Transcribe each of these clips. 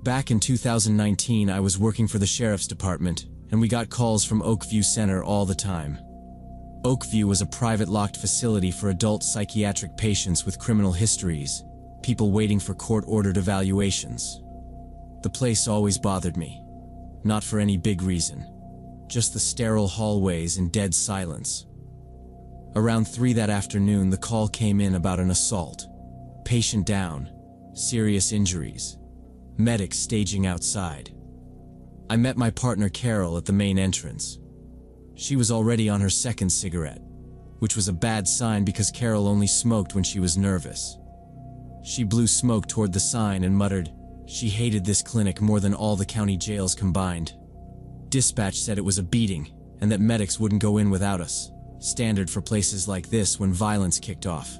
Back in 2019, I was working for the sheriff's department, and we got calls from Oakview Center all the time. Oakview was a private locked facility for adult psychiatric patients with criminal histories, people waiting for court-ordered evaluations. The place always bothered me. Not for any big reason. Just the sterile hallways and dead silence. Around 3 that afternoon, the call came in about an assault. Patient down. Serious injuries. Medics staging outside. I met my partner Carol at the main entrance. She was already on her second cigarette, which was a bad sign because Carol only smoked when she was nervous. She blew smoke toward the sign and muttered, she hated this clinic more than all the county jails combined. Dispatch said it was a beating and that medics wouldn't go in without us, standard for places like this when violence kicked off.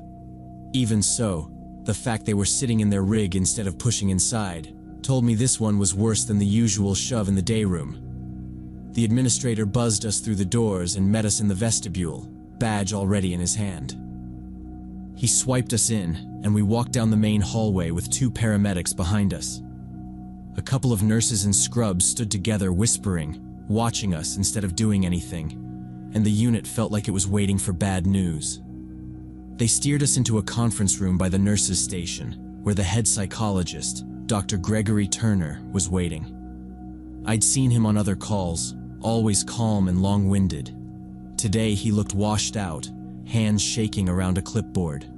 Even so, the fact they were sitting in their rig instead of pushing inside told me this one was worse than the usual shove in the day room. The administrator buzzed us through the doors and met us in the vestibule, badge already in his hand. He swiped us in, and we walked down the main hallway with 2 paramedics behind us. A couple of nurses in scrubs stood together whispering, watching us instead of doing anything, and the unit felt like it was waiting for bad news. They steered us into a conference room by the nurses' station, where the head psychologist, Dr. Gregory Turner, was waiting. I'd seen him on other calls, always calm and long-winded. Today he looked washed out, hands shaking around a clipboard.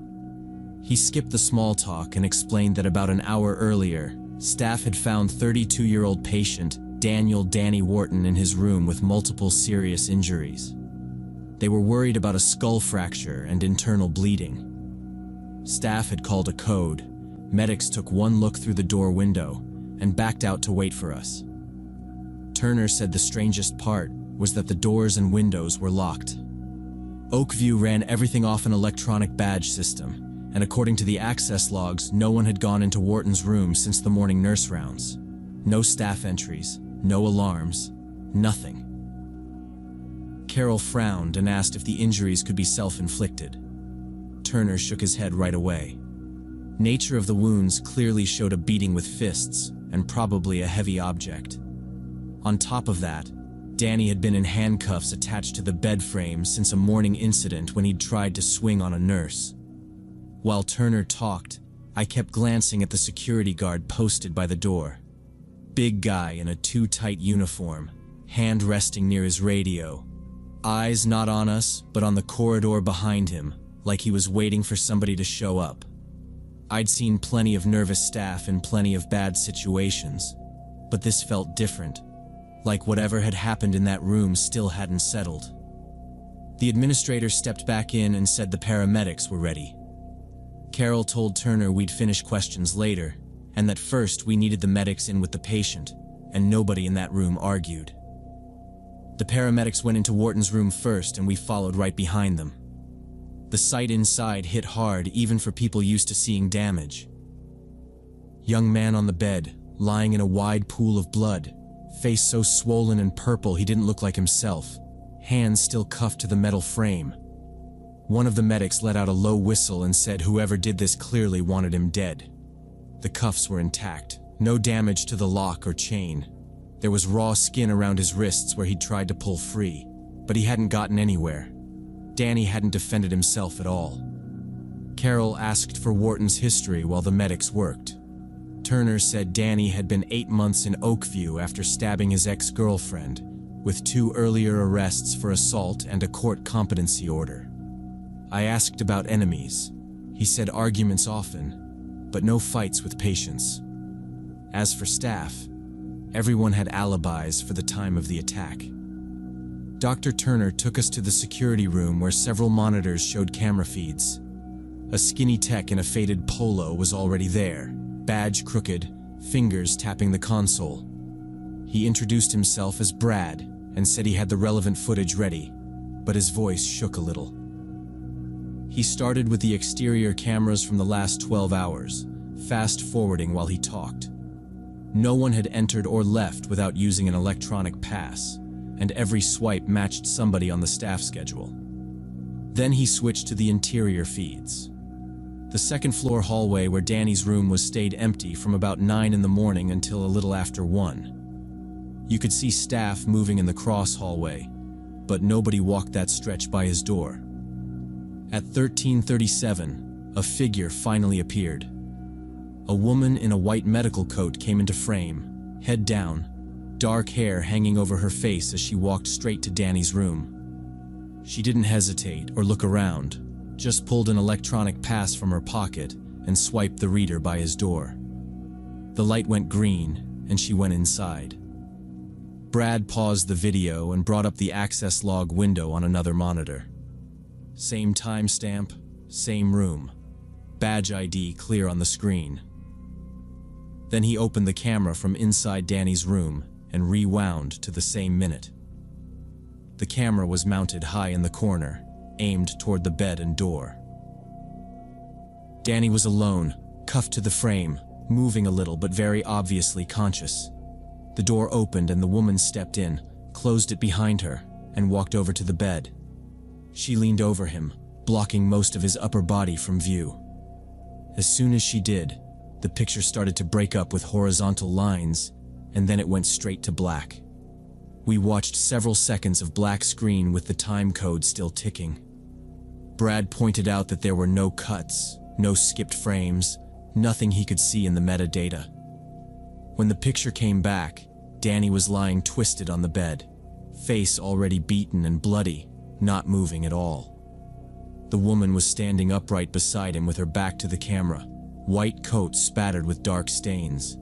He skipped the small talk and explained that about an hour earlier, staff had found 32-year-old patient Daniel "Danny" Wharton in his room with multiple serious injuries. They were worried about a skull fracture and internal bleeding. Staff had called a code. Medics took one look through the door window and backed out to wait for us. Turner said the strangest part was that the doors and windows were locked. Oakview ran everything off an electronic badge system, and according to the access logs, no one had gone into Wharton's room since the morning nurse rounds. No staff entries, no alarms, nothing. Carol frowned and asked if the injuries could be self-inflicted. Turner shook his head right away. Nature of the wounds clearly showed a beating with fists, and probably a heavy object. On top of that, Danny had been in handcuffs attached to the bed frame since a morning incident when he'd tried to swing on a nurse. While Turner talked, I kept glancing at the security guard posted by the door. Big guy in a too tight uniform, hand resting near his radio. Eyes not on us, but on the corridor behind him, like he was waiting for somebody to show up. I'd seen plenty of nervous staff in plenty of bad situations, but this felt different. Like whatever had happened in that room still hadn't settled. The administrator stepped back in and said the paramedics were ready. Carol told Turner we'd finish questions later, and that first we needed the medics in with the patient, and nobody in that room argued. The paramedics went into Wharton's room first, and we followed right behind them. The sight inside hit hard even for people used to seeing damage. Young man on the bed, lying in a wide pool of blood. Face so swollen and purple he didn't look like himself, hands still cuffed to the metal frame. One of the medics let out a low whistle and said whoever did this clearly wanted him dead. The cuffs were intact, no damage to the lock or chain. There was raw skin around his wrists where he'd tried to pull free, but he hadn't gotten anywhere. Danny hadn't defended himself at all. Carol asked for Wharton's history while the medics worked. Turner said Danny had been 8 months in Oakview after stabbing his ex-girlfriend, with 2 earlier arrests for assault and a court competency order. I asked about enemies. He said arguments often, but no fights with patients. As for staff, everyone had alibis for the time of the attack. Dr. Turner took us to the security room where several monitors showed camera feeds. A skinny tech in a faded polo was already there, badge crooked, fingers tapping the console. He introduced himself as Brad and said he had the relevant footage ready, but his voice shook a little. He started with the exterior cameras from the last 12 hours, fast-forwarding while he talked. No one had entered or left without using an electronic pass, and every swipe matched somebody on the staff schedule. Then he switched to the interior feeds. The second-floor hallway where Danny's room was stayed empty from about 9 in the morning until a little after 1. You could see staff moving in the cross hallway, but nobody walked that stretch by his door. At 13:37, a figure finally appeared. A woman in a white medical coat came into frame, head down, dark hair hanging over her face as she walked straight to Danny's room. She didn't hesitate or look around, just pulled an electronic pass from her pocket and swiped the reader by his door. The light went green, and she went inside. Brad paused the video and brought up the access log window on another monitor. Same timestamp, same room. Badge ID clear on the screen. Then he opened the camera from inside Danny's room and rewound to the same minute. The camera was mounted high in the corner, aimed toward the bed and door. Danny was alone, cuffed to the frame, moving a little but very obviously conscious. The door opened and the woman stepped in, closed it behind her, and walked over to the bed. She leaned over him, blocking most of his upper body from view. As soon as she did, the picture started to break up with horizontal lines, and then it went straight to black. We watched several seconds of black screen with the time code still ticking. Brad pointed out that there were no cuts, no skipped frames, nothing he could see in the metadata. When the picture came back, Danny was lying twisted on the bed, face already beaten and bloody, not moving at all. The woman was standing upright beside him with her back to the camera, white coat spattered with dark stains.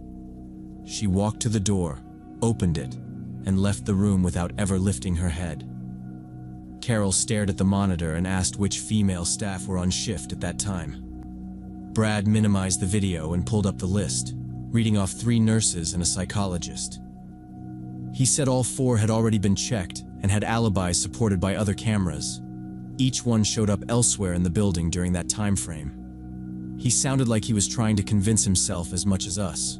She walked to the door, opened it, and left the room without ever lifting her head. Carol stared at the monitor and asked which female staff were on shift at that time. Brad minimized the video and pulled up the list, reading off 3 nurses and a psychologist. He said all 4 had already been checked and had alibis supported by other cameras. Each one showed up elsewhere in the building during that time frame. He sounded like he was trying to convince himself as much as us.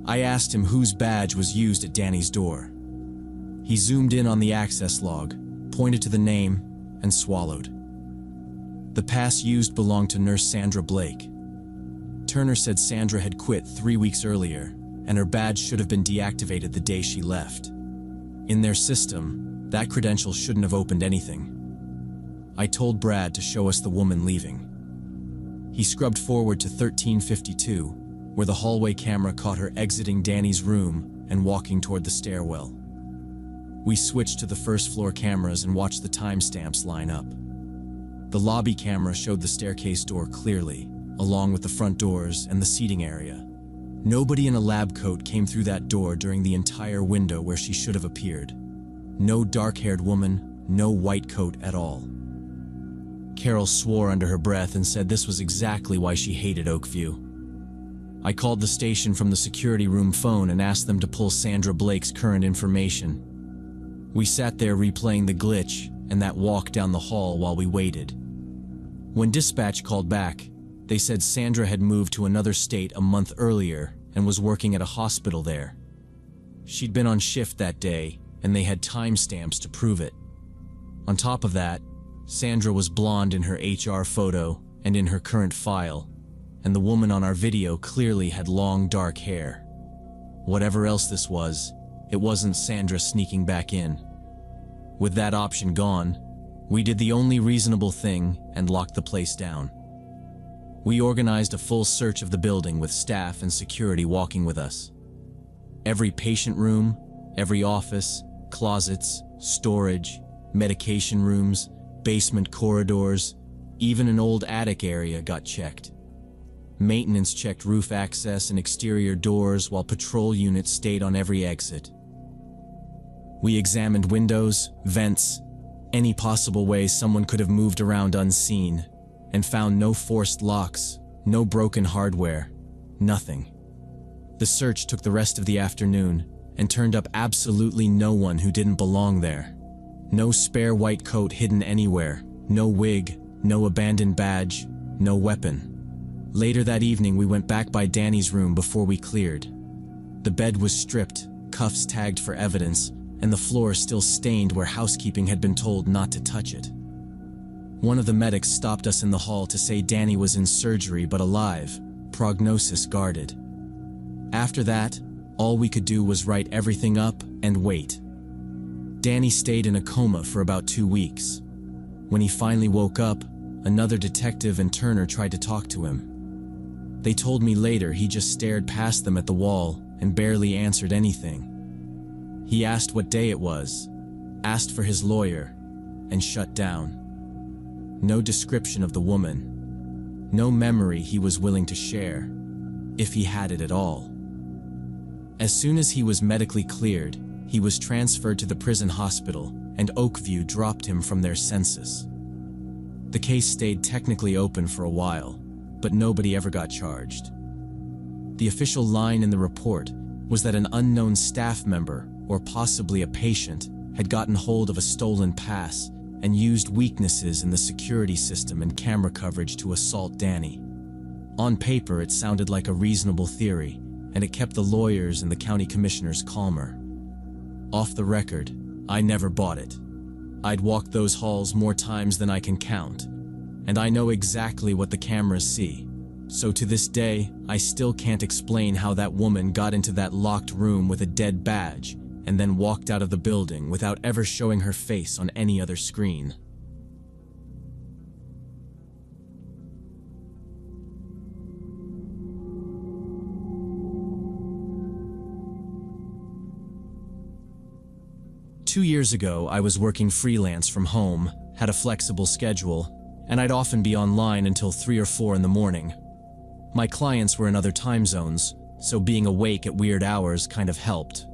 I asked him whose badge was used at Danny's door. He zoomed in on the access log, pointed to the name, and swallowed. The pass used belonged to Nurse Sandra Blake. Turner said Sandra had quit 3 weeks earlier, and her badge should have been deactivated the day she left. In their system, that credential shouldn't have opened anything. I told Brad to show us the woman leaving. He scrubbed forward to 13:52, where the hallway camera caught her exiting Danny's room and walking toward the stairwell. We switched to the first-floor cameras and watched the timestamps line up. The lobby camera showed the staircase door clearly, along with the front doors and the seating area. Nobody in a lab coat came through that door during the entire window where she should have appeared. No dark-haired woman, no white coat at all. Carol swore under her breath and said this was exactly why she hated Oakview. I called the station from the security room phone and asked them to pull Sandra Blake's current information. We sat there replaying the glitch and that walk down the hall while we waited. When dispatch called back, they said Sandra had moved to another state a month earlier and was working at a hospital there. She'd been on shift that day, and they had timestamps to prove it. On top of that, Sandra was blonde in her HR photo and in her current file, and the woman on our video clearly had long dark hair. Whatever else this was, it wasn't Sandra sneaking back in. With that option gone, we did the only reasonable thing and locked the place down. We organized a full search of the building with staff and security walking with us. Every patient room, every office, closets, storage, medication rooms, basement corridors, even an old attic area got checked. Maintenance checked roof access and exterior doors while patrol units stayed on every exit. We examined windows, vents, any possible way someone could have moved around unseen, and found no forced locks, no broken hardware, nothing. The search took the rest of the afternoon and turned up absolutely no one who didn't belong there. No spare white coat hidden anywhere, no wig, no abandoned badge, no weapon. Later that evening, we went back by Danny's room before we cleared. The bed was stripped, cuffs tagged for evidence, and the floor still stained where housekeeping had been told not to touch it. One of the medics stopped us in the hall to say Danny was in surgery but alive, prognosis guarded. After that, all we could do was write everything up and wait. Danny stayed in a coma for about 2 weeks. When he finally woke up, another detective and Turner tried to talk to him. They told me later he just stared past them at the wall and barely answered anything. He asked what day it was, asked for his lawyer, and shut down. No description of the woman. No memory he was willing to share, if he had it at all. As soon as he was medically cleared, he was transferred to the prison hospital, and Oakview dropped him from their census. The case stayed technically open for a while, but nobody ever got charged. The official line in the report was that an unknown staff member, or possibly a patient, had gotten hold of a stolen pass and used weaknesses in the security system and camera coverage to assault Danny. On paper, it sounded like a reasonable theory, and it kept the lawyers and the county commissioners calmer. Off the record, I never bought it. I'd walked those halls more times than I can count, and I know exactly what the cameras see. So to this day, I still can't explain how that woman got into that locked room with a dead badge and then walked out of the building without ever showing her face on any other screen. Two years ago, I was working freelance from home, had a flexible schedule, and I'd often be online until 3 or 4 in the morning. My clients were in other time zones, so being awake at weird hours kind of helped.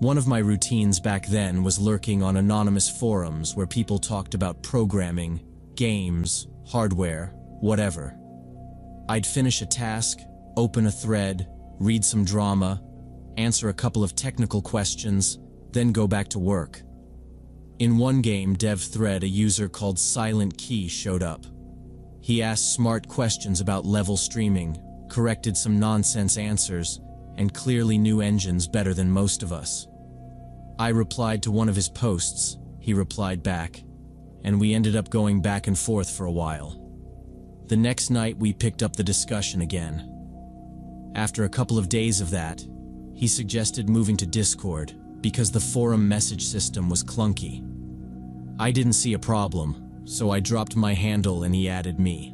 One of my routines back then was lurking on anonymous forums where people talked about programming, games, hardware, whatever. I'd finish a task, open a thread, read some drama, answer a couple of technical questions, then go back to work. In one game dev thread, a user called Silent Key showed up. He asked smart questions about level streaming, corrected some nonsense answers, and clearly knew engines better than most of us. I replied to one of his posts, he replied back, and we ended up going back and forth for a while. The next night we picked up the discussion again. After a couple of days of that, he suggested moving to Discord because the forum message system was clunky. I didn't see a problem, so I dropped my handle and he added me.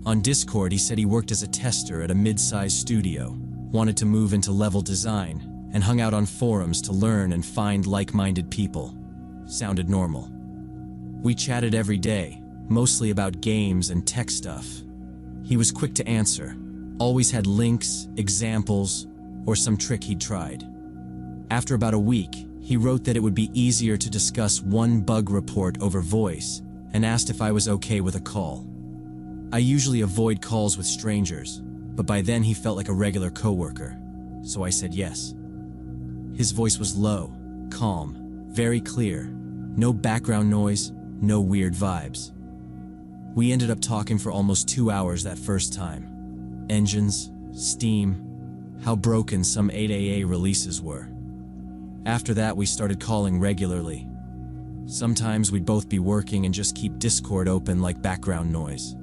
On Discord, he said he worked as a tester at a mid-sized studio, wanted to move into level design, and hung out on forums to learn and find like-minded people. Sounded normal. We chatted every day, mostly about games and tech stuff. He was quick to answer, always had links, examples, or some trick he'd tried. After about a week, he wrote that it would be easier to discuss one bug report over voice and asked if I was okay with a call. I usually avoid calls with strangers, but by then he felt like a regular coworker, so I said yes. His voice was low, calm, very clear, no background noise, no weird vibes. We ended up talking for almost 2 hours that first time. Engines, Steam, how broken some 8AA releases were. After that, we started calling regularly. Sometimes we'd both be working and just keep Discord open like background noise.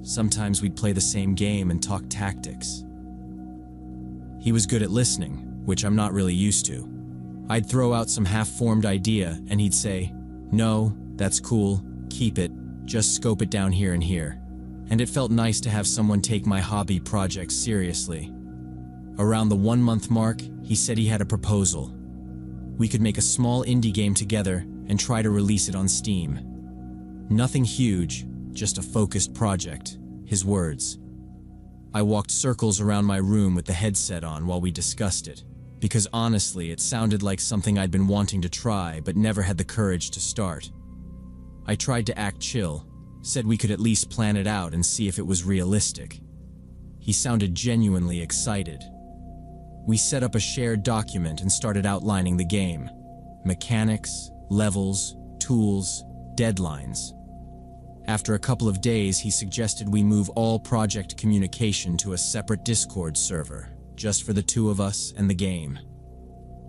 Sometimes we'd play the same game and talk tactics. He was good at listening, which I'm not really used to. I'd throw out some half-formed idea and he'd say, "No, that's cool, keep it, just scope it down here and here." And it felt nice to have someone take my hobby projects seriously. Around the 1-month mark, he said he had a proposal. We could make a small indie game together and try to release it on Steam. Nothing huge, just a focused project, his words. I walked circles around my room with the headset on while we discussed it, because honestly, it sounded like something I'd been wanting to try but never had the courage to start. I tried to act chill, said we could at least plan it out and see if it was realistic. He sounded genuinely excited. We set up a shared document and started outlining the game. Mechanics, levels, tools, deadlines. After a couple of days, he suggested we move all project communication to a separate Discord server, just for the two of us and the game.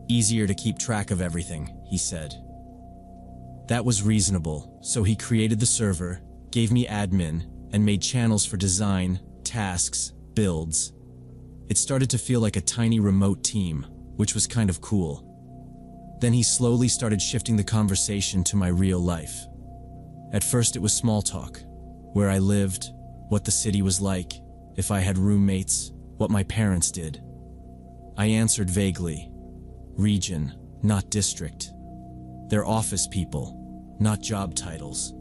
Easier to keep track of everything, he said. That was reasonable, so he created the server, gave me admin, and made channels for design, tasks, builds. It started to feel like a tiny remote team, which was kind of cool. Then he slowly started shifting the conversation to my real life. At first it was small talk, where I lived, what the city was like, if I had roommates, what my parents did. I answered vaguely. Region, not district. They're office people, not job titles.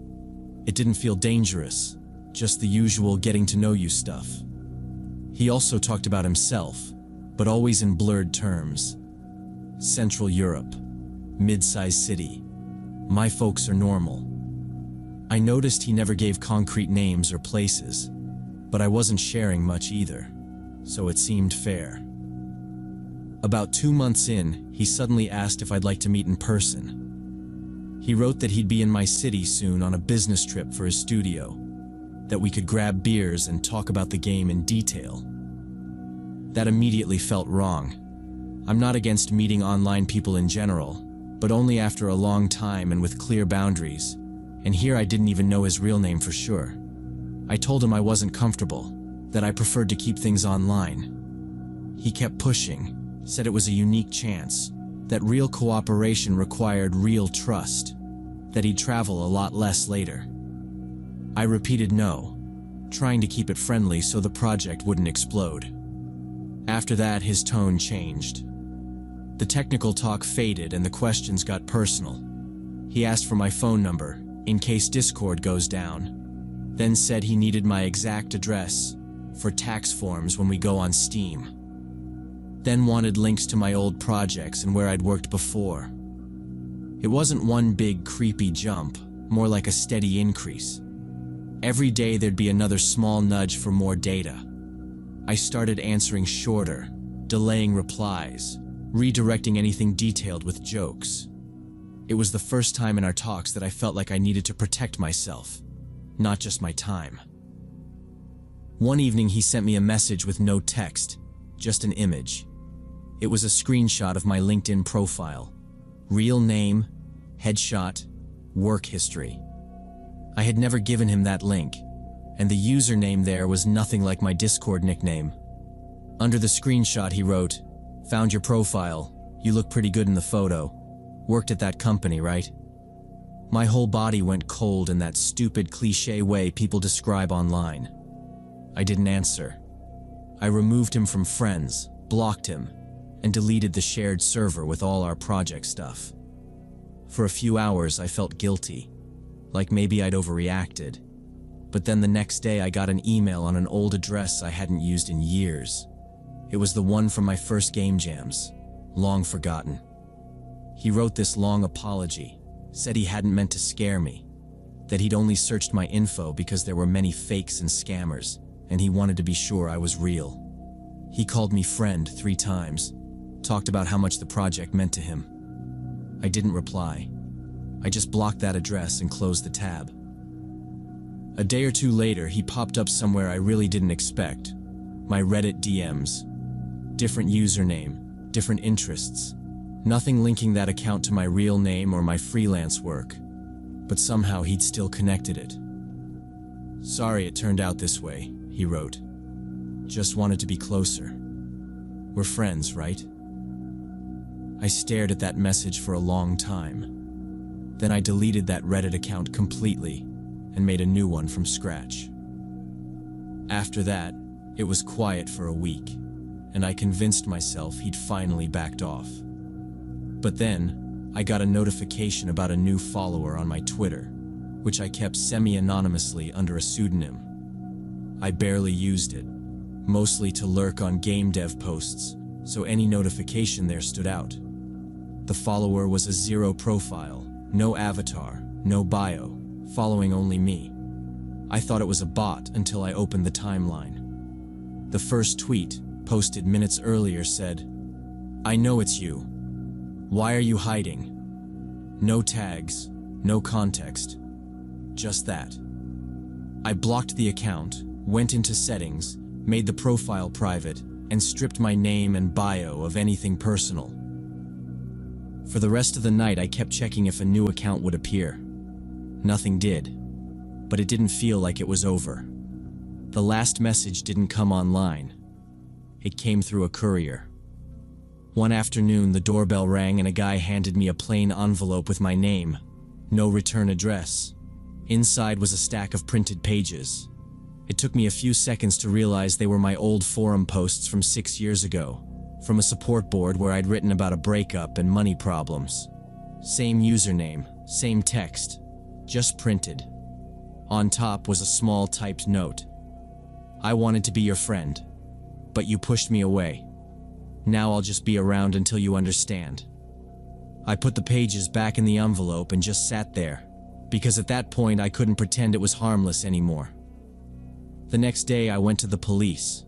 It didn't feel dangerous, just the usual getting to know you stuff. He also talked about himself, but always in blurred terms. Central Europe, mid-sized city. My folks are normal. I noticed he never gave concrete names or places, but I wasn't sharing much either, so it seemed fair. About 2 months in, he suddenly asked if I'd like to meet in person. He wrote that he'd be in my city soon on a business trip for his studio, that we could grab beers and talk about the game in detail. That immediately felt wrong. I'm not against meeting online people in general, but only after a long time and with clear boundaries, and here I didn't even know his real name for sure. I told him I wasn't comfortable, that I preferred to keep things online. He kept pushing, said it was a unique chance, that real cooperation required real trust, that he'd travel a lot less later. I repeated no, trying to keep it friendly so the project wouldn't explode. After that, his tone changed. The technical talk faded and the questions got personal. He asked for my phone number, in case Discord goes down, then said he needed my exact address for tax forms when we go on Steam. Then wanted links to my old projects and where I'd worked before. It wasn't one big creepy jump, more like a steady increase. Every day there'd be another small nudge for more data. I started answering shorter, delaying replies, redirecting anything detailed with jokes. It was the first time in our talks that I felt like I needed to protect myself, not just my time. One evening he sent me a message with no text, just an image. It was a screenshot of my LinkedIn profile. Real name, headshot, work history. I had never given him that link, and the username there was nothing like my Discord nickname. Under the screenshot he wrote, "Found your profile. You look pretty good in the photo. Worked at that company, right?" My whole body went cold in that stupid cliché way people describe online. I didn't answer. I removed him from friends, blocked him, and deleted the shared server with all our project stuff. For a few hours I felt guilty, like maybe I'd overreacted. But then the next day I got an email on an old address I hadn't used in years. It was the one from my first game jams, long forgotten. He wrote this long apology, said he hadn't meant to scare me, that he'd only searched my info because there were many fakes and scammers, and he wanted to be sure I was real. He called me friend 3 times, talked about how much the project meant to him. I didn't reply. I just blocked that address and closed the tab. A day or 2 later, he popped up somewhere I really didn't expect. My Reddit DMs. Different username, different interests. Nothing linking that account to my real name or my freelance work. But somehow he'd still connected it. "Sorry it turned out this way," he wrote. "Just wanted to be closer. We're friends, right?" I stared at that message for a long time. Then I deleted that Reddit account completely and made a new one from scratch. After that, it was quiet for a week, and I convinced myself he'd finally backed off. But then, I got a notification about a new follower on my Twitter, which I kept semi-anonymously under a pseudonym. I barely used it, mostly to lurk on game dev posts, so any notification there stood out. The follower was a zero profile, no avatar, no bio, following only me. I thought it was a bot until I opened the timeline. The first tweet, posted minutes earlier, said, "I know it's you. Why are you hiding?" No tags, no context. Just that. I blocked the account, went into settings, made the profile private, and stripped my name and bio of anything personal. For the rest of the night, I kept checking if a new account would appear. Nothing did, but it didn't feel like it was over. The last message didn't come online. It came through a courier. One afternoon, the doorbell rang and a guy handed me a plain envelope with my name, no return address. Inside was a stack of printed pages. It took me a few seconds to realize they were my old forum posts from 6 years ago, from a support board where I'd written about a breakup and money problems. Same username, same text, just printed. On top was a small typed note. I wanted to be your friend, but you pushed me away. Now I'll just be around until you understand. I put the pages back in the envelope and just sat there, because at that point I couldn't pretend it was harmless anymore. The next day I went to the police.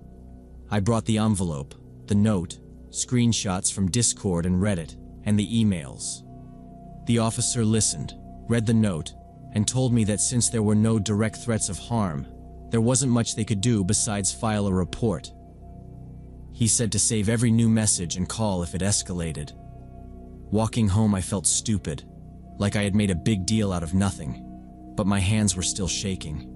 I brought the envelope, the note, screenshots from Discord and Reddit, and the emails. The officer listened, read the note, and told me that since there were no direct threats of harm, there wasn't much they could do besides file a report. He said to save every new message and call if it escalated. Walking home, I felt stupid, like I had made a big deal out of nothing, but my hands were still shaking.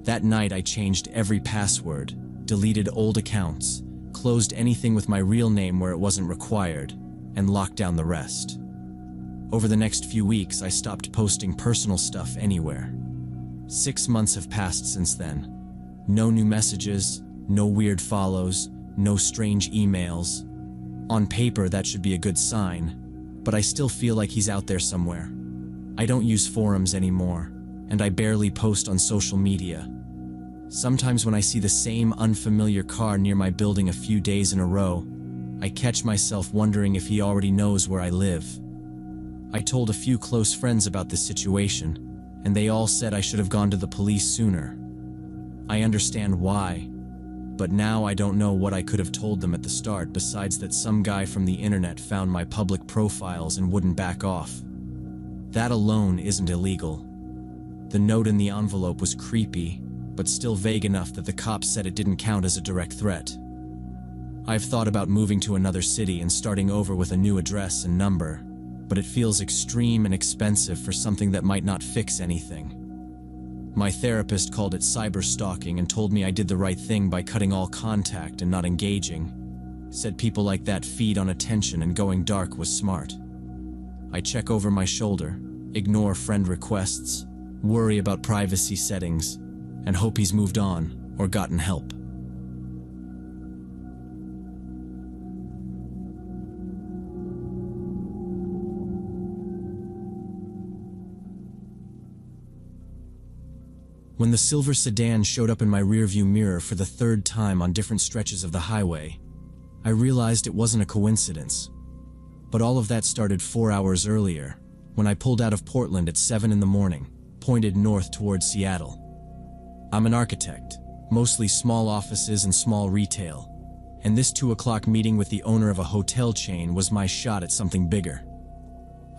That night, I changed every password, deleted old accounts, closed anything with my real name where it wasn't required, and locked down the rest. Over the next few weeks, I stopped posting personal stuff anywhere. 6 months have passed since then. No new messages, no weird follows, no strange emails. On paper, that should be a good sign, but I still feel like he's out there somewhere. I don't use forums anymore, and I barely post on social media. Sometimes when I see the same unfamiliar car near my building a few days in a row, I catch myself wondering if he already knows where I live. I told a few close friends about this situation, and they all said I should have gone to the police sooner. I understand why, but now I don't know what I could have told them at the start besides that some guy from the internet found my public profiles and wouldn't back off. That alone isn't illegal. The note in the envelope was creepy, but still vague enough that the cops said it didn't count as a direct threat. I've thought about moving to another city and starting over with a new address and number, but it feels extreme and expensive for something that might not fix anything. My therapist called it cyberstalking and told me I did the right thing by cutting all contact and not engaging. Said people like that feed on attention and going dark was smart. I check over my shoulder, ignore friend requests, worry about privacy settings, and hope he's moved on or gotten help. When the silver sedan showed up in my rearview mirror for the third time on different stretches of the highway, I realized it wasn't a coincidence. But all of that started 4 hours earlier, when I pulled out of Portland at 7 in the morning, pointed north towards Seattle. I'm an architect, mostly small offices and small retail, and this 2 o'clock meeting with the owner of a hotel chain was my shot at something bigger.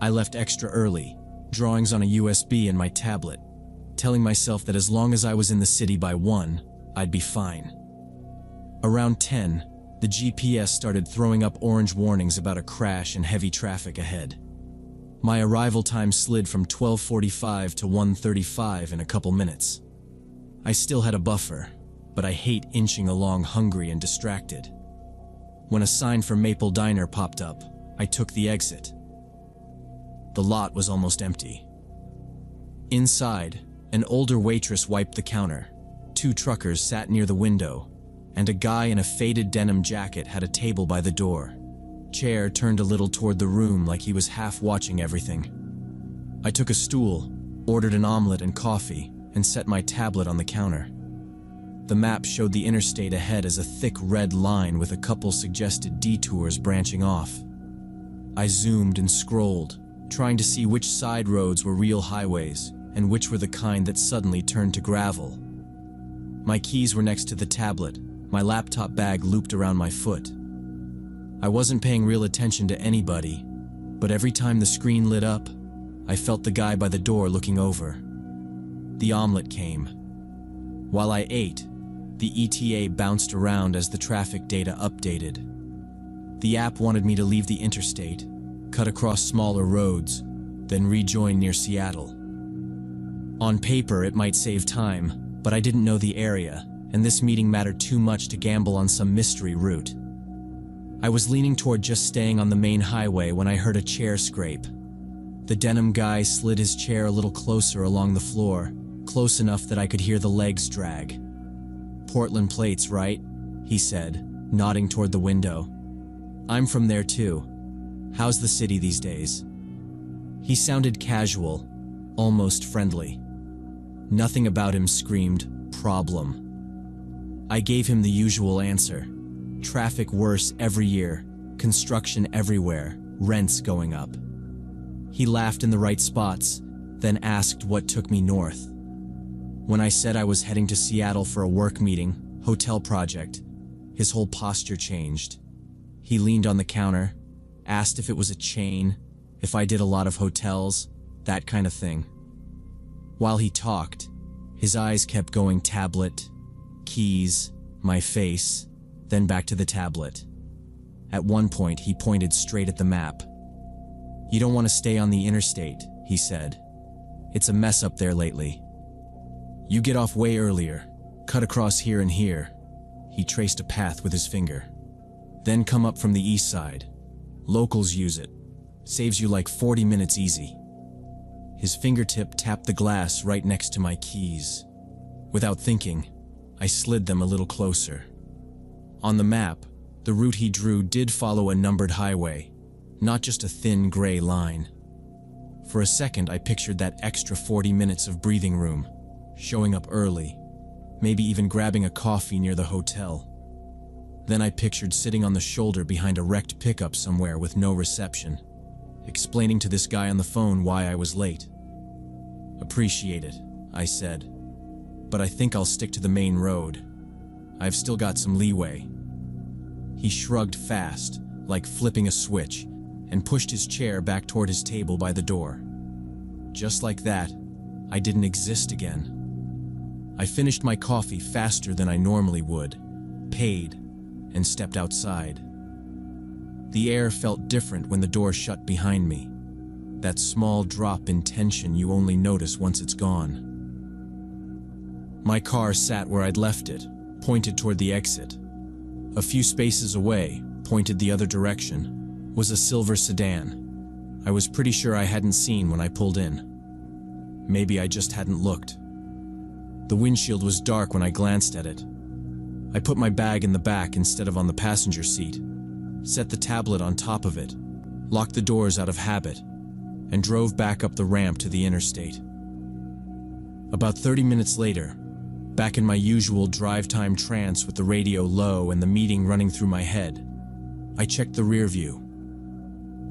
I left extra early, drawings on a USB in my tablet, telling myself that as long as I was in the city by 1, I'd be fine. Around 10, the GPS started throwing up orange warnings about a crash and heavy traffic ahead. My arrival time slid from 12:45 to 1:35 in a couple minutes. I still had a buffer, but I hate inching along hungry and distracted. When a sign for Maple Diner popped up, I took the exit. The lot was almost empty. Inside, an older waitress wiped the counter, 2 truckers sat near the window, and a guy in a faded denim jacket had a table by the door. Chair turned a little toward the room like he was half watching everything. I took a stool, ordered an omelet and coffee, and set my tablet on the counter. The map showed the interstate ahead as a thick red line with a couple suggested detours branching off. I zoomed and scrolled, trying to see which side roads were real highways and which were the kind that suddenly turned to gravel. My keys were next to the tablet, my laptop bag looped around my foot. I wasn't paying real attention to anybody, but every time the screen lit up, I felt the guy by the door looking over. The omelet came. While I ate, the ETA bounced around as the traffic data updated. The app wanted me to leave the interstate, cut across smaller roads, then rejoin near Seattle. On paper, it might save time, but I didn't know the area, and this meeting mattered too much to gamble on some mystery route. I was leaning toward just staying on the main highway when I heard a chair scrape. The denim guy slid his chair a little closer along the floor, close enough that I could hear the legs drag. "Portland plates, right?" he said, nodding toward the window. "I'm from there too. How's the city these days?" He sounded casual, almost friendly. Nothing about him screamed, "problem." I gave him the usual answer. Traffic worse every year, construction everywhere, rents going up. He laughed in the right spots, then asked what took me north. When I said I was heading to Seattle for a work meeting, hotel project, his whole posture changed. He leaned on the counter, asked if it was a chain, if I did a lot of hotels, that kind of thing. While he talked, his eyes kept going tablet, keys, my face, then back to the tablet. At one point, he pointed straight at the map. "You don't want to stay on the interstate," he said. "It's a mess up there lately. You get off way earlier, cut across here and here." He traced a path with his finger. "Then come up from the east side. Locals use it. Saves you like 40 minutes easy." His fingertip tapped the glass right next to my keys. Without thinking, I slid them a little closer. On the map, the route he drew did follow a numbered highway, not just a thin gray line. For a second, I pictured that extra 40 minutes of breathing room, showing up early, maybe even grabbing a coffee near the hotel. Then I pictured sitting on the shoulder behind a wrecked pickup somewhere with no reception, explaining to this guy on the phone why I was late. "Appreciate it," I said, "but I think I'll stick to the main road. I've still got some leeway." He shrugged fast, like flipping a switch, and pushed his chair back toward his table by the door. Just like that, I didn't exist again. I finished my coffee faster than I normally would, paid, and stepped outside. The air felt different when the door shut behind me. That small drop in tension you only notice once it's gone. My car sat where I'd left it, pointed toward the exit. A few spaces away, pointed the other direction, was a silver sedan. I was pretty sure I hadn't seen when I pulled in. Maybe I just hadn't looked. The windshield was dark when I glanced at it. I put my bag in the back instead of on the passenger seat, set the tablet on top of it, locked the doors out of habit, and drove back up the ramp to the interstate. About 30 minutes later, back in my usual drive-time trance with the radio low and the meeting running through my head, I checked the rear view.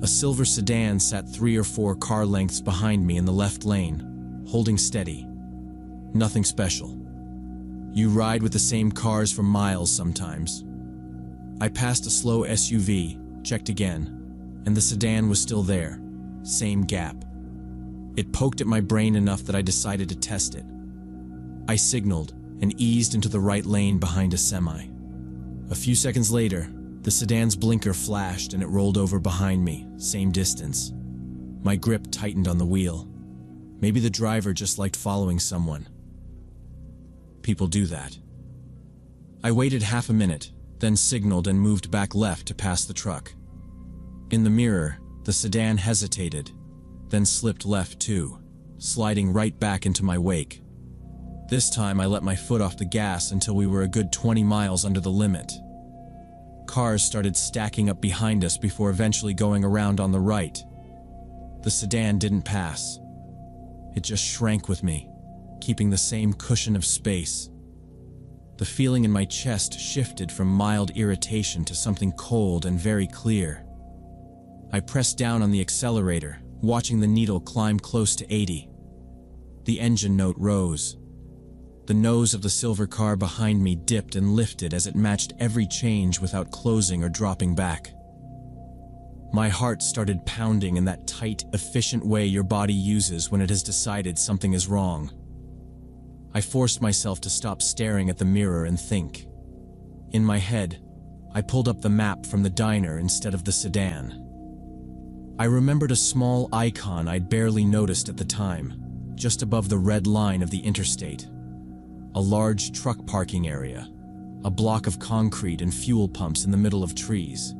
A silver sedan sat 3 or 4 car lengths behind me in the left lane, holding steady. Nothing special. You ride with the same cars for miles sometimes. I passed a slow SUV, checked again, and the sedan was still there, same gap. It poked at my brain enough that I decided to test it. I signaled and eased into the right lane behind a semi. A few seconds later, the sedan's blinker flashed and it rolled over behind me, same distance. My grip tightened on the wheel. Maybe the driver just liked following someone. People do that. I waited half a minute, then signaled and moved back left to pass the truck. In the mirror, the sedan hesitated, then slipped left too, sliding right back into my wake. This time I let my foot off the gas until we were a good 20 miles under the limit. Cars started stacking up behind us before eventually going around on the right. The sedan didn't pass. It just shrank with me, keeping the same cushion of space. The feeling in my chest shifted from mild irritation to something cold and very clear. I pressed down on the accelerator, watching the needle climb close to 80. The engine note rose. The nose of the silver car behind me dipped and lifted as it matched every change without closing or dropping back. My heart started pounding in that tight, efficient way your body uses when it has decided something is wrong. I forced myself to stop staring at the mirror and think. In my head, I pulled up the map from the diner instead of the sedan. I remembered a small icon I'd barely noticed at the time, just above the red line of the interstate. A large truck parking area, a block of concrete and fuel pumps in the middle of trees.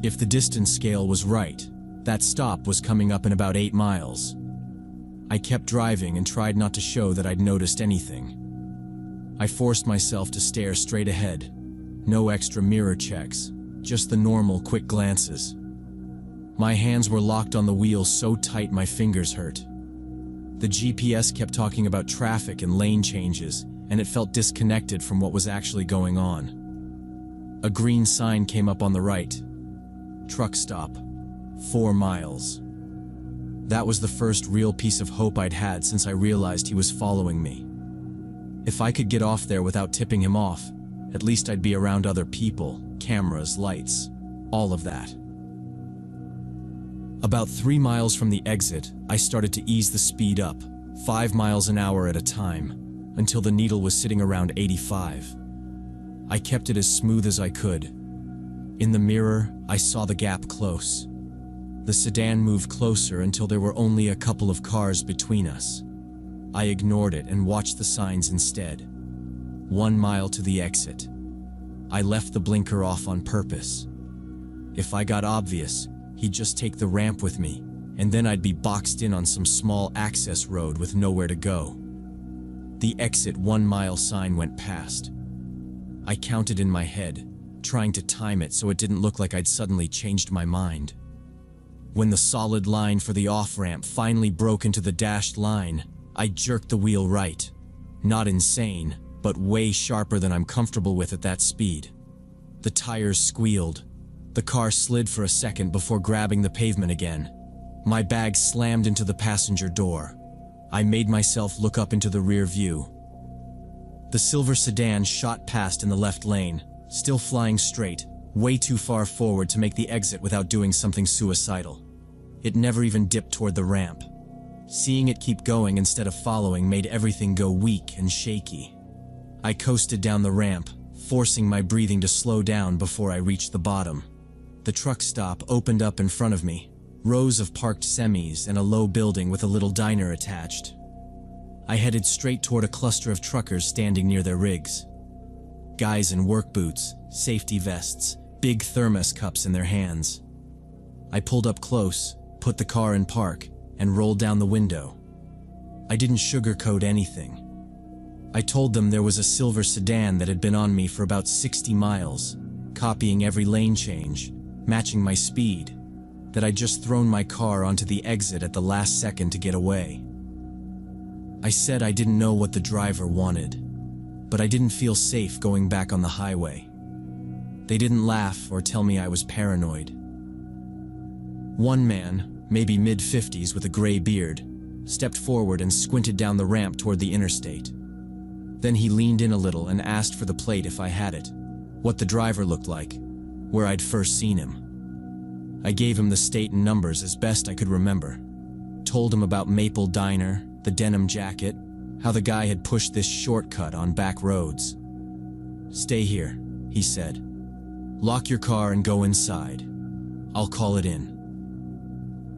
If the distance scale was right, that stop was coming up in about 8 miles. I kept driving and tried not to show that I'd noticed anything. I forced myself to stare straight ahead. No extra mirror checks, just the normal quick glances. My hands were locked on the wheel so tight my fingers hurt. The GPS kept talking about traffic and lane changes, and it felt disconnected from what was actually going on. A green sign came up on the right. Truck stop. 4 miles. That was the first real piece of hope I'd had since I realized he was following me. If I could get off there without tipping him off, at least I'd be around other people, cameras, lights, all of that. About 3 miles from the exit, I started to ease the speed up, 5 miles an hour at a time, until the needle was sitting around 85. I kept it as smooth as I could. In the mirror, I saw the gap close. The sedan moved closer until there were only a couple of cars between us. I ignored it and watched the signs instead. 1 mile to the exit. I left the blinker off on purpose. If I got obvious, he'd just take the ramp with me, and then I'd be boxed in on some small access road with nowhere to go. The exit 1 mile sign went past. I counted in my head, trying to time it so it didn't look like I'd suddenly changed my mind. When the solid line for the off-ramp finally broke into the dashed line, I jerked the wheel right. Not insane, but way sharper than I'm comfortable with at that speed. The tires squealed. The car slid for a second before grabbing the pavement again. My bag slammed into the passenger door. I made myself look up into the rear view. The silver sedan shot past in the left lane, still flying straight, way too far forward to make the exit without doing something suicidal. It never even dipped toward the ramp. Seeing it keep going instead of following made everything go weak and shaky. I coasted down the ramp, forcing my breathing to slow down before I reached the bottom. The truck stop opened up in front of me, rows of parked semis and a low building with a little diner attached. I headed straight toward a cluster of truckers standing near their rigs. Guys in work boots, safety vests, big thermos cups in their hands. I pulled up close, put the car in park, and rolled down the window. I didn't sugarcoat anything. I told them there was a silver sedan that had been on me for about 60 miles, copying every lane change, matching my speed, that I'd just thrown my car onto the exit at the last second to get away. I said I didn't know what the driver wanted, but I didn't feel safe going back on the highway. They didn't laugh or tell me I was paranoid. One man, maybe mid-50s with a gray beard, stepped forward and squinted down the ramp toward the interstate. Then he leaned in a little and asked for the plate if I had it, what the driver looked like, where I'd first seen him. I gave him the state and numbers as best I could remember. Told him about Maple Diner, the denim jacket, how the guy had pushed this shortcut on back roads. "Stay here," he said. "Lock your car and go inside. I'll call it in."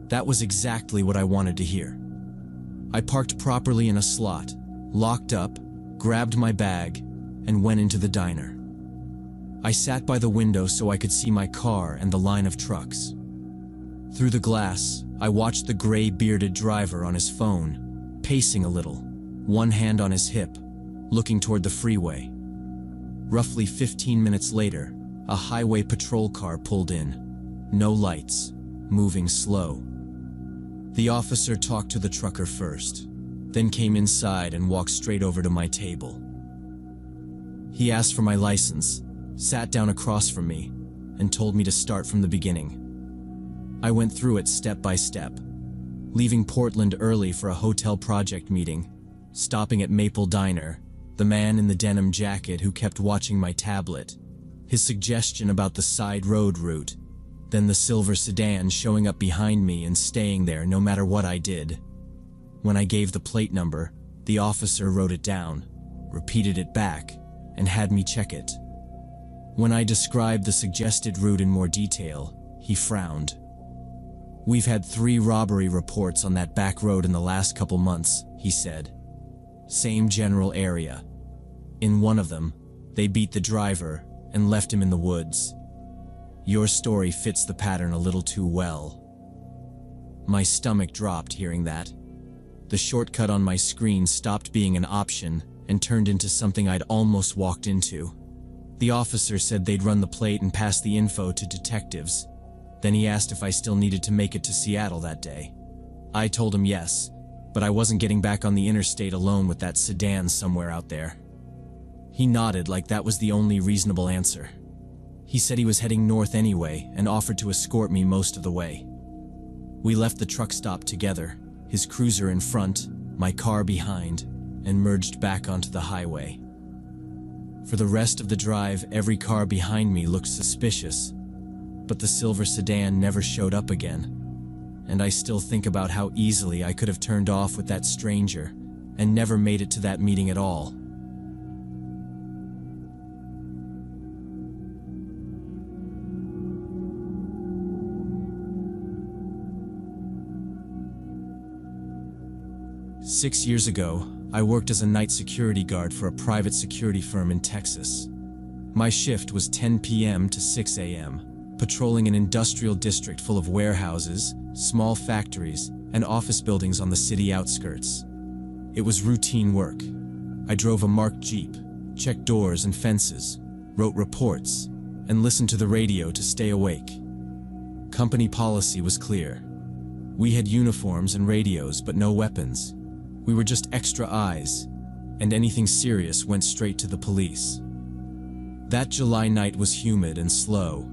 That was exactly what I wanted to hear. I parked properly in a slot, locked up, grabbed my bag, and went into the diner. I sat by the window so I could see my car and the line of trucks. Through the glass, I watched the gray bearded driver on his phone, pacing a little, one hand on his hip, looking toward the freeway. Roughly 15 minutes later, a highway patrol car pulled in. No lights, moving slow. The officer talked to the trucker first, then came inside and walked straight over to my table. He asked for my license, sat down across from me, and told me to start from the beginning. I went through it step by step, leaving Portland early for a hotel project meeting, stopping at Maple Diner, the man in the denim jacket who kept watching my tablet, his suggestion about the side road route, then the silver sedan showing up behind me and staying there no matter what I did. When I gave the plate number, the officer wrote it down, repeated it back, and had me check it. When I described the suggested route in more detail, he frowned. "We've had 3 robbery reports on that back road in the last couple months," he said. "Same general area. In one of them, they beat the driver and left him in the woods. Your story fits the pattern a little too well." My stomach dropped hearing that. The shortcut on my screen stopped being an option and turned into something I'd almost walked into. The officer said they'd run the plate and pass the info to detectives. Then he asked if I still needed to make it to Seattle that day. I told him yes, but I wasn't getting back on the interstate alone with that sedan somewhere out there. He nodded like that was the only reasonable answer. He said he was heading north anyway and offered to escort me most of the way. We left the truck stop together, his cruiser in front, my car behind, and merged back onto the highway. For the rest of the drive, every car behind me looked suspicious, but the silver sedan never showed up again. And I still think about how easily I could have turned off with that stranger and never made it to that meeting at all. "6 years ago, I worked as a night security guard for a private security firm in Texas. My shift was 10 p.m. to 6 a.m., patrolling an industrial district full of warehouses, small factories, and office buildings on the city outskirts. It was routine work. I drove a marked Jeep, checked doors and fences, wrote reports, and listened to the radio to stay awake. Company policy was clear. We had uniforms and radios, but no weapons. We were just extra eyes, and anything serious went straight to the police. That July night was humid and slow,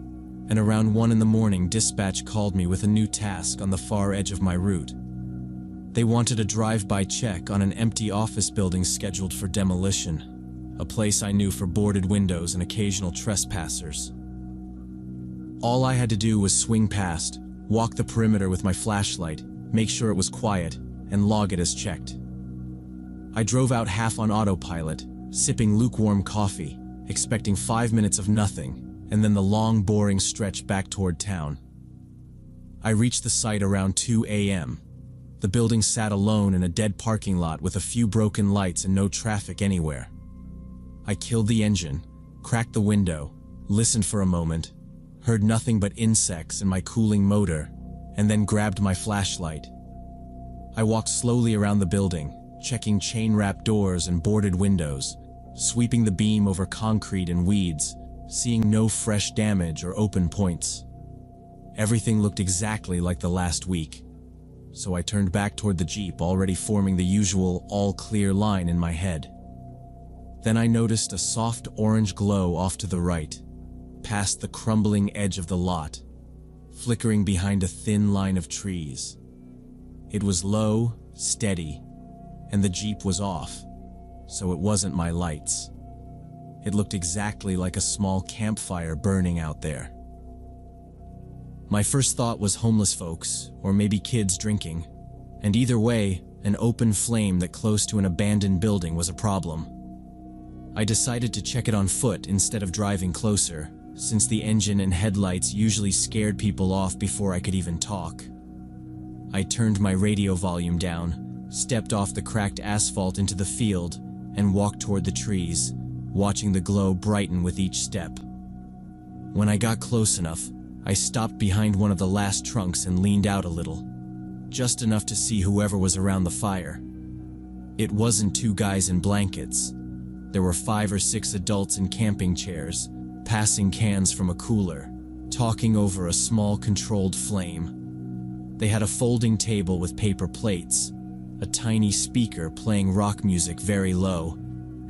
and around 1 in the morning, dispatch called me with a new task on the far edge of my route. They wanted a drive-by check on an empty office building scheduled for demolition, a place I knew for boarded windows and occasional trespassers. All I had to do was swing past, walk the perimeter with my flashlight, make sure it was quiet, and log it as checked. I drove out half on autopilot, sipping lukewarm coffee, expecting 5 minutes of nothing, and then the long, boring stretch back toward town. I reached the site around 2 a.m. The building sat alone in a dead parking lot with a few broken lights and no traffic anywhere. I killed the engine, cracked the window, listened for a moment, heard nothing but insects and my cooling motor, and then grabbed my flashlight. I walked slowly around the building, checking chain-wrapped doors and boarded windows, sweeping the beam over concrete and weeds, seeing no fresh damage or open points. Everything looked exactly like the last week, so I turned back toward the Jeep, already forming the usual all-clear line in my head. Then I noticed a soft orange glow off to the right, past the crumbling edge of the lot, flickering behind a thin line of trees. It was low, steady, and the Jeep was off, so it wasn't my lights. It looked exactly like a small campfire burning out there. My first thought was homeless folks, or maybe kids drinking, and either way, an open flame that close to an abandoned building was a problem. I decided to check it on foot instead of driving closer, since the engine and headlights usually scared people off before I could even talk. I turned my radio volume down, stepped off the cracked asphalt into the field, and walked toward the trees, watching the glow brighten with each step. When I got close enough, I stopped behind one of the last trunks and leaned out a little, just enough to see whoever was around the fire. It wasn't 2 guys in blankets. There were 5 or 6 adults in camping chairs, passing cans from a cooler, talking over a small controlled flame. They had a folding table with paper plates, a tiny speaker playing rock music very low,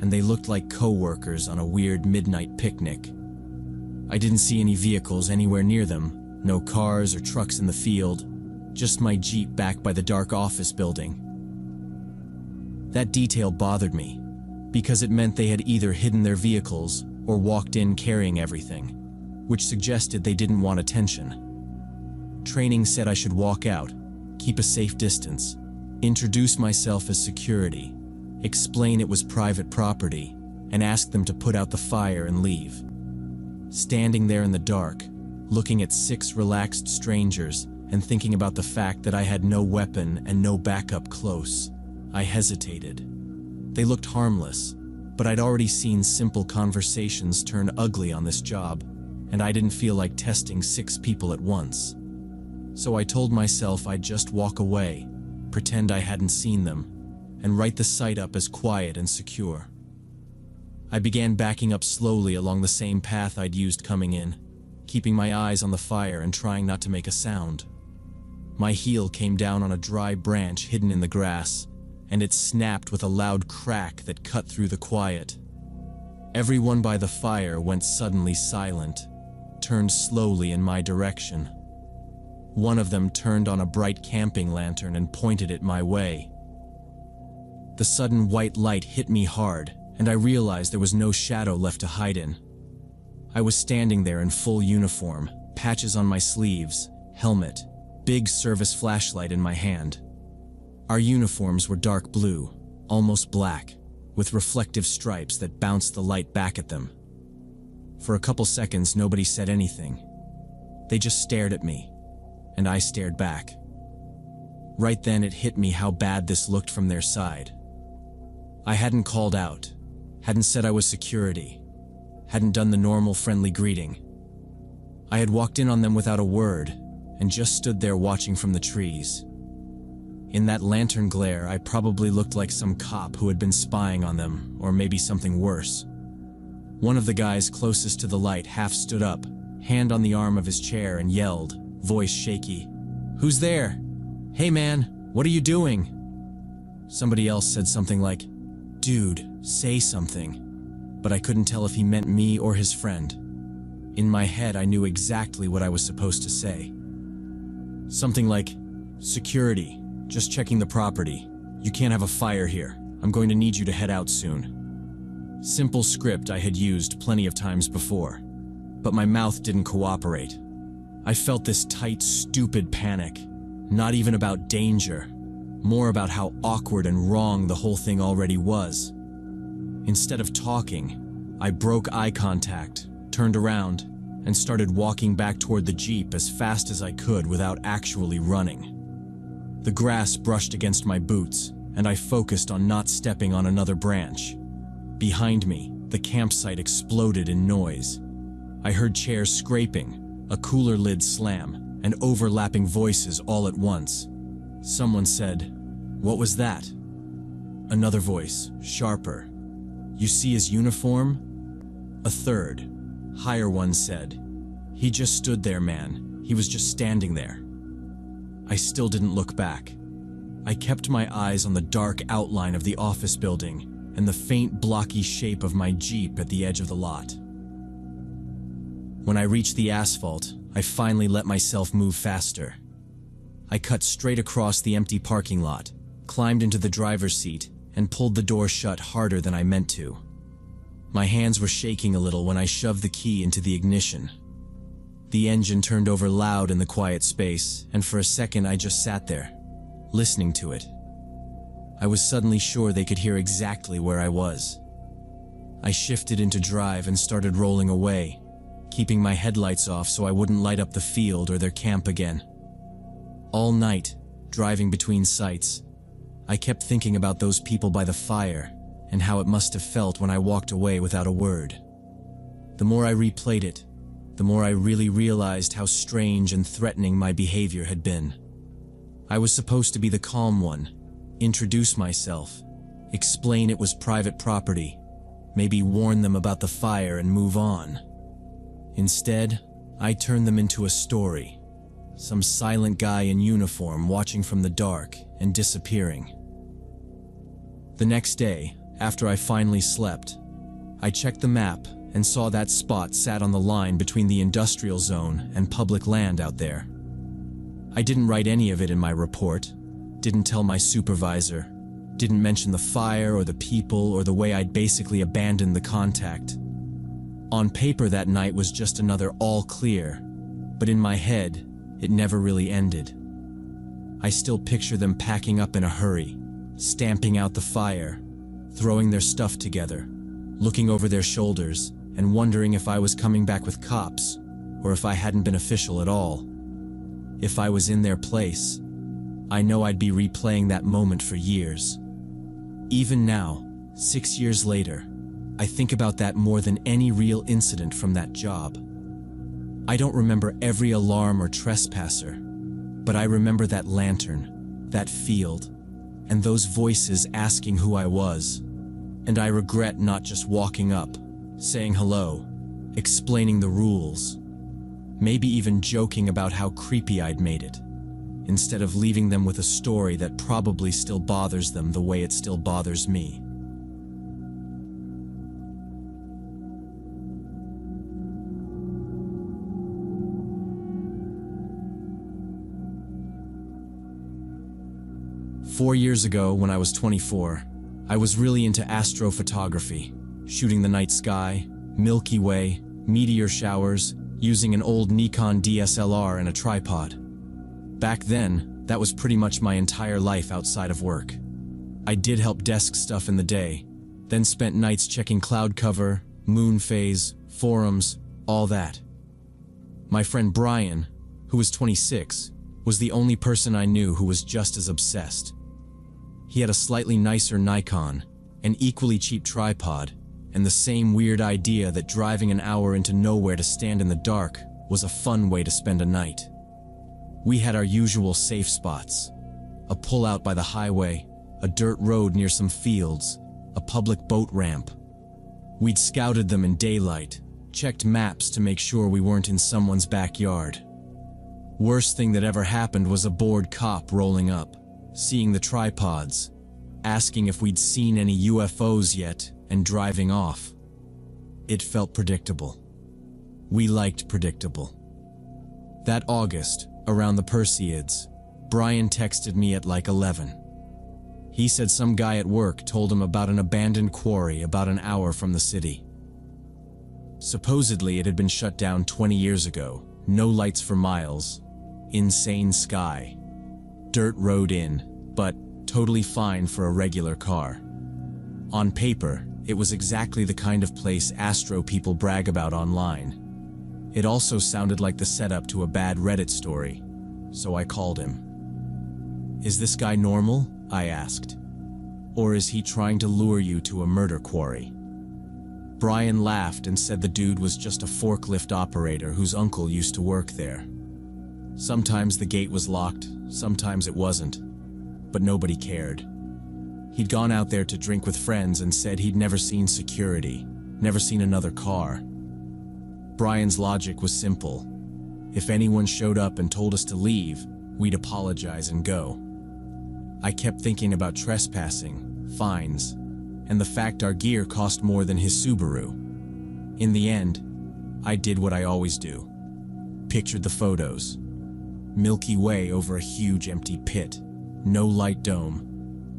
and they looked like co-workers on a weird midnight picnic. I didn't see any vehicles anywhere near them, no cars or trucks in the field, just my Jeep back by the dark office building. That detail bothered me, because it meant they had either hidden their vehicles or walked in carrying everything, which suggested they didn't want attention. Training said I should walk out, keep a safe distance, introduce myself as security, explain it was private property, and ask them to put out the fire and leave. Standing there in the dark, looking at 6 relaxed strangers and thinking about the fact that I had no weapon and no backup close, I hesitated. They looked harmless, but I'd already seen simple conversations turn ugly on this job, and I didn't feel like testing 6 people at once. So I told myself I'd just walk away, pretend I hadn't seen them, and write the site up as quiet and secure. I began backing up slowly along the same path I'd used coming in, keeping my eyes on the fire and trying not to make a sound. My heel came down on a dry branch hidden in the grass, and it snapped with a loud crack that cut through the quiet. Everyone by the fire went suddenly silent, turned slowly in my direction. One of them turned on a bright camping lantern and pointed it my way. The sudden white light hit me hard, and I realized there was no shadow left to hide in. I was standing there in full uniform, patches on my sleeves, helmet, big service flashlight in my hand. Our uniforms were dark blue, almost black, with reflective stripes that bounced the light back at them. For a couple seconds, nobody said anything. They just stared at me, and I stared back. Right then it hit me how bad this looked from their side. I hadn't called out, hadn't said I was security, hadn't done the normal friendly greeting. I had walked in on them without a word and just stood there watching from the trees. In that lantern glare, I probably looked like some cop who had been spying on them, or maybe something worse. One of the guys closest to the light half stood up, hand on the arm of his chair, and yelled, voice shaky, "Who's there? Hey man, what are you doing?" Somebody else said something like, "Dude, say something," but I couldn't tell if he meant me or his friend. In my head, I knew exactly what I was supposed to say. Something like, "Security, just checking the property. You can't have a fire here. I'm going to need you to head out soon." Simple script I had used plenty of times before, but my mouth didn't cooperate. I felt this tight, stupid panic, not even about danger, more about how awkward and wrong the whole thing already was. Instead of talking, I broke eye contact, turned around, and started walking back toward the Jeep as fast as I could without actually running. The grass brushed against my boots, and I focused on not stepping on another branch. Behind me, the campsite exploded in noise. I heard chairs scraping, a cooler lid slam, and overlapping voices all at once. Someone said, "What was that?" Another voice, sharper, "You see his uniform?" A third, higher one said, "He just stood there, man. He was just standing there." I still didn't look back. I kept my eyes on the dark outline of the office building and the faint blocky shape of my Jeep at the edge of the lot. When I reached the asphalt, I finally let myself move faster. I cut straight across the empty parking lot, climbed into the driver's seat, and pulled the door shut harder than I meant to. My hands were shaking a little when I shoved the key into the ignition. The engine turned over loud in the quiet space, and for a second I just sat there, listening to it. I was suddenly sure they could hear exactly where I was. I shifted into drive and started rolling away, keeping my headlights off so I wouldn't light up the field or their camp again. All night, driving between sites, I kept thinking about those people by the fire and how it must have felt when I walked away without a word. The more I replayed it, the more I really realized how strange and threatening my behavior had been. I was supposed to be the calm one, introduce myself, explain it was private property, maybe warn them about the fire and move on. Instead, I turned them into a story. Some silent guy in uniform watching from the dark and disappearing. The next day, after I finally slept, I checked the map and saw that spot sat on the line between the industrial zone and public land out there. I didn't write any of it in my report, didn't tell my supervisor, didn't mention the fire or the people or the way I'd basically abandoned the contact. On paper that night was just another all clear, but in my head, it never really ended. I still picture them packing up in a hurry, stamping out the fire, throwing their stuff together, looking over their shoulders, and wondering if I was coming back with cops, or if I hadn't been official at all. If I was in their place, I know I'd be replaying that moment for years. Even now, 6 years later, I think about that more than any real incident from that job. I don't remember every alarm or trespasser, but I remember that lantern, that field, and those voices asking who I was. And I regret not just walking up, saying hello, explaining the rules, maybe even joking about how creepy I'd made it, instead of leaving them with a story that probably still bothers them the way it still bothers me. Four years ago, when I was 24, I was really into astrophotography, shooting the night sky, Milky Way, meteor showers, using an old Nikon DSLR and a tripod. Back then, that was pretty much my entire life outside of work. I did help desk stuff in the day, then spent nights checking cloud cover, moon phase, forums, all that. My friend Brian, who was 26, was the only person I knew who was just as obsessed. He had a slightly nicer Nikon, an equally cheap tripod, and the same weird idea that driving an hour into nowhere to stand in the dark was a fun way to spend a night. We had our usual safe spots: a pullout by the highway, a dirt road near some fields, a public boat ramp. We'd scouted them in daylight, checked maps to make sure we weren't in someone's backyard. Worst thing that ever happened was a bored cop rolling up, seeing the tripods, asking if we'd seen any UFOs yet, and driving off. It felt predictable. We liked predictable. That August, around the Perseids, Brian texted me at like 11. He said some guy at work told him about an abandoned quarry about an hour from the city. Supposedly it had been shut down 20 years ago, no lights for miles, insane sky, dirt road in, but totally fine for a regular car. On paper, it was exactly the kind of place astro people brag about online. It also sounded like the setup to a bad Reddit story, so I called him. "Is this guy normal?" I asked. "Or is he trying to lure you to a murder quarry?" Brian laughed and said the dude was just a forklift operator whose uncle used to work there. Sometimes the gate was locked, sometimes it wasn't, but nobody cared. He'd gone out there to drink with friends and said he'd never seen security, never seen another car. Brian's logic was simple. If anyone showed up and told us to leave, we'd apologize and go. I kept thinking about trespassing, fines, and the fact our gear cost more than his Subaru. In the end, I did what I always do. Pictured the photos. Milky Way over a huge empty pit, no light dome,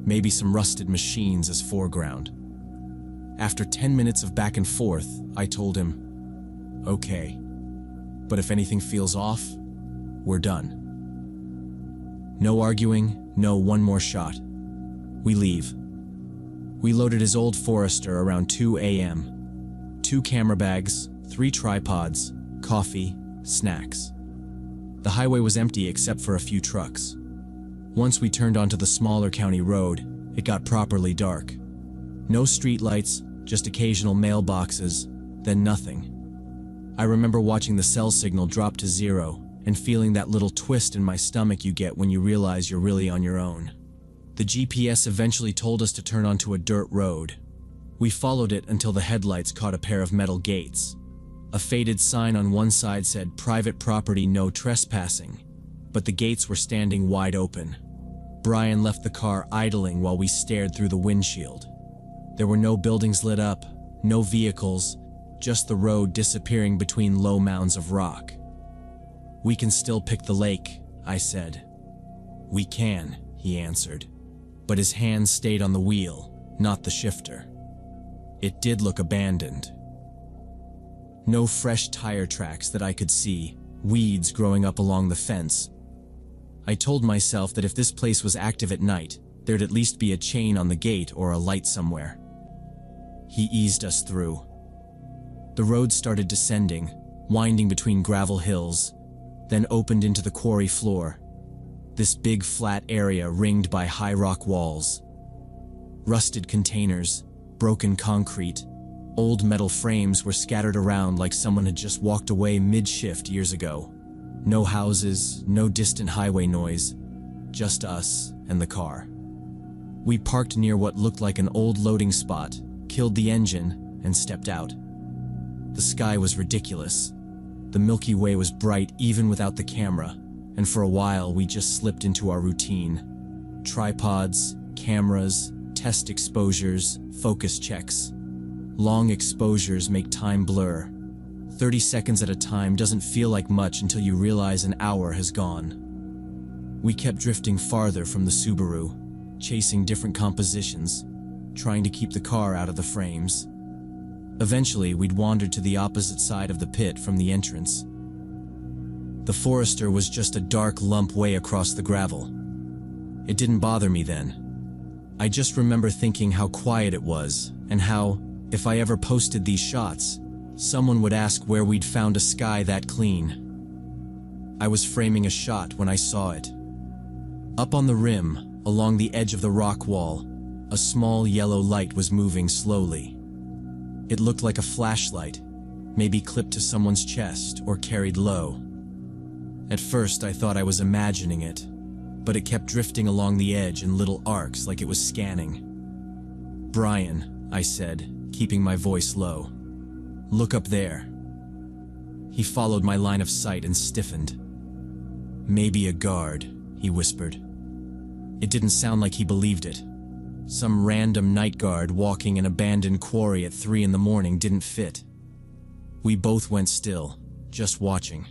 maybe some rusted machines as foreground. After 10 minutes of back and forth, I told him, "Okay, but if anything feels off, we're done." No arguing, no one more shot. We leave. We loaded his old Forester around 2 a.m. 2 camera bags, 3 tripods, coffee, snacks. The highway was empty except for a few trucks. Once we turned onto the smaller county road, it got properly dark. No streetlights, just occasional mailboxes, then nothing. I remember watching the cell signal drop to 0 and feeling that little twist in my stomach you get when you realize you're really on your own. The GPS eventually told us to turn onto a dirt road. We followed it until the headlights caught a pair of metal gates. A faded sign on one side said "Private property, no trespassing," but the gates were standing wide open. Brian left the car idling while we stared through the windshield. There were no buildings lit up, no vehicles, just the road disappearing between low mounds of rock. "We can still pick the lake," I said. "We can," he answered, but his hands stayed on the wheel, not the shifter. It did look abandoned. No fresh tire tracks that I could see, weeds growing up along the fence. I told myself that if this place was active at night, there'd at least be a chain on the gate or a light somewhere. He eased us through. The road started descending, winding between gravel hills, then opened into the quarry floor. This big flat area ringed by high rock walls. Rusted containers, broken concrete, old metal frames were scattered around like someone had just walked away mid-shift years ago. No houses, no distant highway noise, just us and the car. We parked near what looked like an old loading spot, killed the engine, and stepped out. The sky was ridiculous. The Milky Way was bright even without the camera, and for a while we just slipped into our routine. Tripods, cameras, test exposures, focus checks. Long exposures make time blur. 30 seconds at a time doesn't feel like much until you realize an hour has gone. We kept drifting farther from the Subaru, chasing different compositions, trying to keep the car out of the frames. Eventually, we'd wandered to the opposite side of the pit from the entrance. The Forester was just a dark lump way across the gravel. It didn't bother me then. I just remember thinking how quiet it was, and how, if I ever posted these shots, someone would ask where we'd found a sky that clean. I was framing a shot when I saw it. Up on the rim, along the edge of the rock wall, a small yellow light was moving slowly. It looked like a flashlight, maybe clipped to someone's chest or carried low. At first, I thought I was imagining it, but it kept drifting along the edge in little arcs like it was scanning. "Brian," I said, keeping my voice low. "Look up there." He followed my line of sight and stiffened. "Maybe a guard," he whispered. It didn't sound like he believed it. Some random night guard walking an abandoned quarry at 3 in the morning didn't fit. We both went still, just watching.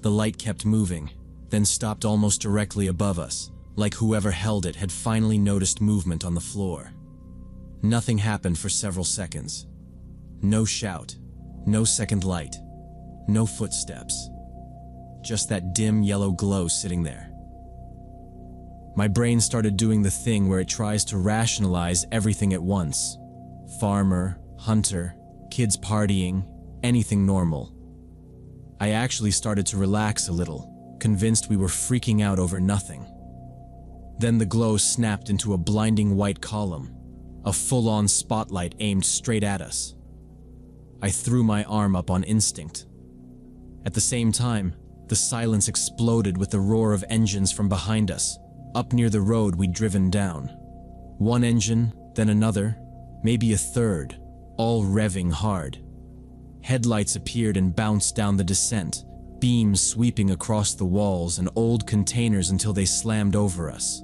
The light kept moving, then stopped almost directly above us, like whoever held it had finally noticed movement on the floor. Nothing happened for several seconds. No shout, no second light, no footsteps. Just that dim yellow glow sitting there. My brain started doing the thing where it tries to rationalize everything at once. Farmer, hunter, kids partying, anything normal. I actually started to relax a little, convinced we were freaking out over nothing. Then the glow snapped into a blinding white column, a full-on spotlight aimed straight at us. I threw my arm up on instinct. At the same time, the silence exploded with the roar of engines from behind us, up near the road we'd driven down. One engine, then another, maybe a third, all revving hard. Headlights appeared and bounced down the descent, beams sweeping across the walls and old containers until they slammed over us.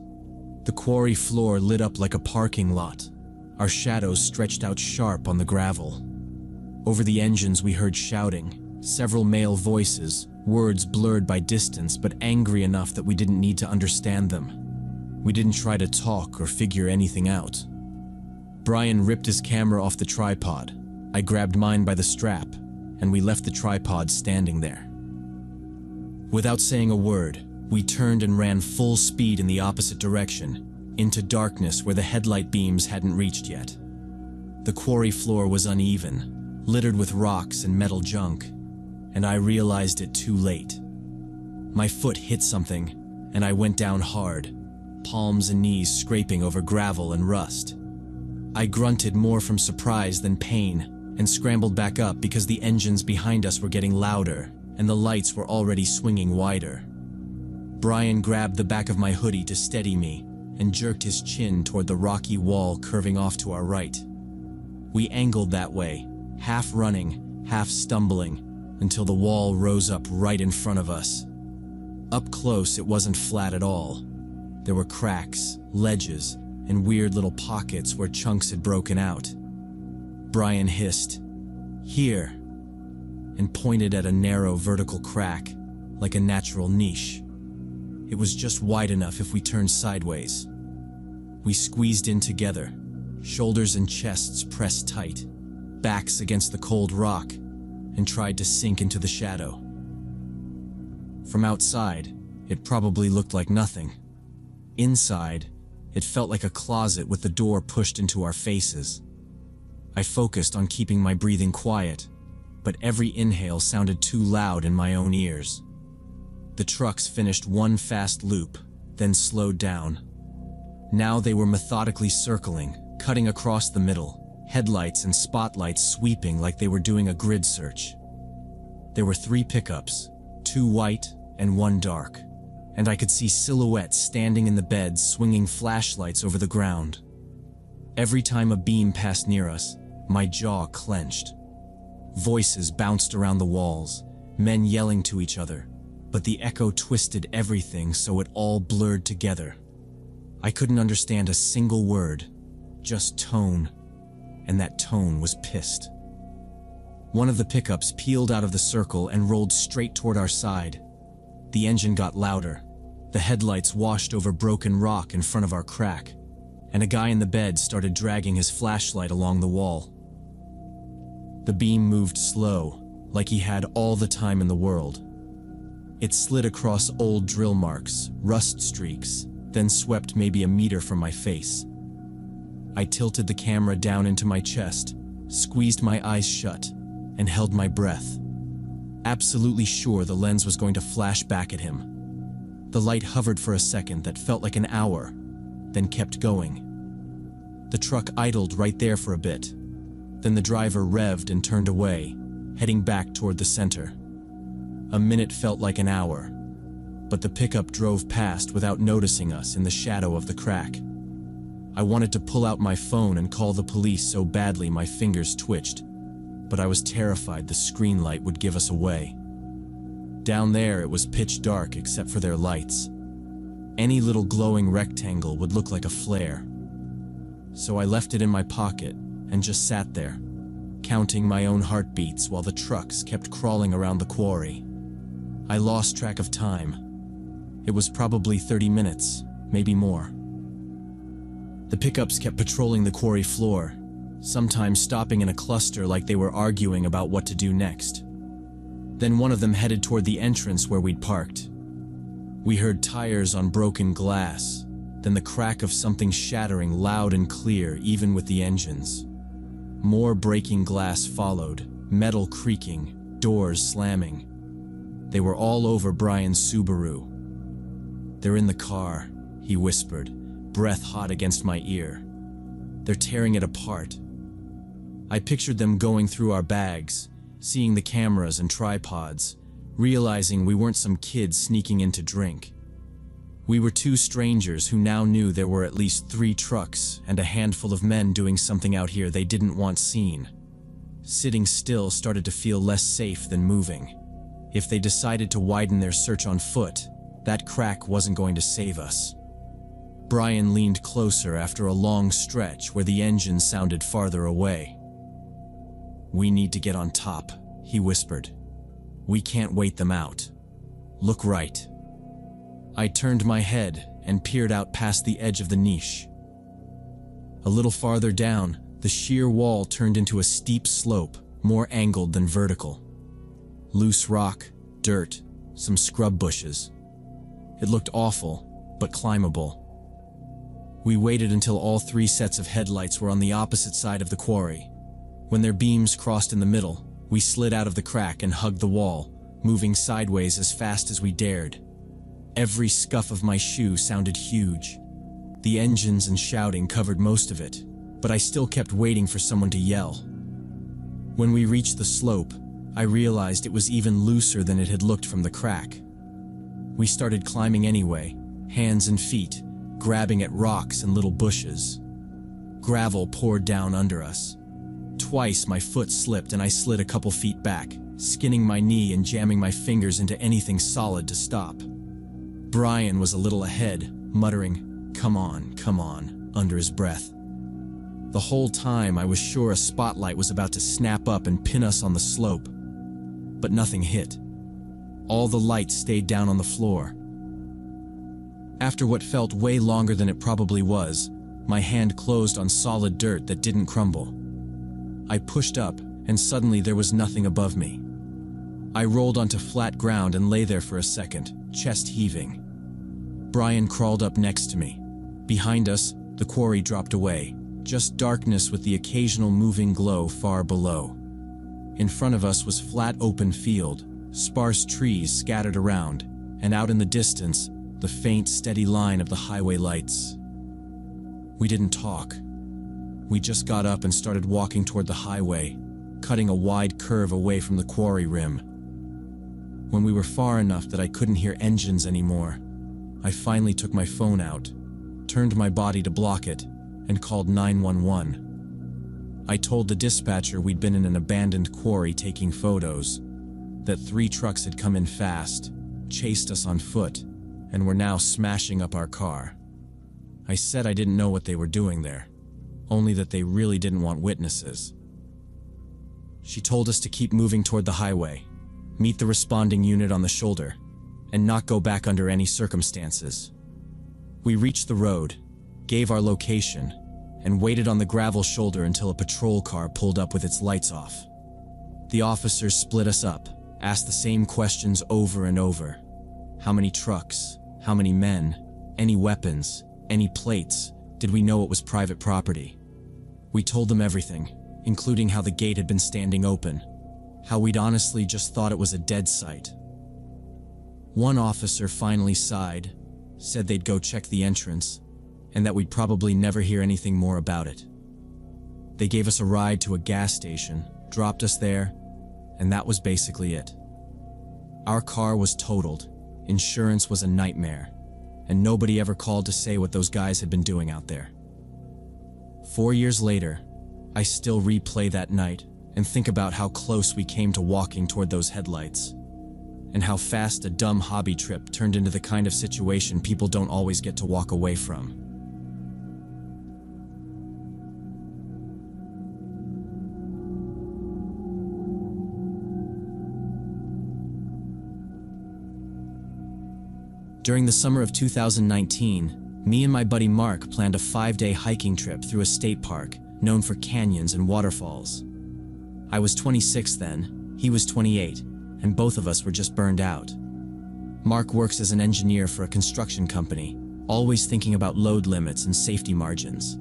The quarry floor lit up like a parking lot. Our shadows stretched out sharp on the gravel. Over the engines we heard shouting, several male voices, words blurred by distance but angry enough that we didn't need to understand them. We didn't try to talk or figure anything out. Brian ripped his camera off the tripod. I grabbed mine by the strap, and we left the tripod standing there. Without saying a word, we turned and ran full speed in the opposite direction, into darkness where the headlight beams hadn't reached yet. The quarry floor was uneven, littered with rocks and metal junk, and I realized it too late. My foot hit something, and I went down hard, palms and knees scraping over gravel and rust. I grunted more from surprise than pain, and scrambled back up because the engines behind us were getting louder, and the lights were already swinging wider. Brian grabbed the back of my hoodie to steady me, and jerked his chin toward the rocky wall curving off to our right. We angled that way, half running, half stumbling, until the wall rose up right in front of us. Up close, it wasn't flat at all. There were cracks, ledges, and weird little pockets where chunks had broken out. Brian hissed, "Here," and pointed at a narrow vertical crack, like a natural niche. It was just wide enough if we turned sideways. We squeezed in together, shoulders and chests pressed tight, backs against the cold rock, and tried to sink into the shadow. From outside, it probably looked like nothing. Inside, it felt like a closet with the door pushed into our faces. I focused on keeping my breathing quiet, but every inhale sounded too loud in my own ears. The trucks finished one fast loop, then slowed down. Now they were methodically circling, cutting across the middle, headlights and spotlights sweeping like they were doing a grid search. There were 3 pickups, 2 white and 1 dark, and I could see silhouettes standing in the beds swinging flashlights over the ground. Every time a beam passed near us, my jaw clenched. Voices bounced around the walls, men yelling to each other, but the echo twisted everything so it all blurred together. I couldn't understand a single word, just tone, and that tone was pissed. One of the pickups peeled out of the circle and rolled straight toward our side. The engine got louder, the headlights washed over broken rock in front of our crack, and a guy in the bed started dragging his flashlight along the wall. The beam moved slow, like he had all the time in the world. It slid across old drill marks, rust streaks, then swept maybe a meter from my face. I tilted the camera down into my chest, squeezed my eyes shut, and held my breath, absolutely sure the lens was going to flash back at him. The light hovered for a second that felt like an hour, then kept going. The truck idled right there for a bit. Then the driver revved and turned away, heading back toward the center. A minute felt like an hour, but the pickup drove past without noticing us in the shadow of the crack. I wanted to pull out my phone and call the police so badly my fingers twitched, but I was terrified the screen light would give us away. Down there it was pitch dark except for their lights. Any little glowing rectangle would look like a flare. So I left it in my pocket and just sat there, counting my own heartbeats while the trucks kept crawling around the quarry. I lost track of time. It was probably 30 minutes, maybe more. The pickups kept patrolling the quarry floor, sometimes stopping in a cluster like they were arguing about what to do next. Then one of them headed toward the entrance where we'd parked. We heard tires on broken glass, then the crack of something shattering loud and clear even with the engines. More breaking glass followed, metal creaking, doors slamming. They were all over Brian's Subaru. "They're in the car," he whispered, breath hot against my ear. "They're tearing it apart." I pictured them going through our bags, seeing the cameras and tripods, realizing we weren't some kids sneaking in to drink. We were 2 strangers who now knew there were at least 3 trucks and a handful of men doing something out here they didn't want seen. Sitting still started to feel less safe than moving. If they decided to widen their search on foot, that crack wasn't going to save us. Brian leaned closer after a long stretch where the engine sounded farther away. "We need to get on top," he whispered. "We can't wait them out. Look right." I turned my head and peered out past the edge of the niche. A little farther down, the sheer wall turned into a steep slope, more angled than vertical. Loose rock, dirt, some scrub bushes. It looked awful, but climbable. We waited until all 3 sets of headlights were on the opposite side of the quarry. When their beams crossed in the middle, we slid out of the crack and hugged the wall, moving sideways as fast as we dared. Every scuff of my shoe sounded huge. The engines and shouting covered most of it, but I still kept waiting for someone to yell. When we reached the slope, I realized it was even looser than it had looked from the crack. We started climbing anyway, hands and feet, grabbing at rocks and little bushes. Gravel poured down under us. Twice my foot slipped and I slid a couple feet back, skinning my knee and jamming my fingers into anything solid to stop. Brian was a little ahead, muttering, come on," under his breath. The whole time I was sure a spotlight was about to snap up and pin us on the slope. But nothing hit. All the lights stayed down on the floor. After what felt way longer than it probably was, my hand closed on solid dirt that didn't crumble. I pushed up, and suddenly there was nothing above me. I rolled onto flat ground and lay there for a second, chest heaving. Brian crawled up next to me. Behind us, the quarry dropped away, just darkness with the occasional moving glow far below. In front of us was flat open field, sparse trees scattered around, and out in the distance, the faint, steady line of the highway lights. We didn't talk. We just got up and started walking toward the highway, cutting a wide curve away from the quarry rim. When we were far enough that I couldn't hear engines anymore, I finally took my phone out, turned my body to block it, and called 911. I told the dispatcher we'd been in an abandoned quarry taking photos, that 3 trucks had come in fast, chased us on foot, and were now smashing up our car. I said I didn't know what they were doing there, only that they really didn't want witnesses. She told us to keep moving toward the highway, meet the responding unit on the shoulder, and not go back under any circumstances. We reached the road, gave our location, and waited on the gravel shoulder until a patrol car pulled up with its lights off. The officers split us up, asked the same questions over and over. How many trucks? How many men? Any weapons? Any plates? Did we know it was private property? We told them everything, including how the gate had been standing open, how we'd honestly just thought it was a dead site. One officer finally sighed, said they'd go check the entrance, and that we'd probably never hear anything more about it. They gave us a ride to a gas station, dropped us there, and that was basically it. Our car was totaled, insurance was a nightmare, and nobody ever called to say what those guys had been doing out there. 4 years later, I still replay that night and think about how close we came to walking toward those headlights, and how fast a dumb hobby trip turned into the kind of situation people don't always get to walk away from. During the summer of 2019, me and my buddy Mark planned a 5-day hiking trip through a state park known for canyons and waterfalls. I was 26 then, he was 28, and both of us were just burned out. Mark works as an engineer for a construction company, always thinking about load limits and safety margins.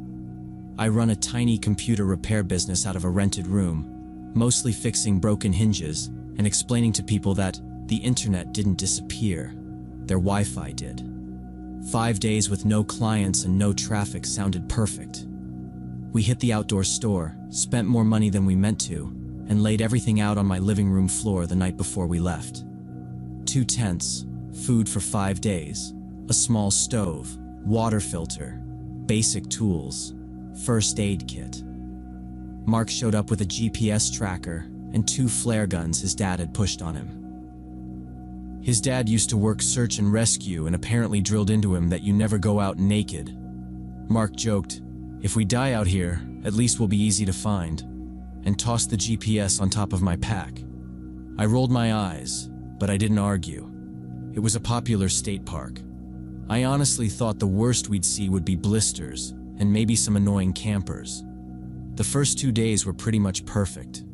I run a tiny computer repair business out of a rented room, mostly fixing broken hinges and explaining to people that the internet didn't disappear. Their Wi-Fi did. 5 days with no clients and no traffic sounded perfect. We hit the outdoor store, spent more money than we meant to, and laid everything out on my living room floor the night before we left. 2 tents, food for 5 days, a small stove, water filter, basic tools, first aid kit. Mark showed up with a GPS tracker and 2 flare guns his dad had pushed on him. His dad used to work search and rescue and apparently drilled into him that you never go out naked. Mark joked, "If we die out here, at least we'll be easy to find," and tossed the GPS on top of my pack. I rolled my eyes, but I didn't argue. It was a popular state park. I honestly thought the worst we'd see would be blisters and maybe some annoying campers. The first 2 days were pretty much perfect.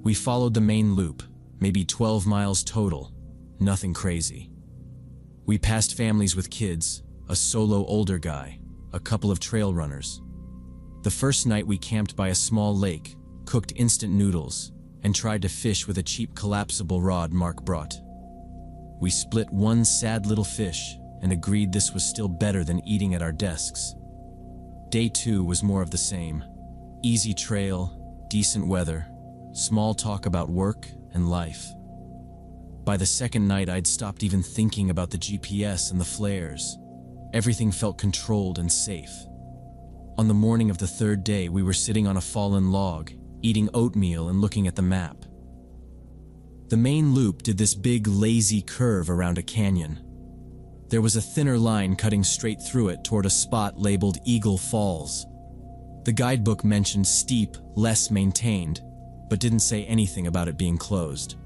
We followed the main loop, maybe 12 miles total. Nothing crazy. We passed families with kids, a solo older guy, a couple of trail runners. The first night we camped by a small lake, cooked instant noodles, and tried to fish with a cheap collapsible rod Mark brought. We split one sad little fish and agreed this was still better than eating at our desks. Day 2 was more of the same. Easy trail, decent weather, small talk about work and life. By the second night, I'd stopped even thinking about the GPS and the flares. Everything felt controlled and safe. On the morning of the 3rd day, we were sitting on a fallen log, eating oatmeal and looking at the map. The main loop did this big, lazy curve around a canyon. There was a thinner line cutting straight through it toward a spot labeled Eagle Falls. The guidebook mentioned steep, less maintained, but didn't say anything about it being closed.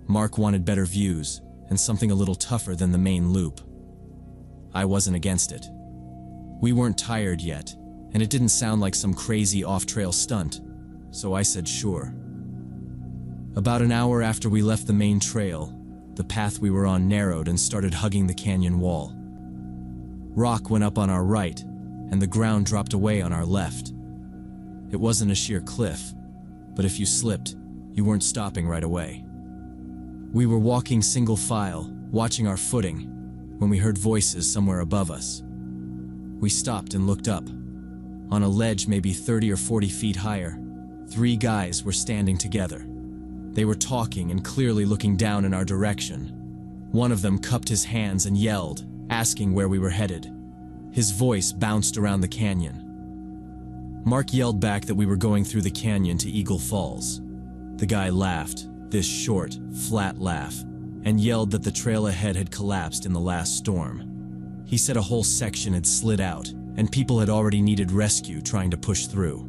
Mark wanted better views and something a little tougher than the main loop. I wasn't against it. We weren't tired yet, and it didn't sound like some crazy off-trail stunt, so I said sure. About an hour after we left the main trail, the path we were on narrowed and started hugging the canyon wall. Rock went up on our right, and the ground dropped away on our left. It wasn't a sheer cliff, but if you slipped, you weren't stopping right away. We were walking single file, watching our footing, when we heard voices somewhere above us. We stopped and looked up. On a ledge maybe 30 or 40 feet higher, 3 guys were standing together. They were talking and clearly looking down in our direction. One of them cupped his hands and yelled, asking where we were headed. His voice bounced around the canyon. Mark yelled back that we were going through the canyon to Eagle Falls. The guy laughed, this short, flat laugh, and yelled that the trail ahead had collapsed in the last storm. He said a whole section had slid out, and people had already needed rescue trying to push through.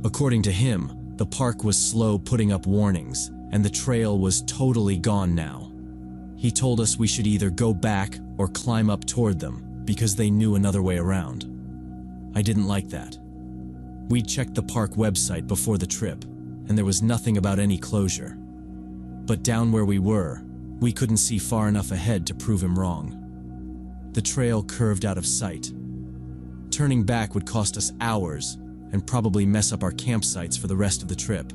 According to him, the park was slow putting up warnings, and the trail was totally gone now. He told us we should either go back or climb up toward them, because they knew another way around. I didn't like that. We'd checked the park website before the trip, and there was nothing about any closure. But down where we were, we couldn't see far enough ahead to prove him wrong. The trail curved out of sight. Turning back would cost us hours and probably mess up our campsites for the rest of the trip.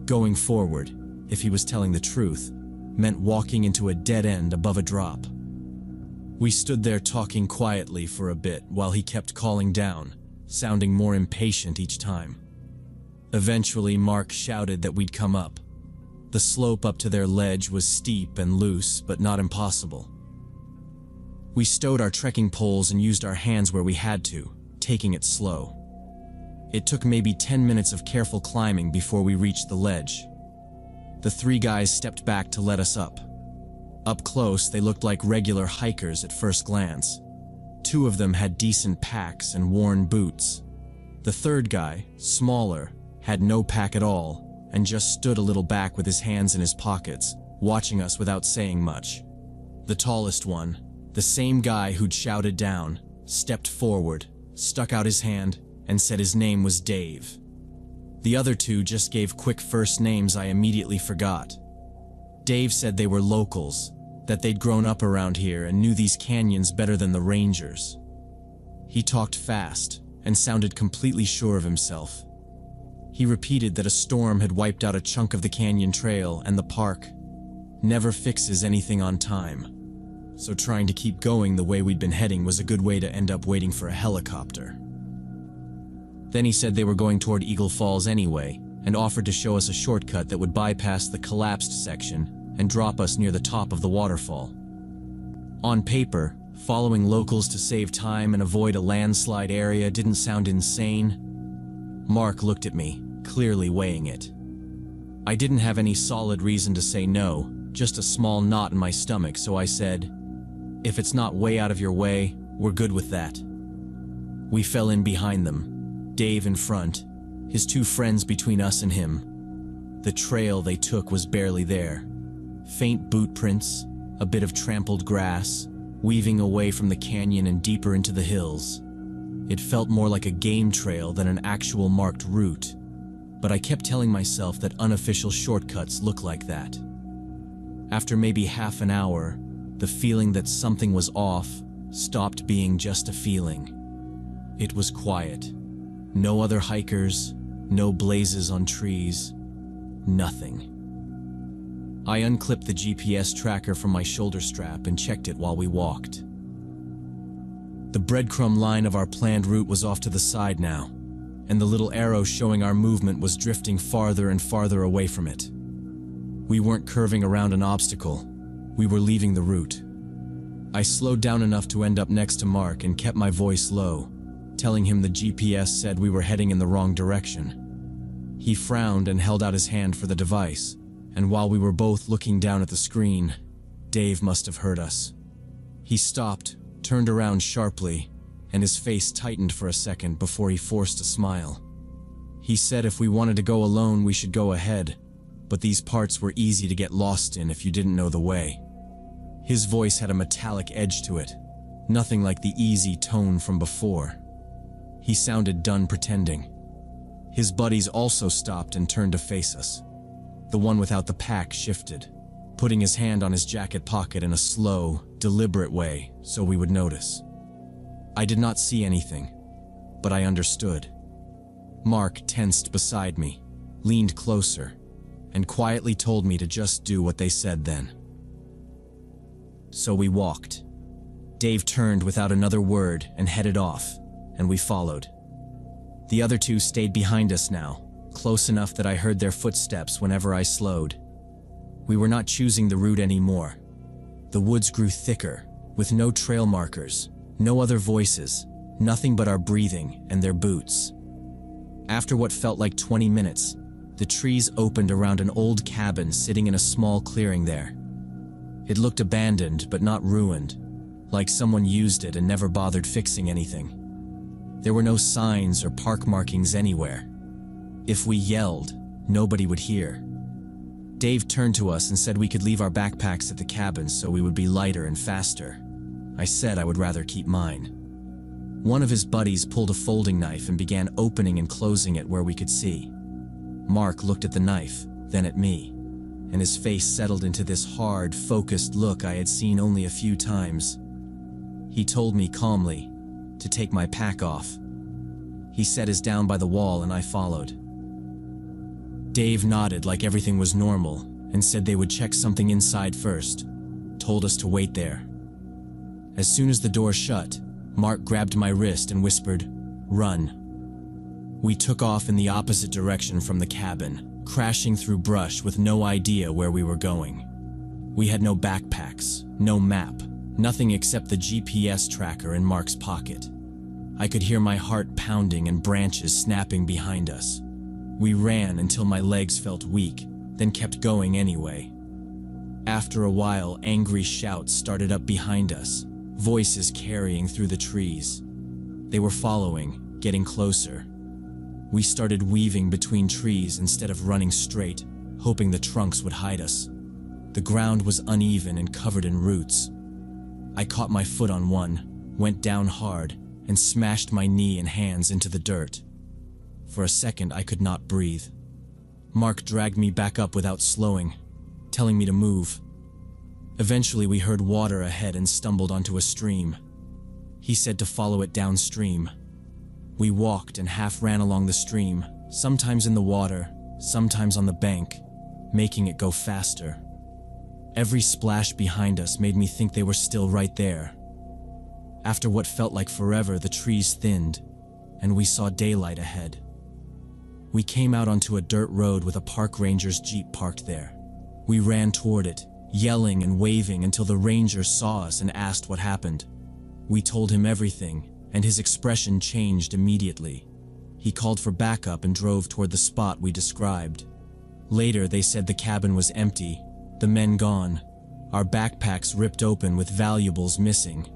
Going forward, if he was telling the truth, meant walking into a dead end above a drop. We stood there talking quietly for a bit while he kept calling down, sounding more impatient each time. Eventually, Mark shouted that we'd come up. The slope up to their ledge was steep and loose, but not impossible. We stowed our trekking poles and used our hands where we had to, taking it slow. It took maybe 10 minutes of careful climbing before we reached the ledge. The 3 guys stepped back to let us up. Up close, they looked like regular hikers at first glance. 2 of them had decent packs and worn boots. The 3rd guy, smaller, had no pack at all and just stood a little back with his hands in his pockets, watching us without saying much. The tallest one, the same guy who'd shouted down, stepped forward, stuck out his hand, and said his name was Dave. The other 2 just gave quick first names I immediately forgot. Dave said they were locals, that they'd grown up around here and knew these canyons better than the rangers. He talked fast and sounded completely sure of himself. He repeated that a storm had wiped out a chunk of the canyon trail and the park never fixes anything on time. So trying to keep going the way we'd been heading was a good way to end up waiting for a helicopter. Then he said they were going toward Eagle Falls anyway, and offered to show us a shortcut that would bypass the collapsed section and drop us near the top of the waterfall. On paper, following locals to save time and avoid a landslide area didn't sound insane. Mark looked at me, clearly weighing it. I didn't have any solid reason to say no, just a small knot in my stomach, so I said, "If it's not way out of your way, we're good with that." We fell in behind them, Dave in front, his 2 friends between us and him. The trail they took was barely there. Faint boot prints, a bit of trampled grass, weaving away from the canyon and deeper into the hills. It felt more like a game trail than an actual marked route, but I kept telling myself that unofficial shortcuts look like that. After maybe half an hour, the feeling that something was off stopped being just a feeling. It was quiet. No other hikers, no blazes on trees, nothing. I unclipped the GPS tracker from my shoulder strap and checked it while we walked. The breadcrumb line of our planned route was off to the side now, and the little arrow showing our movement was drifting farther and farther away from it. We weren't curving around an obstacle, we were leaving the route. I slowed down enough to end up next to Mark and kept my voice low, telling him the GPS said we were heading in the wrong direction. He frowned and held out his hand for the device, and while we were both looking down at the screen, Dave must have heard us. He stopped, turned around sharply, and his face tightened for a second before he forced a smile. He said if we wanted to go alone, we should go ahead, but these parts were easy to get lost in if you didn't know the way. His voice had a metallic edge to it, nothing like the easy tone from before. He sounded done pretending. His buddies also stopped and turned to face us. The one without the pack shifted, putting his hand on his jacket pocket in a slow, deliberate way so we would notice. I did not see anything, but I understood. Mark tensed beside me, leaned closer, and quietly told me to just do what they said then. So we walked. Dave turned without another word and headed off, and we followed. The other two stayed behind us now, close enough that I heard their footsteps whenever I slowed. We were not choosing the route anymore. The woods grew thicker, with no trail markers, no other voices, nothing but our breathing and their boots. After what felt like 20 minutes, the trees opened around an old cabin sitting in a small clearing there. It looked abandoned but not ruined, like someone used it and never bothered fixing anything. There were no signs or park markings anywhere. If we yelled, nobody would hear. Dave turned to us and said we could leave our backpacks at the cabin so we would be lighter and faster. I said I would rather keep mine. One of his buddies pulled a folding knife and began opening and closing it where we could see. Mark looked at the knife, then at me, and his face settled into this hard, focused look I had seen only a few times. He told me calmly to take my pack off. He set his down by the wall and I followed. Dave nodded like everything was normal and said they would check something inside first, told us to wait there. As soon as the door shut, Mark grabbed my wrist and whispered, "Run." We took off in the opposite direction from the cabin, crashing through brush with no idea where we were going. We had no backpacks, no map, nothing except the GPS tracker in Mark's pocket. I could hear my heart pounding and branches snapping behind us. We ran until my legs felt weak, then kept going anyway. After a while, angry shouts started up behind us, voices carrying through the trees. They were following, getting closer. We started weaving between trees instead of running straight, hoping the trunks would hide us. The ground was uneven and covered in roots. I caught my foot on one, went down hard, and smashed my knee and hands into the dirt. For a second, I could not breathe. Mark dragged me back up without slowing, telling me to move. Eventually, we heard water ahead and stumbled onto a stream. He said to follow it downstream. We walked and half ran along the stream, sometimes in the water, sometimes on the bank, making it go faster. Every splash behind us made me think they were still right there. After what felt like forever, the trees thinned, and we saw daylight ahead. We came out onto a dirt road with a park ranger's Jeep parked there. We ran toward it, yelling and waving until the ranger saw us and asked what happened. We told him everything, and his expression changed immediately. He called for backup and drove toward the spot we described. Later, they said the cabin was empty, the men gone, our backpacks ripped open with valuables missing.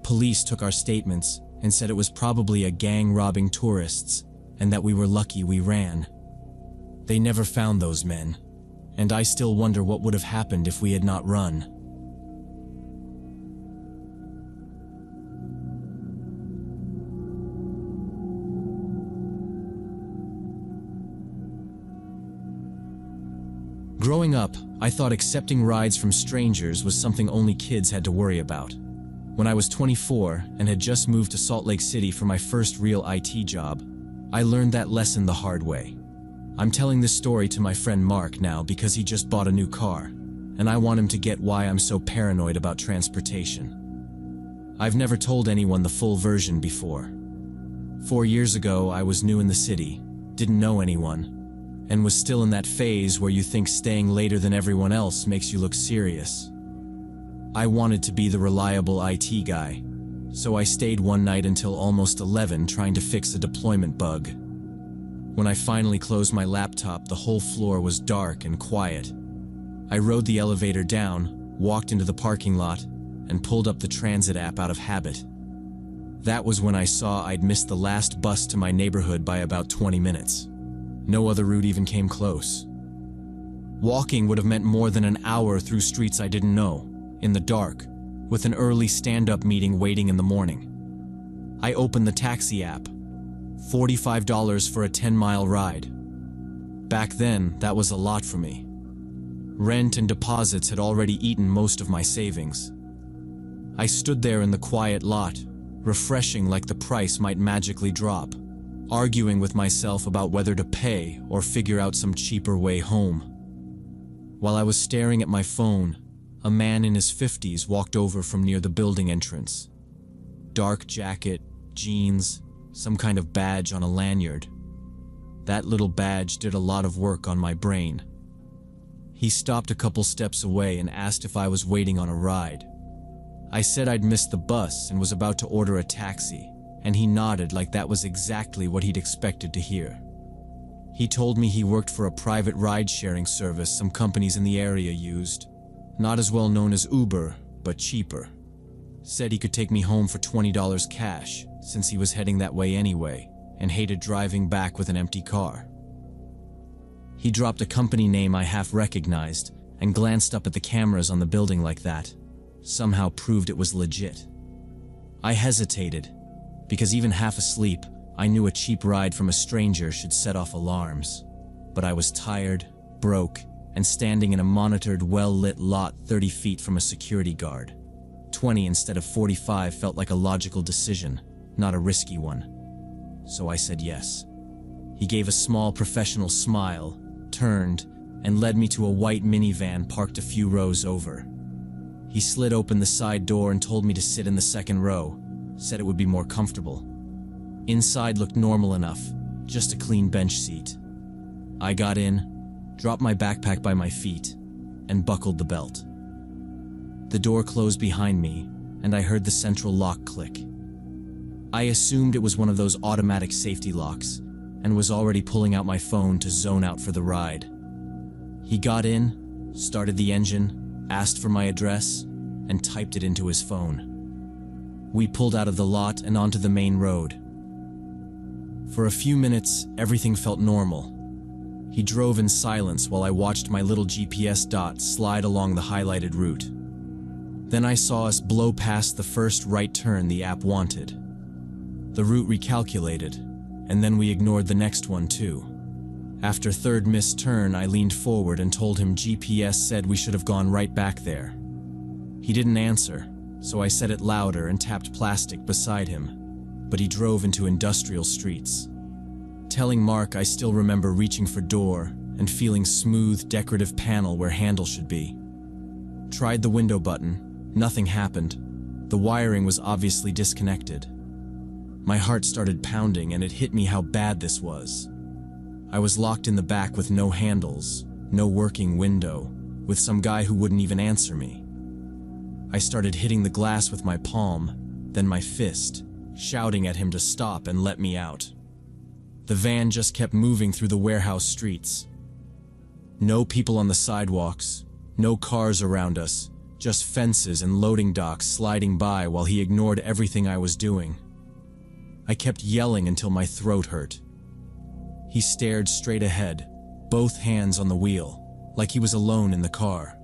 Police took our statements and said it was probably a gang robbing tourists, and that we were lucky we ran. They never found those men, and I still wonder what would have happened if we had not run. Growing up, I thought accepting rides from strangers was something only kids had to worry about. When I was 24 and had just moved to Salt Lake City for my first real IT job, I learned that lesson the hard way. I'm telling this story to my friend Mark now because he just bought a new car, and I want him to get why I'm so paranoid about transportation. I've never told anyone the full version before. 4 years ago, I was new in the city, didn't know anyone, and was still in that phase where you think staying later than everyone else makes you look serious. I wanted to be the reliable IT guy, so I stayed one night until almost 11 trying to fix a deployment bug. When I finally closed my laptop, the whole floor was dark and quiet. I rode the elevator down, walked into the parking lot, and pulled up the transit app out of habit. That was when I saw I'd missed the last bus to my neighborhood by about 20 minutes. No other route even came close. Walking would have meant more than an hour through streets I didn't know, in the dark, with an early stand-up meeting waiting in the morning. I opened the taxi app. $45 for a 10-mile ride. Back then, that was a lot for me. Rent and deposits had already eaten most of my savings. I stood there in the quiet lot, refreshing like the price might magically drop. arguing with myself about whether to pay or figure out some cheaper way home. While I was staring at my phone, a man in his 50s walked over from near the building entrance. Dark jacket, jeans, some kind of badge on a lanyard. That little badge did a lot of work on my brain. He stopped a couple steps away and asked if I was waiting on a ride. I said I'd missed the bus and was about to order a taxi, and he nodded like that was exactly what he'd expected to hear. He told me he worked for a private ride-sharing service some companies in the area used. Not as well known as Uber, but cheaper. Said he could take me home for $20 cash, since he was heading that way anyway, and hated driving back with an empty car. He dropped a company name I half recognized, and glanced up at the cameras on the building like that. Somehow proved it was legit. I hesitated, because even half asleep, I knew a cheap ride from a stranger should set off alarms. But I was tired, broke, and standing in a monitored, well-lit lot 30 feet from a security guard. 20 instead of 45 felt like a logical decision, not a risky one. So I said yes. He gave a small professional smile, turned, and led me to a white minivan parked a few rows over. He slid open the side door and told me to sit in the second row, said it would be more comfortable. Inside looked normal enough, just a clean bench seat. I got in, dropped my backpack by my feet, and buckled the belt. The door closed behind me, and I heard the central lock click. I assumed it was one of those automatic safety locks, and was already pulling out my phone to zone out for the ride. He got in, started the engine, asked for my address, and typed it into his phone. We pulled out of the lot and onto the main road. For a few minutes, everything felt normal. He drove in silence while I watched my little GPS dot slide along the highlighted route. Then I saw us blow past the first right turn the app wanted. The route recalculated, and then we ignored the next one too. After third missed turn, I leaned forward and told him GPS said we should have gone right back there. He didn't answer, so I said it louder and tapped plastic beside him, but he drove into industrial streets. Telling Mark I still remember reaching for door and feeling smooth, decorative panel where handle should be. Tried the window button, nothing happened. The wiring was obviously disconnected. My heart started pounding and it hit me how bad this was. I was locked in the back with no handles, no working window, with some guy who wouldn't even answer me. I started hitting the glass with my palm, then my fist, shouting at him to stop and let me out. The van just kept moving through the warehouse streets. No people on the sidewalks, no cars around us, just fences and loading docks sliding by while he ignored everything I was doing. I kept yelling until my throat hurt. He stared straight ahead, both hands on the wheel, like he was alone in the car.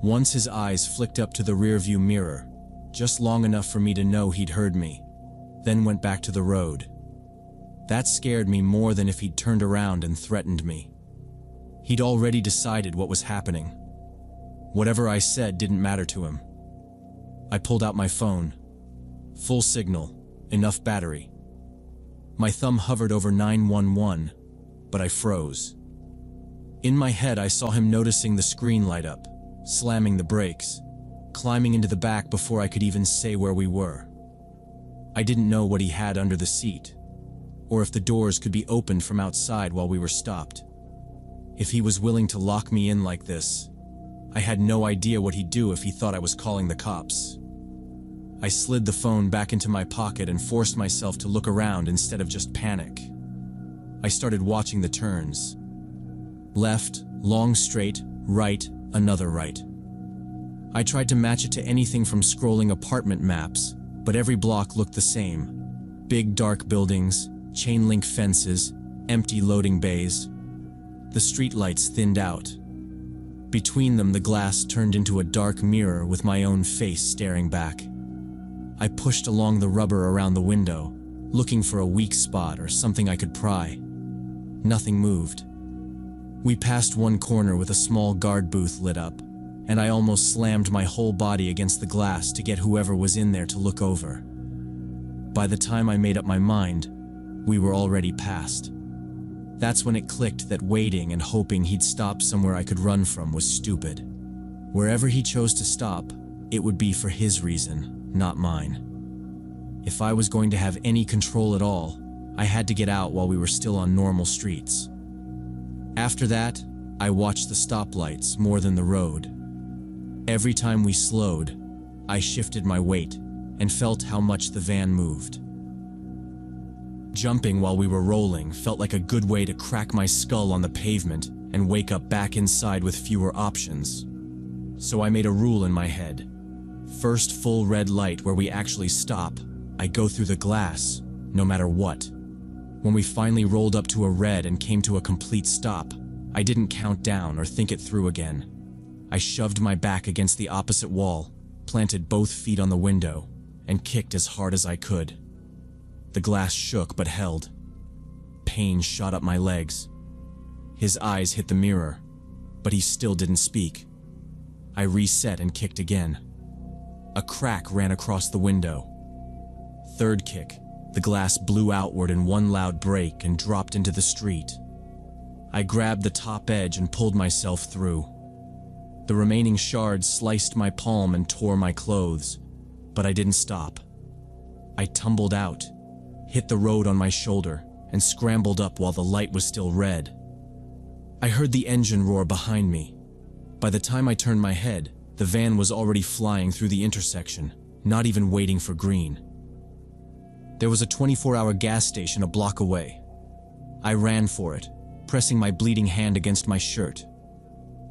Once his eyes flicked up to the rearview mirror, just long enough for me to know he'd heard me, then went back to the road. That scared me more than if he'd turned around and threatened me. He'd already decided what was happening. Whatever I said didn't matter to him. I pulled out my phone. Full signal, enough battery. My thumb hovered over 911, but I froze. In my head, I saw him noticing the screen light up, slamming the brakes, climbing into the back before I could even say where we were. I didn't know what he had under the seat, or if the doors could be opened from outside while we were stopped. If he was willing to lock me in like this, I had no idea what he'd do if he thought I was calling the cops. I slid the phone back into my pocket and forced myself to look around instead of just panic. I started watching the turns. Left, long straight, right, another right. I tried to match it to anything from scrolling apartment maps, but every block looked the same. Big dark buildings, chain link fences, empty loading bays. The streetlights thinned out. Between them, the glass turned into a dark mirror with my own face staring back. I pushed along the rubber around the window, looking for a weak spot or something I could pry. Nothing moved. We passed one corner with a small guard booth lit up, and I almost slammed my whole body against the glass to get whoever was in there to look over. By the time I made up my mind, we were already past. That's when it clicked that waiting and hoping he'd stop somewhere I could run from was stupid. Wherever he chose to stop, it would be for his reason, not mine. If I was going to have any control at all, I had to get out while we were still on normal streets. After that, I watched the stoplights more than the road. Every time we slowed, I shifted my weight and felt how much the van moved. Jumping while we were rolling felt like a good way to crack my skull on the pavement and wake up back inside with fewer options. So I made a rule in my head. First full red light where we actually stop, I go through the glass, no matter what. When we finally rolled up to a red and came to a complete stop, I didn't count down or think it through again. I shoved my back against the opposite wall, planted both feet on the window, and kicked as hard as I could. The glass shook but held. Pain shot up my legs. His eyes hit the mirror, but he still didn't speak. I reset and kicked again. A crack ran across the window. Third kick, the glass blew outward in one loud break and dropped into the street. I grabbed the top edge and pulled myself through. The remaining shards sliced my palm and tore my clothes, but I didn't stop. I tumbled out, hit the road on my shoulder, and scrambled up while the light was still red. I heard the engine roar behind me. By the time I turned my head, the van was already flying through the intersection, not even waiting for green. There was a 24-hour gas station a block away. I ran for it, pressing my bleeding hand against my shirt.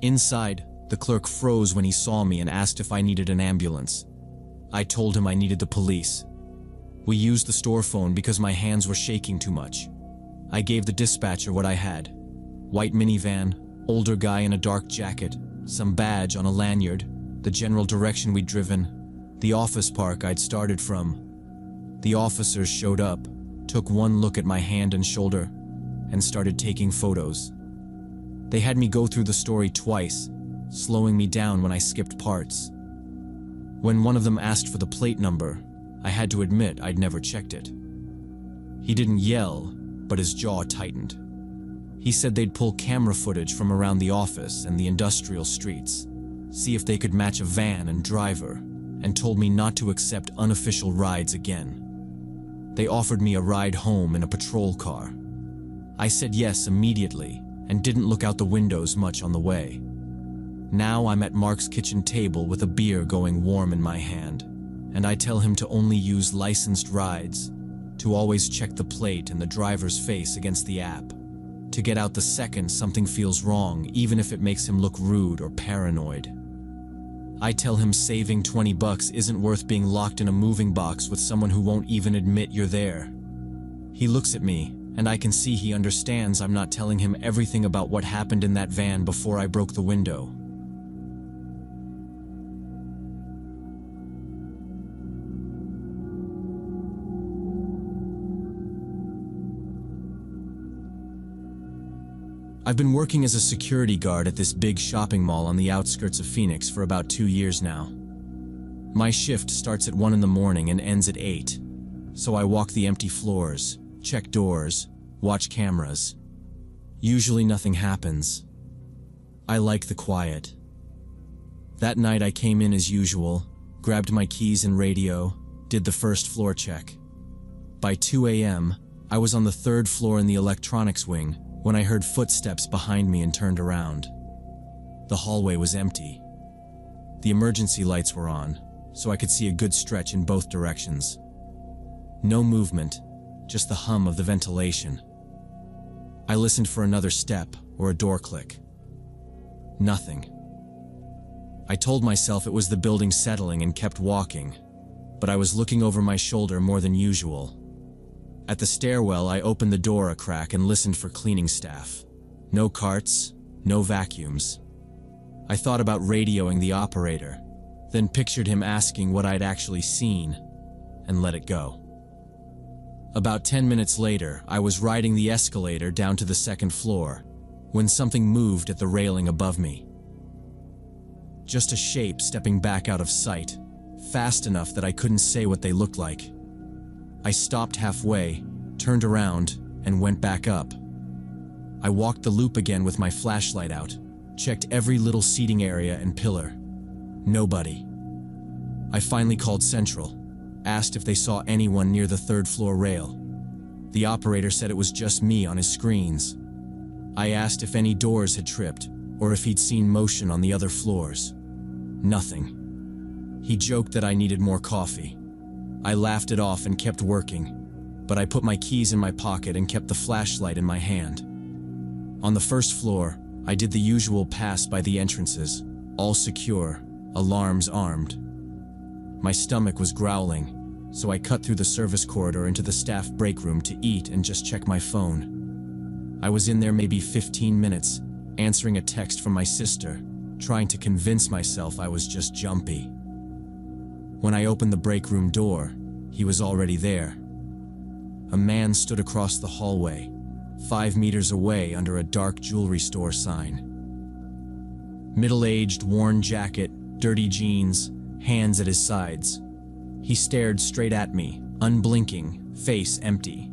Inside, the clerk froze when he saw me and asked if I needed an ambulance. I told him I needed the police. We used the store phone because my hands were shaking too much. I gave the dispatcher what I had: white minivan, older guy in a dark jacket, some badge on a lanyard, the general direction we'd driven, the office park I'd started from. The officers showed up, took one look at my hand and shoulder, and started taking photos. They had me go through the story twice, slowing me down when I skipped parts. When one of them asked for the plate number, I had to admit I'd never checked it. He didn't yell, but his jaw tightened. He said they'd pull camera footage from around the office and the industrial streets, see if they could match a van and driver, and told me not to accept unofficial rides again. They offered me a ride home in a patrol car. I said yes immediately and didn't look out the windows much on the way. Now I'm at Mark's kitchen table with a beer going warm in my hand, and I tell him to only use licensed rides, to always check the plate and the driver's face against the app, to get out the second something feels wrong, even if it makes him look rude or paranoid. I tell him saving $20 isn't worth being locked in a moving box with someone who won't even admit you're there. He looks at me, and I can see he understands I'm not telling him everything about what happened in that van before I broke the window. I've been working as a security guard at this big shopping mall on the outskirts of Phoenix for about 2 years now. My shift starts at 1 in the morning and ends at 8, so I walk the empty floors, check doors, watch cameras. Usually nothing happens. I like the quiet. That night I came in as usual, grabbed my keys and radio, did the first floor check. By 2 a.m., I was on the 3rd floor in the electronics wing when I heard footsteps behind me and turned around. The hallway was empty. The emergency lights were on, so I could see a good stretch in both directions. No movement, just the hum of the ventilation. I listened for another step or a door click. Nothing. I told myself it was the building settling and kept walking, but I was looking over my shoulder more than usual. At the stairwell, I opened the door a crack and listened for cleaning staff. No carts, no vacuums. I thought about radioing the operator, then pictured him asking what I'd actually seen, and let it go. About 10 minutes later, I was riding the escalator down to the 2nd floor, when something moved at the railing above me. Just a shape stepping back out of sight, fast enough that I couldn't say what they looked like. I stopped halfway, turned around, and went back up. I walked the loop again with my flashlight out, checked every little seating area and pillar. Nobody. I finally called Central, asked if they saw anyone near the third-floor rail. The operator said it was just me on his screens. I asked if any doors had tripped, or if he'd seen motion on the other floors. Nothing. He joked that I needed more coffee. I laughed it off and kept working, but I put my keys in my pocket and kept the flashlight in my hand. On the first floor, I did the usual pass by the entrances, all secure, alarms armed. My stomach was growling, so I cut through the service corridor into the staff break room to eat and just check my phone. I was in there maybe 15 minutes, answering a text from my sister, trying to convince myself I was just jumpy. When I opened the break room door, he was already there. A man stood across the hallway, 5 meters away under a dark jewelry store sign. Middle-aged, worn jacket, dirty jeans, hands at his sides. He stared straight at me, unblinking, face empty.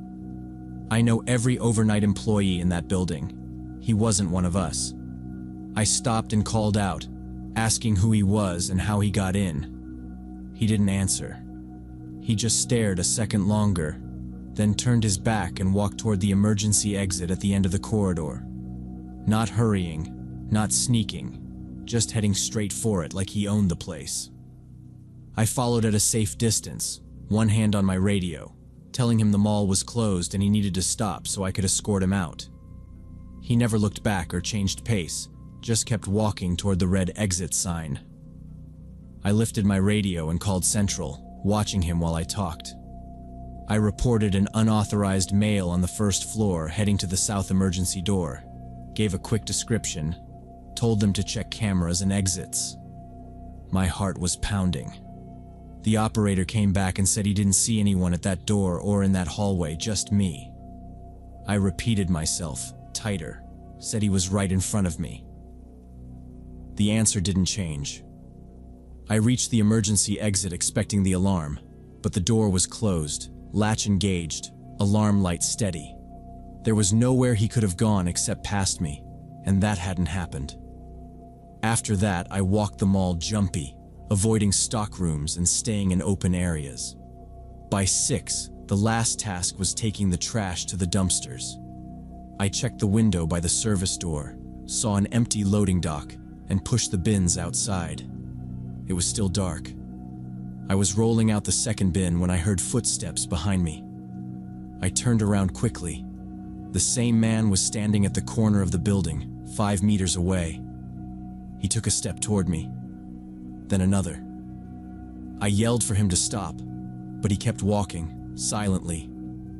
I know every overnight employee in that building. He wasn't one of us. I stopped and called out, asking who he was and how he got in. He didn't answer. He just stared a second longer, then turned his back and walked toward the emergency exit at the end of the corridor. Not hurrying, not sneaking, just heading straight for it like he owned the place. I followed at a safe distance, one hand on my radio, telling him the mall was closed and he needed to stop so I could escort him out. He never looked back or changed pace, just kept walking toward the red exit sign. I lifted my radio and called Central, watching him while I talked. I reported an unauthorized male on the first floor heading to the south emergency door, gave a quick description, told them to check cameras and exits. My heart was pounding. The operator came back and said he didn't see anyone at that door or in that hallway, just me. I repeated myself, tighter, said he was right in front of me. The answer didn't change. I reached the emergency exit expecting the alarm, but the door was closed, latch engaged, alarm light steady. There was nowhere he could have gone except past me, and that hadn't happened. After that, I walked the mall jumpy, avoiding stock rooms and staying in open areas. By 6, the last task was taking the trash to the dumpsters. I checked the window by the service door, saw an empty loading dock, and pushed the bins outside. It was still dark. I was rolling out the second bin when I heard footsteps behind me. I turned around quickly. The same man was standing at the corner of the building, 5 meters away. He took a step toward me, then another. I yelled for him to stop, but he kept walking, silently,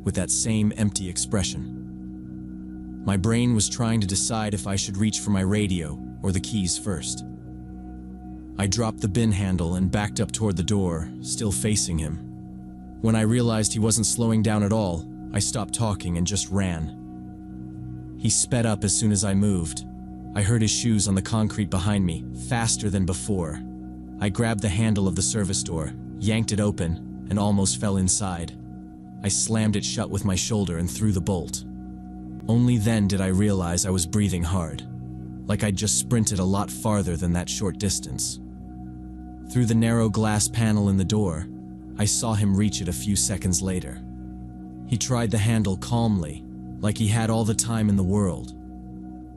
with that same empty expression. My brain was trying to decide if I should reach for my radio or the keys first. I dropped the bin handle and backed up toward the door, still facing him. When I realized he wasn't slowing down at all, I stopped talking and just ran. He sped up as soon as I moved. I heard his shoes on the concrete behind me, faster than before. I grabbed the handle of the service door, yanked it open, and almost fell inside. I slammed it shut with my shoulder and threw the bolt. Only then did I realize I was breathing hard, like I'd just sprinted a lot farther than that short distance. Through the narrow glass panel in the door, I saw him reach it a few seconds later. He tried the handle calmly, like he had all the time in the world.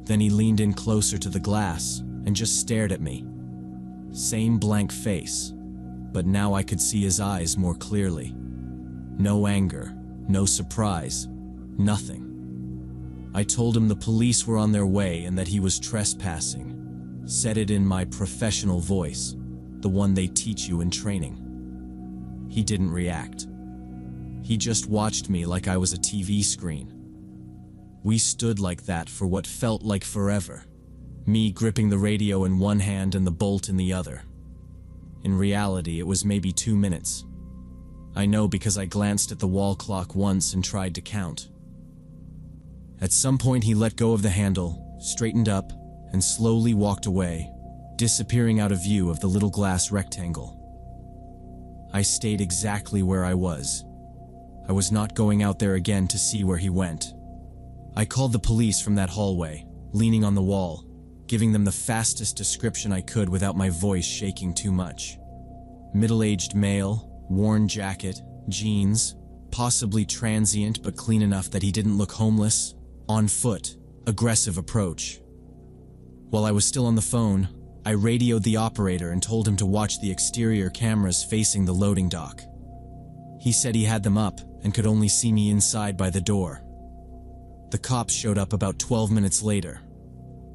Then he leaned in closer to the glass and just stared at me. Same blank face, but now I could see his eyes more clearly. No anger, no surprise, nothing. I told him the police were on their way and that he was trespassing. Said it in my professional voice, the one they teach you in training. He didn't react. He just watched me like I was a TV screen. We stood like that for what felt like forever, me gripping the radio in one hand and the bolt in the other. In reality, it was maybe 2 minutes. I know because I glanced at the wall clock once and tried to count. At some point, he let go of the handle, straightened up, and slowly walked away, disappearing out of view of the little glass rectangle. I stayed exactly where I was. I was not going out there again to see where he went. I called the police from that hallway, leaning on the wall, giving them the fastest description I could without my voice shaking too much. Middle-aged male, worn jacket, jeans, possibly transient but clean enough that he didn't look homeless, on foot, aggressive approach. While I was still on the phone, I radioed the operator and told him to watch the exterior cameras facing the loading dock. He said he had them up and could only see me inside by the door. The cops showed up about 12 minutes later.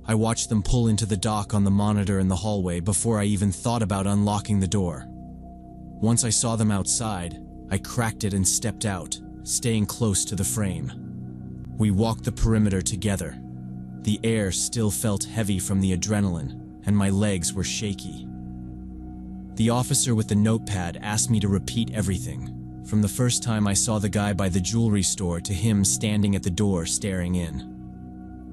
I watched them pull into the dock on the monitor in the hallway before I even thought about unlocking the door. Once I saw them outside, I cracked it and stepped out, staying close to the frame. We walked the perimeter together. The air still felt heavy from the adrenaline, and my legs were shaky. The officer with the notepad asked me to repeat everything, from the first time I saw the guy by the jewelry store to him standing at the door staring in.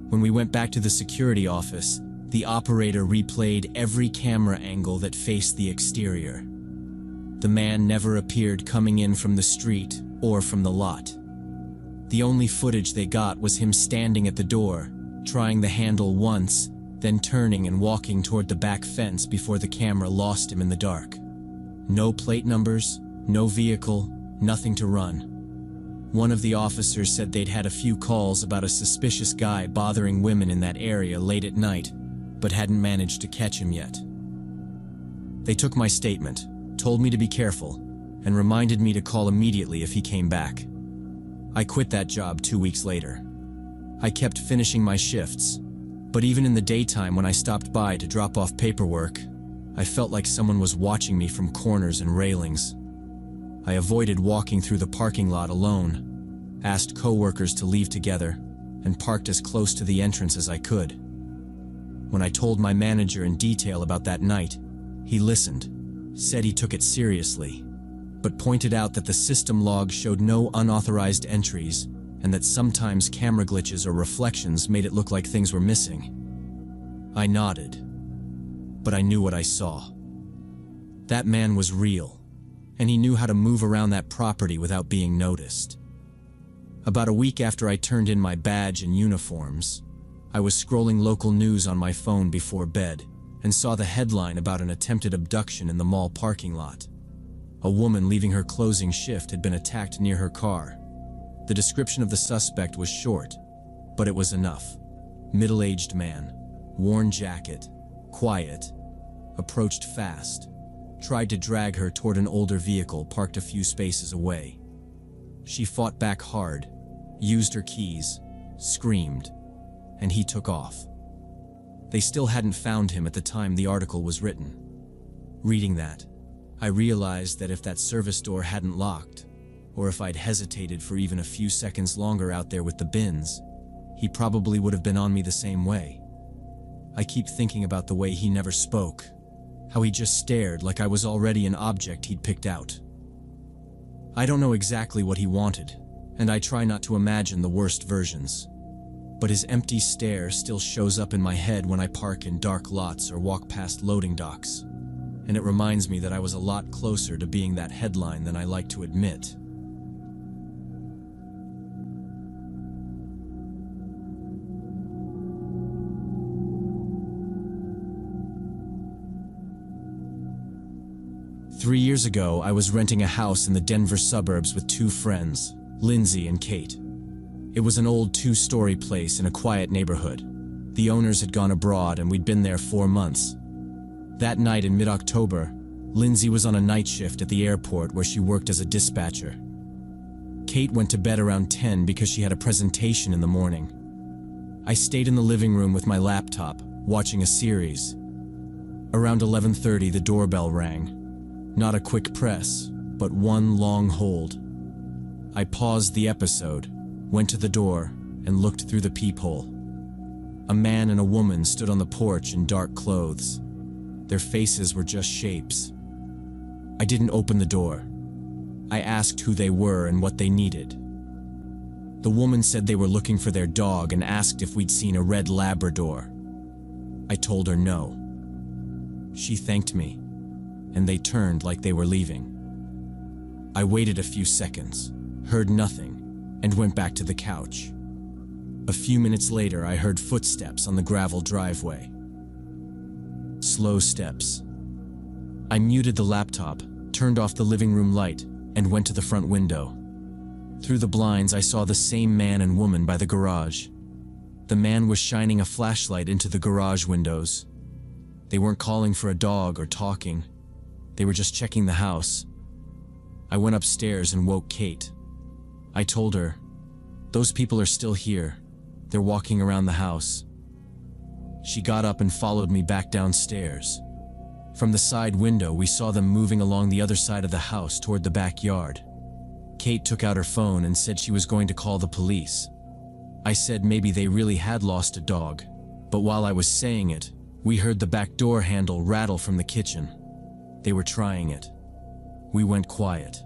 When we went back to the security office, the operator replayed every camera angle that faced the exterior. The man never appeared coming in from the street or from the lot. The only footage they got was him standing at the door, trying the handle once, then turning and walking toward the back fence before the camera lost him in the dark. No plate numbers, no vehicle, nothing to run. One of the officers said they'd had a few calls about a suspicious guy bothering women in that area late at night, but hadn't managed to catch him yet. They took my statement, told me to be careful, and reminded me to call immediately if he came back. I quit that job 2 weeks later. I kept finishing my shifts, but even in the daytime when I stopped by to drop off paperwork, I felt like someone was watching me from corners and railings. I avoided walking through the parking lot alone, asked coworkers to leave together, and parked as close to the entrance as I could. When I told my manager in detail about that night, he listened, said he took it seriously, but pointed out that the system log showed no unauthorized entries and that sometimes camera glitches or reflections made it look like things were missing. I nodded, but I knew what I saw. That man was real, and he knew how to move around that property without being noticed. About a week after I turned in my badge and uniforms, I was scrolling local news on my phone before bed and saw the headline about an attempted abduction in the mall parking lot. A woman leaving her closing shift had been attacked near her car. The description of the suspect was short, but it was enough. Middle-aged man, worn jacket, quiet, approached fast, tried to drag her toward an older vehicle parked a few spaces away. She fought back hard, used her keys, screamed, and he took off. They still hadn't found him at the time the article was written. Reading that, I realized that if that service door hadn't locked, or if I'd hesitated for even a few seconds longer out there with the bins, he probably would have been on me the same way. I keep thinking about the way he never spoke, how he just stared like I was already an object he'd picked out. I don't know exactly what he wanted, and I try not to imagine the worst versions. But his empty stare still shows up in my head when I park in dark lots or walk past loading docks, and it reminds me that I was a lot closer to being that headline than I like to admit. Three years ago, I was renting a house in the Denver suburbs with two friends, Lindsay and Kate. It was an old 2-story place in a quiet neighborhood. The owners had gone abroad and we'd been there 4 months. That night in mid-October, Lindsay was on a night shift at the airport where she worked as a dispatcher. Kate went to bed around 10 because she had a presentation in the morning. I stayed in the living room with my laptop, watching a series. Around 11:30, the doorbell rang. Not a quick press, but one long hold. I paused the episode, went to the door, and looked through the peephole. A man and a woman stood on the porch in dark clothes. Their faces were just shapes. I didn't open the door. I asked who they were and what they needed. The woman said they were looking for their dog and asked if we'd seen a red Labrador. I told her no. She thanked me, and they turned like they were leaving. I waited a few seconds, heard nothing, and went back to the couch. A few minutes later, I heard footsteps on the gravel driveway. Slow steps. I muted the laptop, turned off the living room light, and went to the front window. Through the blinds, I saw the same man and woman by the garage. The man was shining a flashlight into the garage windows. They weren't calling for a dog or talking. They were just checking the house. I went upstairs and woke Kate. I told her, "Those people are still here. They're walking around the house." She got up and followed me back downstairs. From the side window, we saw them moving along the other side of the house toward the backyard. Kate took out her phone and said she was going to call the police. I said maybe they really had lost a dog, but while I was saying it, we heard the back door handle rattle from the kitchen. They were trying it. We went quiet.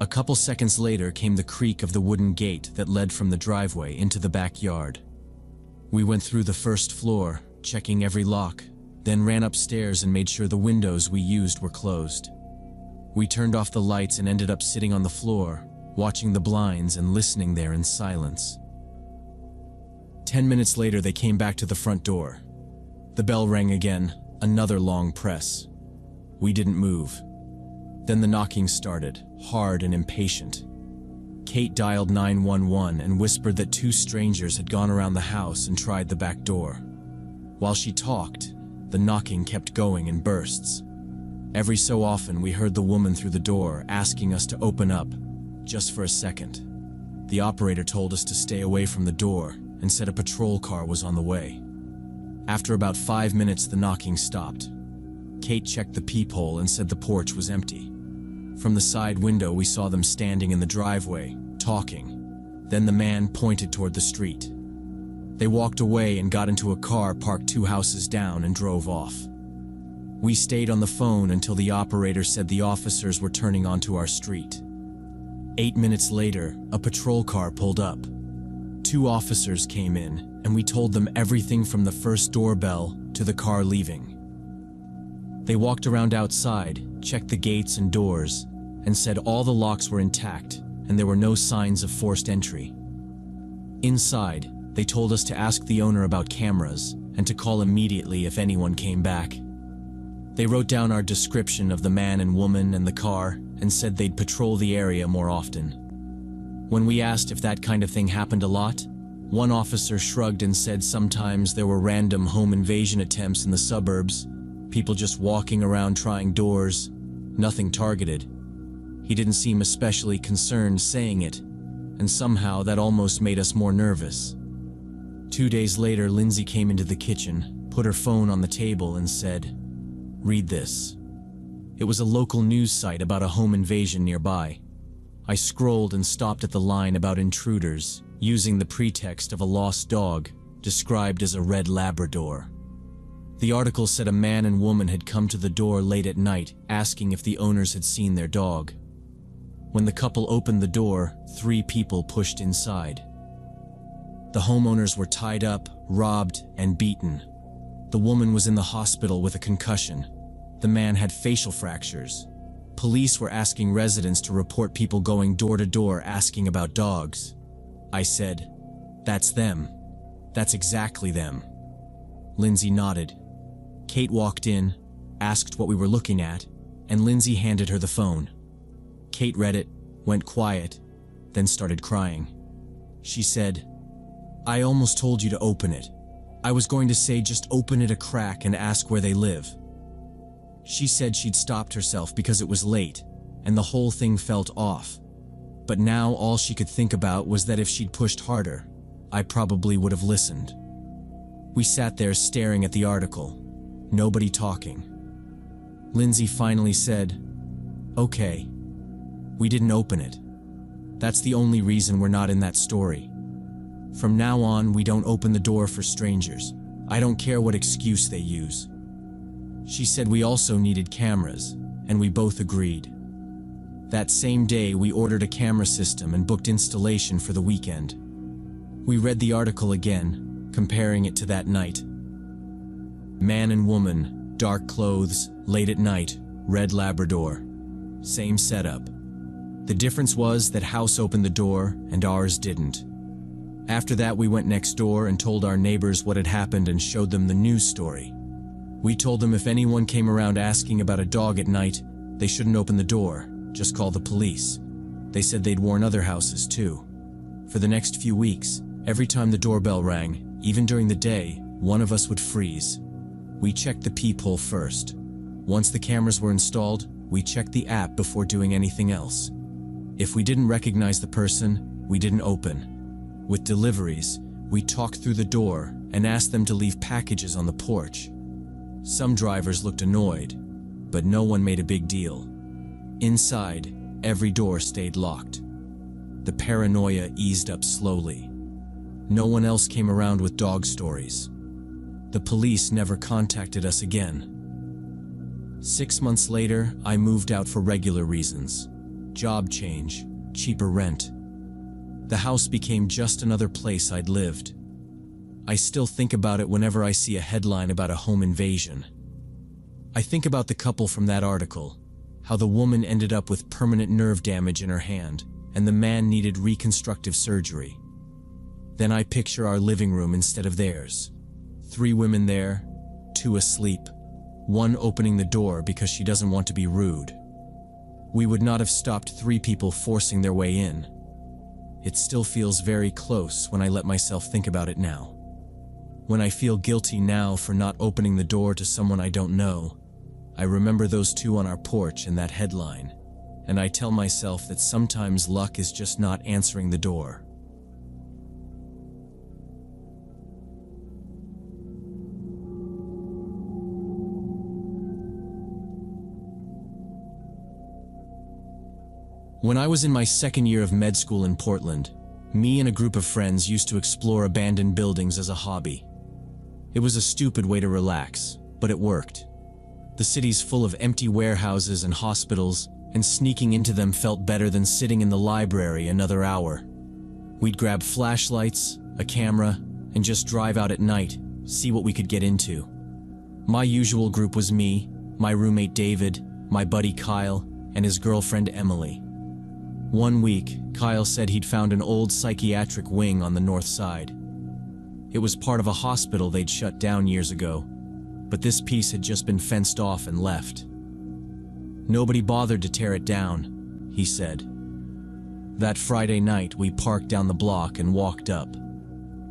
A couple seconds later came the creak of the wooden gate that led from the driveway into the backyard. We went through the first floor, checking every lock, then ran upstairs and made sure the windows we used were closed. We turned off the lights and ended up sitting on the floor, watching the blinds and listening there in silence. 10 minutes later, they came back to the front door. The bell rang again, another long press. We didn't move. Then the knocking started, hard and impatient. Kate dialed 911 and whispered that two strangers had gone around the house and tried the back door. While she talked, the knocking kept going in bursts. Every so often, we heard the woman through the door asking us to open up, just for a second. The operator told us to stay away from the door and said a patrol car was on the way. After about 5 minutes, the knocking stopped. Kate checked the peephole and said the porch was empty. From the side window, we saw them standing in the driveway, talking. Then the man pointed toward the street. They walked away and got into a car parked 2 houses down and drove off. We stayed on the phone until the operator said the officers were turning onto our street. 8 minutes later, a patrol car pulled up. 2 officers came in, and we told them everything from the first doorbell to the car leaving. They walked around outside, checked the gates and doors, and said all the locks were intact and there were no signs of forced entry. Inside, they told us to ask the owner about cameras and to call immediately if anyone came back. They wrote down our description of the man and woman and the car and said they'd patrol the area more often. When we asked if that kind of thing happened a lot, one officer shrugged and said sometimes there were random home invasion attempts in the suburbs, people just walking around trying doors, nothing targeted. He didn't seem especially concerned saying it, and somehow that almost made us more nervous. 2 days later, Lindsay came into the kitchen, put her phone on the table and said, "Read this." It was a local news site about a home invasion nearby. I scrolled and stopped at the line about intruders, using the pretext of a lost dog, described as a red Labrador. The article said a man and woman had come to the door late at night, asking if the owners had seen their dog. When the couple opened the door, 3 people pushed inside. The homeowners were tied up, robbed, and beaten. The woman was in the hospital with a concussion. The man had facial fractures. Police were asking residents to report people going door to door asking about dogs. I said, "That's them. That's exactly them." Lindsay nodded. Kate walked in, asked what we were looking at, and Lindsay handed her the phone. Kate read it, went quiet, then started crying. She said, "I almost told you to open it. I was going to say just open it a crack and ask where they live." She said she'd stopped herself because it was late, and the whole thing felt off. But now all she could think about was that if she'd pushed harder, I probably would have listened. We sat there staring at the article, nobody talking. Lindsay finally said, "Okay. We didn't open it. That's the only reason we're not in that story. From now on, we don't open the door for strangers. I don't care what excuse they use." She said we also needed cameras, and we both agreed. That same day, we ordered a camera system and booked installation for the weekend. We read the article again, comparing it to that night. Man and woman, dark clothes, late at night, red Labrador. Same setup. The difference was that house opened the door and ours didn't. After that, we went next door and told our neighbors what had happened and showed them the news story. We told them if anyone came around asking about a dog at night, they shouldn't open the door, just call the police. They said they'd warn other houses too. For the next few weeks, every time the doorbell rang, even during the day, one of us would freeze. We checked the peephole first. Once the cameras were installed, we checked the app before doing anything else. If we didn't recognize the person, we didn't open. With deliveries, we talked through the door and asked them to leave packages on the porch. Some drivers looked annoyed, but no one made a big deal. Inside, every door stayed locked. The paranoia eased up slowly. No one else came around with dog stories. The police never contacted us again. 6 months later, I moved out for regular reasons. Job change, cheaper rent. The house became just another place I'd lived. I still think about it whenever I see a headline about a home invasion. I think about the couple from that article, how the woman ended up with permanent nerve damage in her hand, and the man needed reconstructive surgery. Then I picture our living room instead of theirs. 3 women there, 2 asleep, 1 opening the door because she doesn't want to be rude. We would not have stopped 3 people forcing their way in. It still feels very close when I let myself think about it now. When I feel guilty now for not opening the door to someone I don't know, I remember those 2 on our porch and that headline, and I tell myself that sometimes luck is just not answering the door. When I was in my 2nd year of med school in Portland, me and a group of friends used to explore abandoned buildings as a hobby. It was a stupid way to relax, but it worked. The city's full of empty warehouses and hospitals, and sneaking into them felt better than sitting in the library another hour. We'd grab flashlights, a camera, and just drive out at night, see what we could get into. My usual group was me, my roommate David, my buddy Kyle, and his girlfriend Emily. One week, Kyle said he'd found an old psychiatric wing on the north side. It was part of a hospital they'd shut down years ago, but this piece had just been fenced off and left. Nobody bothered to tear it down, he said. That Friday night, we parked down the block and walked up.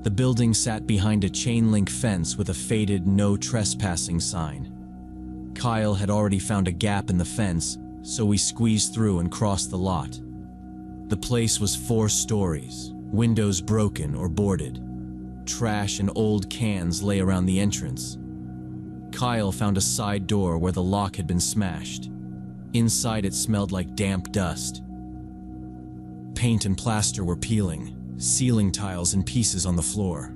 The building sat behind a chain-link fence with a faded "No Trespassing" sign. Kyle had already found a gap in the fence, so we squeezed through and crossed the lot. The place was 4 stories, windows broken or boarded. Trash and old cans lay around the entrance. Kyle found a side door where the lock had been smashed. Inside it smelled like damp dust. Paint and plaster were peeling, ceiling tiles in pieces on the floor.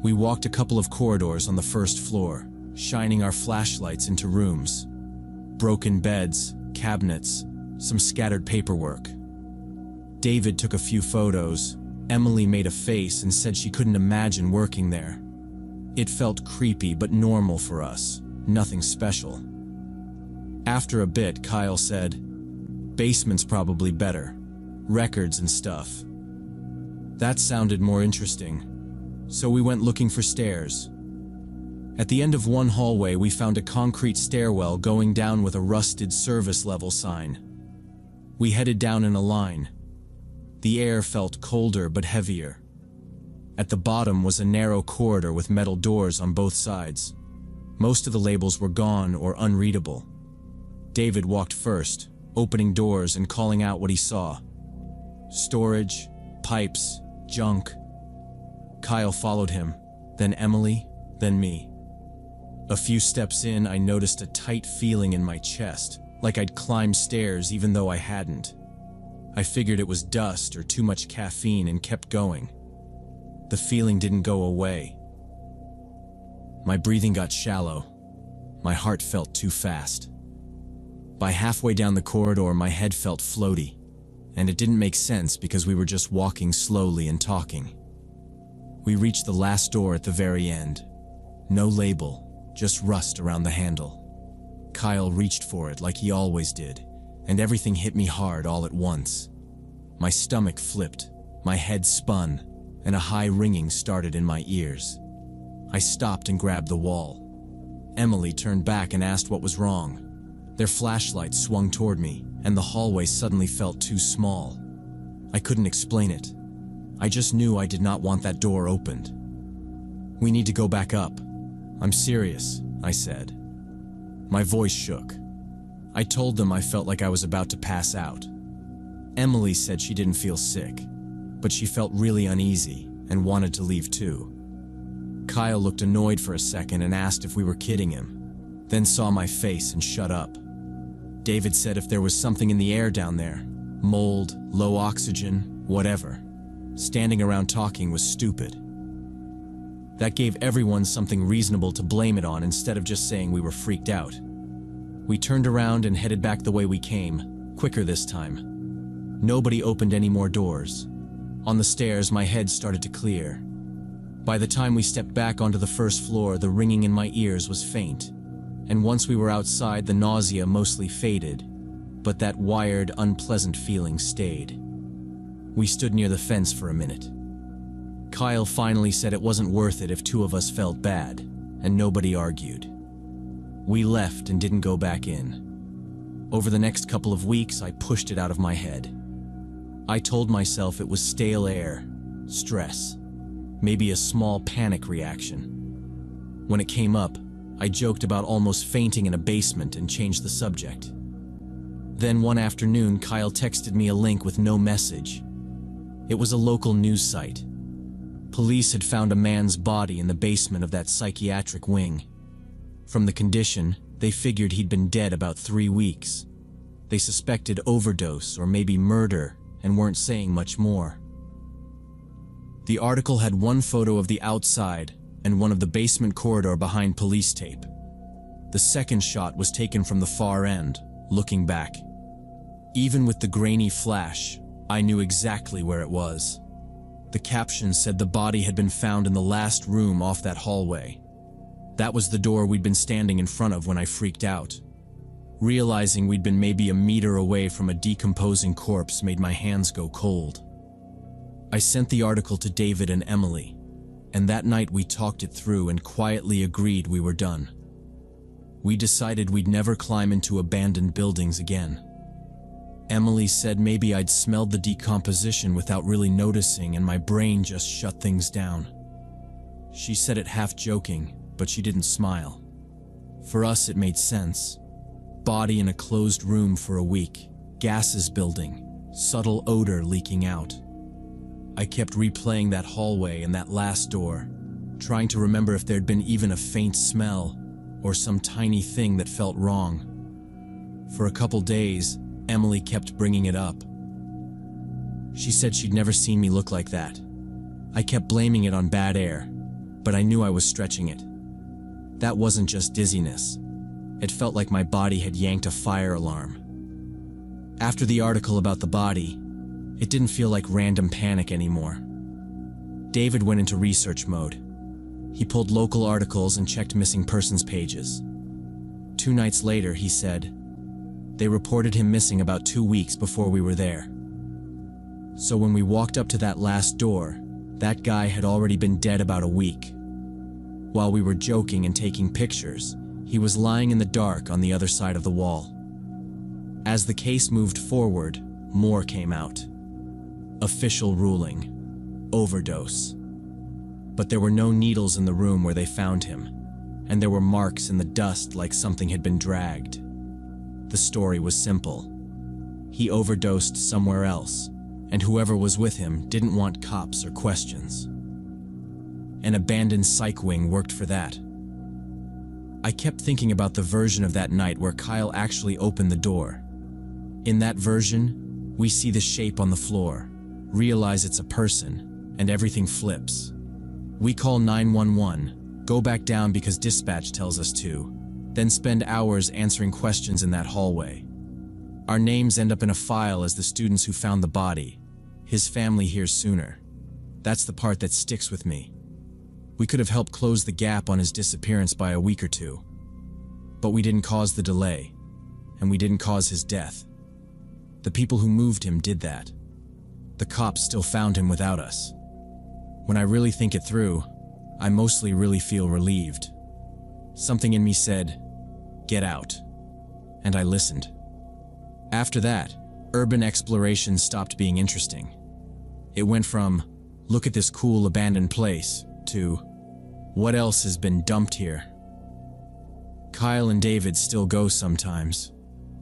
We walked a couple of corridors on the 1st floor, shining our flashlights into rooms. Broken beds, cabinets, some scattered paperwork. David took a few photos. Emily made a face and said she couldn't imagine working there. It felt creepy but normal for us, nothing special. After a bit, Kyle said, "Basement's probably better. Records and stuff." That sounded more interesting, so we went looking for stairs. At the end of one hallway, we found a concrete stairwell going down with a rusted service level sign. We headed down in a line. The air felt colder but heavier. At the bottom was a narrow corridor with metal doors on both sides. Most of the labels were gone or unreadable. David walked first, opening doors and calling out what he saw. Storage, pipes, junk. Kyle followed him, then Emily, then me. A few steps in, I noticed a tight feeling in my chest, like I'd climbed stairs even though I hadn't. I figured it was dust or too much caffeine and kept going. The feeling didn't go away. My breathing got shallow. My heart felt too fast. By halfway down the corridor, my head felt floaty, and it didn't make sense because we were just walking slowly and talking. We reached the last door at the very end. No label, just rust around the handle. Kyle reached for it like he always did, and everything hit me hard all at once. My stomach flipped, my head spun, and a high ringing started in my ears. I stopped and grabbed the wall. Emily turned back and asked what was wrong. Their flashlights swung toward me, and the hallway suddenly felt too small. I couldn't explain it. I just knew I did not want that door opened. "We need to go back up. I'm serious," I said. My voice shook. I told them I felt like I was about to pass out. Emily said she didn't feel sick, but she felt really uneasy and wanted to leave too. Kyle looked annoyed for a second and asked if we were kidding him, then saw my face and shut up. David said if there was something in the air down there, mold, low oxygen, whatever, standing around talking was stupid. That gave everyone something reasonable to blame it on instead of just saying we were freaked out. We turned around and headed back the way we came, quicker this time. Nobody opened any more doors. On the stairs, my head started to clear. By the time we stepped back onto the first floor, the ringing in my ears was faint, and once we were outside, the nausea mostly faded, but that wired, unpleasant feeling stayed. We stood near the fence for a minute. Kyle finally said it wasn't worth it if two of us felt bad, and nobody argued. We left and didn't go back in. Over the next couple of weeks, I pushed it out of my head. I told myself it was stale air, stress, maybe a small panic reaction. When it came up, I joked about almost fainting in a basement and changed the subject. Then one afternoon, Kyle texted me a link with no message. It was a local news site. Police had found a man's body in the basement of that psychiatric wing. From the condition, they figured he'd been dead about 3 weeks. They suspected overdose or maybe murder and weren't saying much more. The article had one photo of the outside and one of the basement corridor behind police tape. The second shot was taken from the far end, looking back. Even with the grainy flash, I knew exactly where it was. The caption said the body had been found in the last room off that hallway. That was the door we'd been standing in front of when I freaked out. Realizing we'd been maybe a meter away from a decomposing corpse made my hands go cold. I sent the article to David and Emily, and that night we talked it through and quietly agreed we were done. We decided we'd never climb into abandoned buildings again. Emily said maybe I'd smelled the decomposition without really noticing and my brain just shut things down. She said it half joking, but she didn't smile. For us, it made sense. Body in a closed room for a week, gases building, subtle odor leaking out. I kept replaying that hallway and that last door, trying to remember if there'd been even a faint smell or some tiny thing that felt wrong. For a couple days, Emily kept bringing it up. She said she'd never seen me look like that. I kept blaming it on bad air, but I knew I was stretching it. That wasn't just dizziness. It felt like my body had yanked a fire alarm. After the article about the body, it didn't feel like random panic anymore. David went into research mode. He pulled local articles and checked missing persons pages. 2 nights later, he said, they reported him missing about 2 weeks before we were there. So when we walked up to that last door, that guy had already been dead about a week. While we were joking and taking pictures, he was lying in the dark on the other side of the wall. As the case moved forward, more came out. Official ruling: overdose. But there were no needles in the room where they found him, and there were marks in the dust like something had been dragged. The story was simple. He overdosed somewhere else, and whoever was with him didn't want cops or questions. An abandoned psych wing worked for that. I kept thinking about the version of that night where Kyle actually opened the door. In that version, we see the shape on the floor, realize it's a person, and everything flips. We call 911, go back down because dispatch tells us to, then spend hours answering questions in that hallway. Our names end up in a file as the students who found the body. His family hears sooner. That's the part that sticks with me. We could have helped close the gap on his disappearance by a week or two. But we didn't cause the delay, and we didn't cause his death. The people who moved him did that. The cops still found him without us. When I really think it through, I mostly really feel relieved. Something in me said, "Get out." And I listened. After that, urban exploration stopped being interesting. It went from, "Look at this cool abandoned place," to, "What else has been dumped here?" Kyle and David still go sometimes,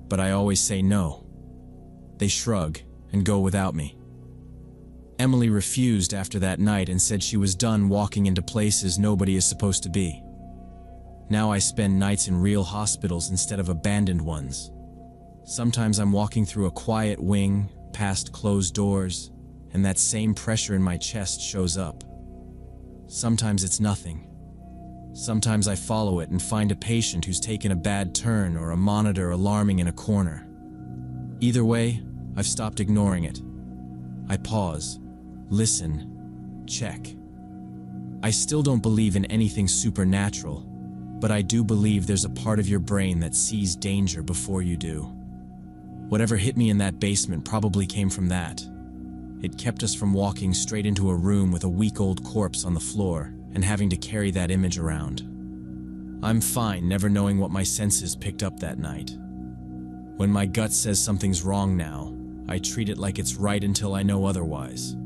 but I always say no. They shrug and go without me. Emily refused after that night and said she was done walking into places nobody is supposed to be. Now I spend nights in real hospitals instead of abandoned ones. Sometimes I'm walking through a quiet wing, past closed doors, and that same pressure in my chest shows up. Sometimes it's nothing. Sometimes I follow it and find a patient who's taken a bad turn or a monitor alarming in a corner. Either way, I've stopped ignoring it. I pause, listen, check. I still don't believe in anything supernatural, but I do believe there's a part of your brain that sees danger before you do. Whatever hit me in that basement probably came from that. It kept us from walking straight into a room with a week-old corpse on the floor and having to carry that image around. I'm fine never knowing what my senses picked up that night. When my gut says something's wrong now, I treat it like it's right until I know otherwise.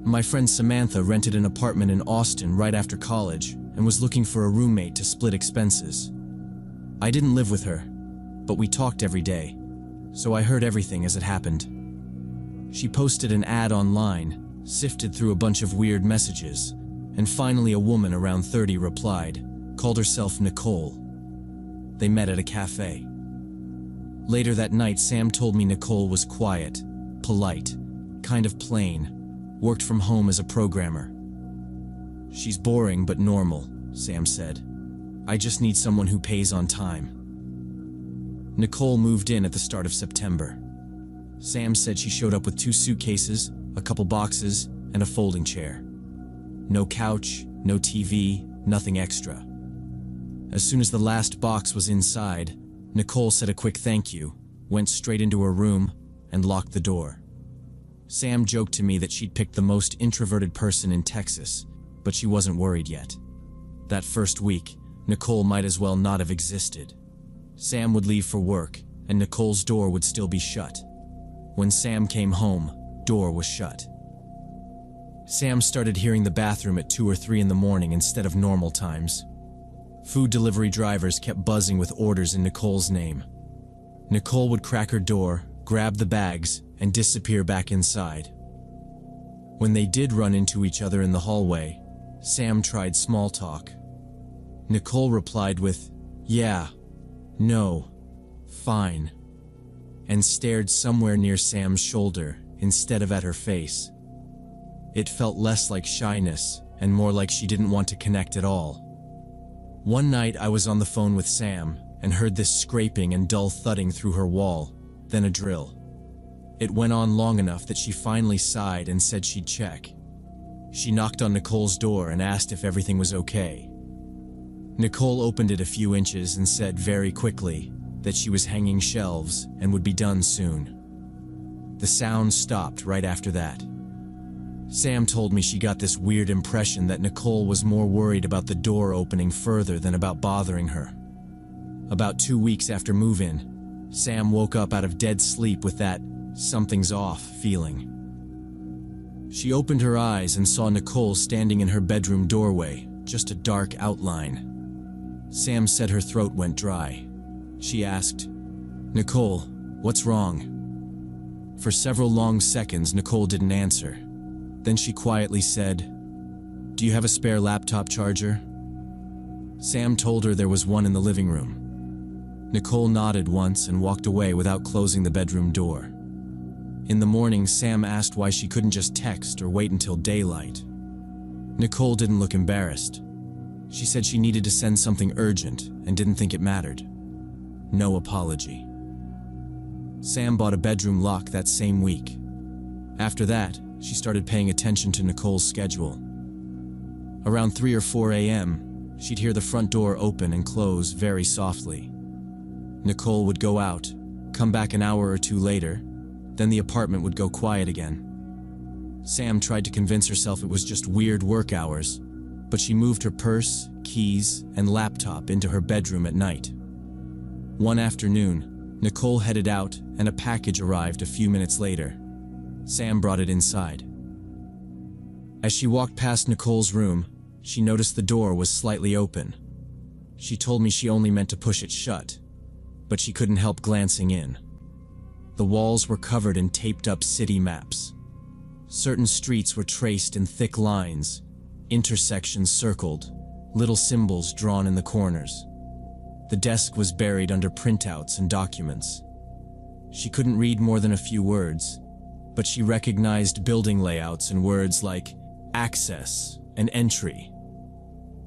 My friend Samantha rented an apartment in Austin right after college and was looking for a roommate to split expenses. I didn't live with her, but we talked every day, so I heard everything as it happened. She posted an ad online, sifted through a bunch of weird messages, and finally a woman around 30 replied, called herself Nicole. They met at a cafe. Later that night, Sam told me Nicole was quiet, polite, kind of plain, worked from home as a programmer. "She's boring but normal," Sam said. "I just need someone who pays on time." Nicole moved in at the start of September. Sam said she showed up with 2 suitcases, a couple boxes, and a folding chair. No couch, no TV, nothing extra. As soon as the last box was inside, Nicole said a quick thank you, went straight into her room, and locked the door. Sam joked to me that she'd picked the most introverted person in Texas, but she wasn't worried yet. That first week, Nicole might as well not have existed. Sam would leave for work, and Nicole's door would still be shut. When Sam came home, door was shut. Sam started hearing the bathroom at 2 or 3 in the morning instead of normal times. Food delivery drivers kept buzzing with orders in Nicole's name. Nicole would crack her door, grab the bags, and disappear back inside. When they did run into each other in the hallway, Sam tried small talk. Nicole replied with, "Yeah, no, fine," and stared somewhere near Sam's shoulder instead of at her face. It felt less like shyness and more like she didn't want to connect at all. One night I was on the phone with Sam and heard this scraping and dull thudding through her wall, then a drill. It went on long enough that she finally sighed and said she'd check. She knocked on Nicole's door and asked if everything was okay. Nicole opened it a few inches and said very quickly that she was hanging shelves and would be done soon. The sound stopped right after that. Sam told me she got this weird impression that Nicole was more worried about the door opening further than about bothering her. About 2 weeks after move-in, Sam woke up out of dead sleep with that "something's off" feeling. She opened her eyes and saw Nicole standing in her bedroom doorway, just a dark outline. Sam said her throat went dry. She asked, "Nicole, what's wrong?" For several long seconds, Nicole didn't answer. Then she quietly said, "Do you have a spare laptop charger?" Sam told her there was one in the living room. Nicole nodded once and walked away without closing the bedroom door. In the morning, Sam asked why she couldn't just text or wait until daylight. Nicole didn't look embarrassed. She said she needed to send something urgent and didn't think it mattered. No apology. Sam bought a bedroom lock that same week. After that, she started paying attention to Nicole's schedule. Around 3 or 4 a.m., she'd hear the front door open and close very softly. Nicole would go out, come back an hour or two later, then the apartment would go quiet again. Sam tried to convince herself it was just weird work hours, but she moved her purse, keys, and laptop into her bedroom at night. One afternoon, Nicole headed out and a package arrived a few minutes later. Sam brought it inside. As she walked past Nicole's room, she noticed the door was slightly open. She told me she only meant to push it shut, but she couldn't help glancing in. The walls were covered in taped-up city maps. Certain streets were traced in thick lines, intersections circled, little symbols drawn in the corners. The desk was buried under printouts and documents. She couldn't read more than a few words, but she recognized building layouts and words like access and entry.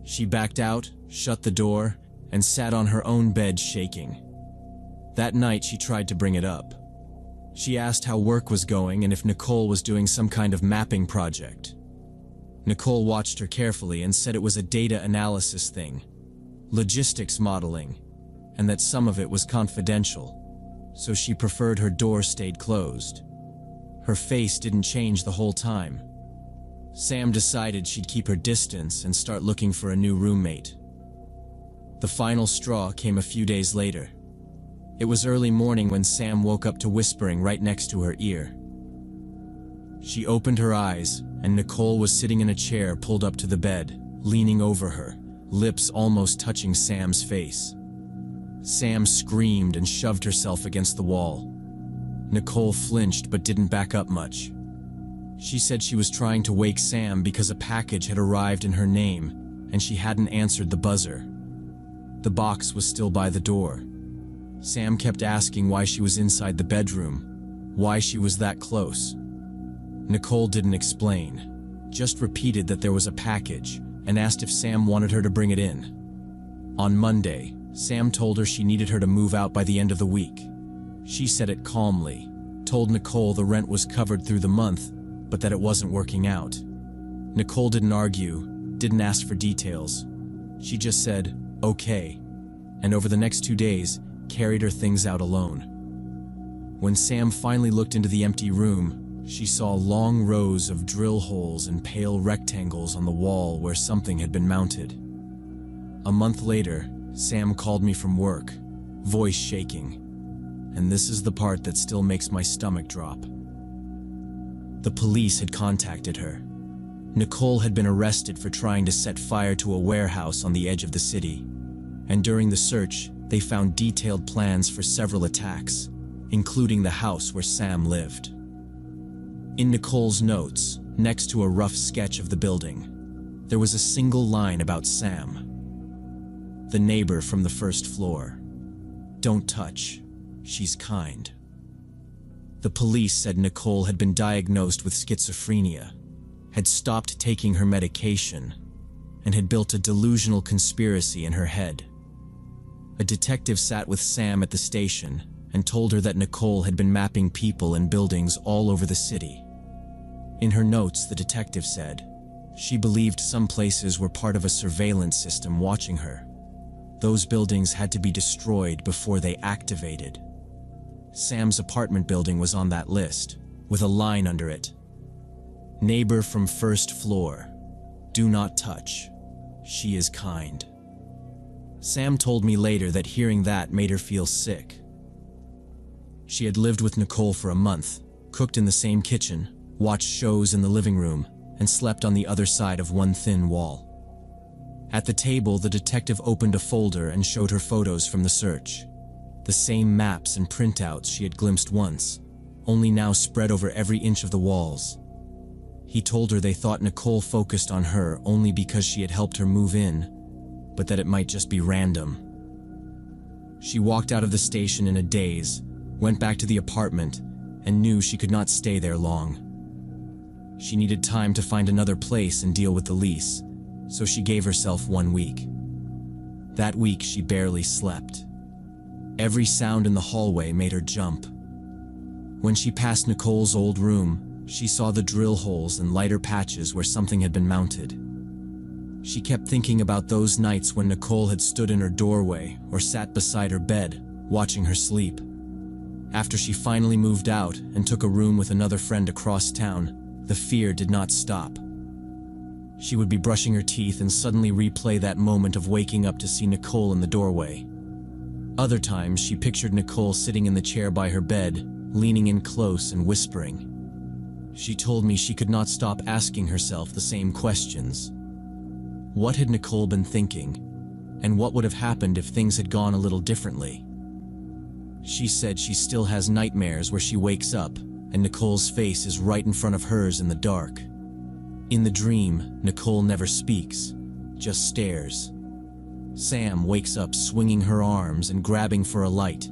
She backed out, shut the door, and sat on her own bed shaking. That night she tried to bring it up. She asked how work was going and if Nicole was doing some kind of mapping project. Nicole watched her carefully and said it was a data analysis thing, logistics modeling, and that some of it was confidential, so she preferred her door stayed closed. Her face didn't change the whole time. Sam decided she'd keep her distance and start looking for a new roommate. The final straw came a few days later. It was early morning when Sam woke up to whispering right next to her ear. She opened her eyes, and Nicole was sitting in a chair pulled up to the bed, leaning over her, lips almost touching Sam's face. Sam screamed and shoved herself against the wall. Nicole flinched but didn't back up much. She said she was trying to wake Sam because a package had arrived in her name, and she hadn't answered the buzzer. The box was still by the door. Sam kept asking why she was inside the bedroom, why she was that close. Nicole didn't explain, just repeated that there was a package and asked if Sam wanted her to bring it in. On Monday, Sam told her she needed her to move out by the end of the week. She said it calmly, told Nicole the rent was covered through the month, but that it wasn't working out. Nicole didn't argue, didn't ask for details. She just said, okay, and over the next 2 days, carried her things out alone. When Sam finally looked into the empty room, she saw long rows of drill holes and pale rectangles on the wall where something had been mounted. A month later, Sam called me from work, voice shaking, and this is the part that still makes my stomach drop. The police had contacted her. Nicole had been arrested for trying to set fire to a warehouse on the edge of the city, and during the search, they found detailed plans for several attacks, including the house where Sam lived. In Nicole's notes, next to a rough sketch of the building, there was a single line about Sam, the neighbor from the first floor. Don't touch, she's kind. The police said Nicole had been diagnosed with schizophrenia, had stopped taking her medication, and had built a delusional conspiracy in her head. A detective sat with Sam at the station and told her that Nicole had been mapping people and buildings all over the city. In her notes, the detective said, she believed some places were part of a surveillance system watching her. Those buildings had to be destroyed before they activated. Sam's apartment building was on that list, with a line under it. Neighbor from first floor. Do not touch. She is kind. Sam told me later that hearing that made her feel sick. She had lived with Nicole for a month, cooked in the same kitchen, watched shows in the living room, and slept on the other side of one thin wall. At the table, the detective opened a folder and showed her photos from the search. The same maps and printouts she had glimpsed once, only now spread over every inch of the walls. He told her they thought Nicole focused on her only because she had helped her move in, but that it might just be random. She walked out of the station in a daze, went back to the apartment, and knew she could not stay there long. She needed time to find another place and deal with the lease, so she gave herself 1 week. That week she barely slept. Every sound in the hallway made her jump. When she passed Nicole's old room, She saw the drill holes and lighter patches where something had been mounted. She kept thinking about those nights when Nicole had stood in her doorway or sat beside her bed, watching her sleep. After she finally moved out and took a room with another friend across town, the fear did not stop. She would be brushing her teeth and suddenly replay that moment of waking up to see Nicole in the doorway. Other times, she pictured Nicole sitting in the chair by her bed, leaning in close and whispering. She told me she could not stop asking herself the same questions. What had Nicole been thinking? And what would have happened if things had gone a little differently? She said she still has nightmares where she wakes up and Nicole's face is right in front of hers in the dark. In the dream, Nicole never speaks, just stares. Sam wakes up swinging her arms and grabbing for a light,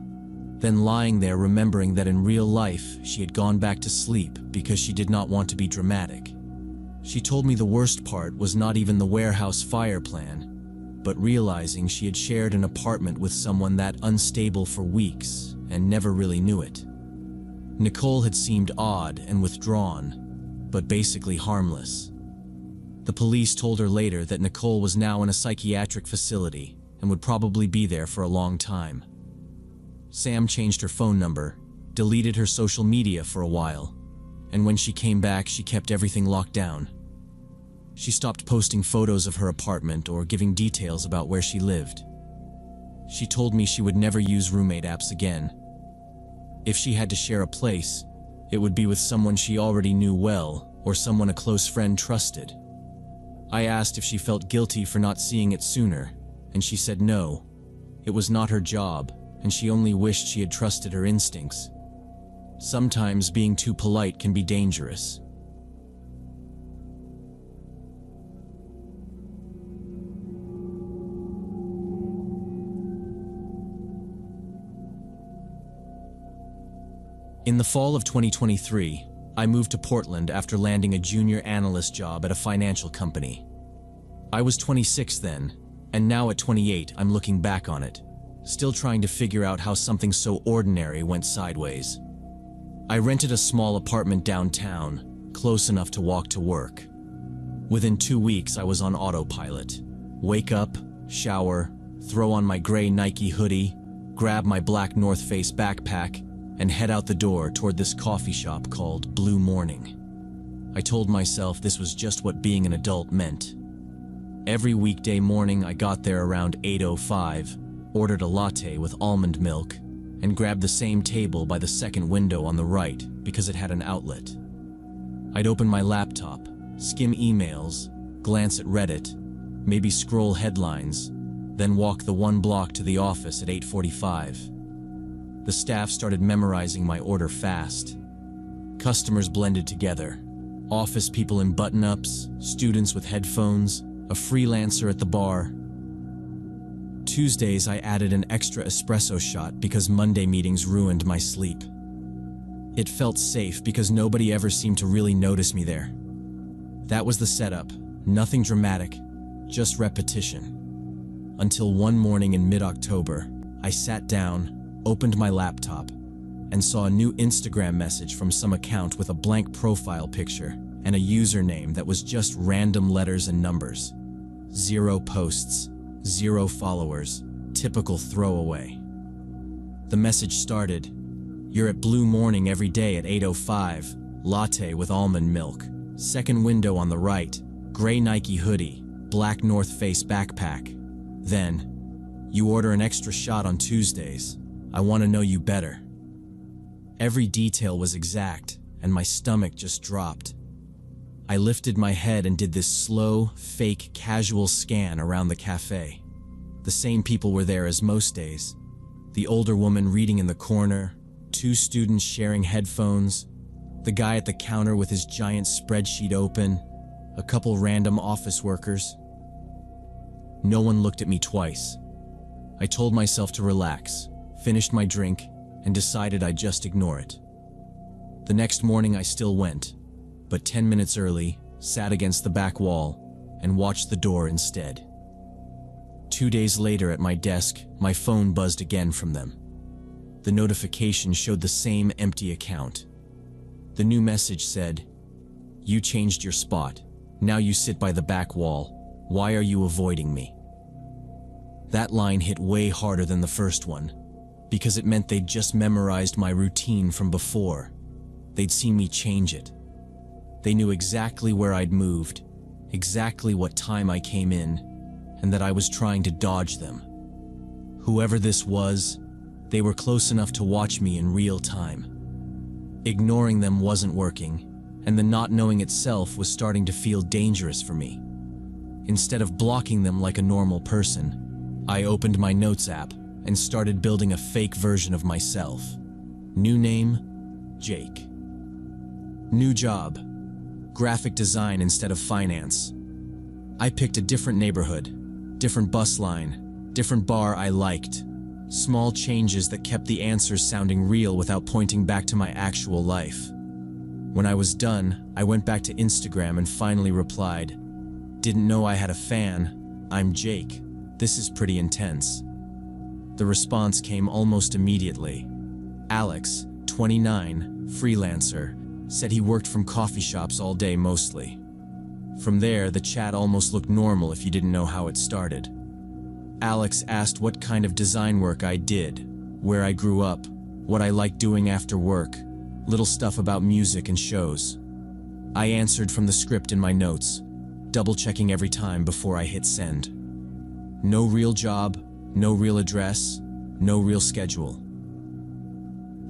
then lying there remembering that in real life she had gone back to sleep because she did not want to be dramatic. She told me the worst part was not even the warehouse fire plan, but realizing she had shared an apartment with someone that unstable for weeks and never really knew it. Nicole had seemed odd and withdrawn, but basically harmless. The police told her later that Nicole was now in a psychiatric facility and would probably be there for a long time. Sam changed her phone number, deleted her social media for a while, and when she came back, she kept everything locked down. She stopped posting photos of her apartment or giving details about where she lived. She told me she would never use roommate apps again. If she had to share a place, it would be with someone she already knew well or someone a close friend trusted. I asked if she felt guilty for not seeing it sooner, and she said no. It was not her job, and she only wished she had trusted her instincts. Sometimes being too polite can be dangerous. In the fall of 2023, I moved to Portland after landing a junior analyst job at a financial company. I was 26 then, and now at 28 I'm looking back on it, still trying to figure out how something so ordinary went sideways. I rented a small apartment downtown, close enough to walk to work. Within 2 weeks I was on autopilot. Wake up, shower, throw on my gray Nike hoodie, grab my black North Face backpack, and head out the door toward this coffee shop called Blue Morning. I told myself this was just what being an adult meant. Every weekday morning I got there around 8:05, ordered a latte with almond milk, and grabbed the same table by the second window on the right because it had an outlet. I'd open my laptop, skim emails, glance at Reddit, maybe scroll headlines, then walk the 1 block to the office at 8:45. The staff started memorizing my order fast. Customers blended together. Office people in button-ups, students with headphones, a freelancer at the bar. Tuesdays I added an extra espresso shot because Monday meetings ruined my sleep. It felt safe because nobody ever seemed to really notice me there. That was the setup, nothing dramatic, just repetition. Until one morning in mid-October, I sat down, opened my laptop, and saw a new Instagram message from some account with a blank profile picture and a username that was just random letters and numbers. 0 posts, 0 followers, typical throwaway. The message started, "You're at Blue Morning every day at 8:05, latte with almond milk, second window on the right, gray Nike hoodie, black North Face backpack. Then, you order an extra shot on Tuesdays. I want to know you better." Every detail was exact, and my stomach just dropped. I lifted my head and did this slow, fake, casual scan around the cafe. The same people were there as most days. The older woman reading in the corner, 2 students sharing headphones, the guy at the counter with his giant spreadsheet open, a couple random office workers. No one looked at me twice. I told myself to relax, finished my drink, and decided I'd just ignore it. The next morning I still went, but 10 minutes early, sat against the back wall, and watched the door instead. 2 days later at my desk, my phone buzzed again from them. The notification showed the same empty account. The new message said, "You changed your spot. Now you sit by the back wall. Why are you avoiding me?" That line hit way harder than the first one, because it meant they'd just memorized my routine from before. They'd seen me change it. They knew exactly where I'd moved, exactly what time I came in, and that I was trying to dodge them. Whoever this was, they were close enough to watch me in real time. Ignoring them wasn't working, and the not knowing itself was starting to feel dangerous for me. Instead of blocking them like a normal person, I opened my notes app and started building a fake version of myself. New name, Jake. New job, graphic design instead of finance. I picked a different neighborhood, different bus line, different bar I liked. Small changes that kept the answers sounding real without pointing back to my actual life. When I was done, I went back to Instagram and finally replied, "Didn't know I had a fan. I'm Jake. This is pretty intense." The response came almost immediately. Alex, 29, freelancer, said he worked from coffee shops all day mostly. From there, the chat almost looked normal if you didn't know how it started. Alex asked what kind of design work I did, where I grew up, what I liked doing after work, little stuff about music and shows. I answered from the script in my notes, double-checking every time before I hit send. No real job, no real address, no real schedule.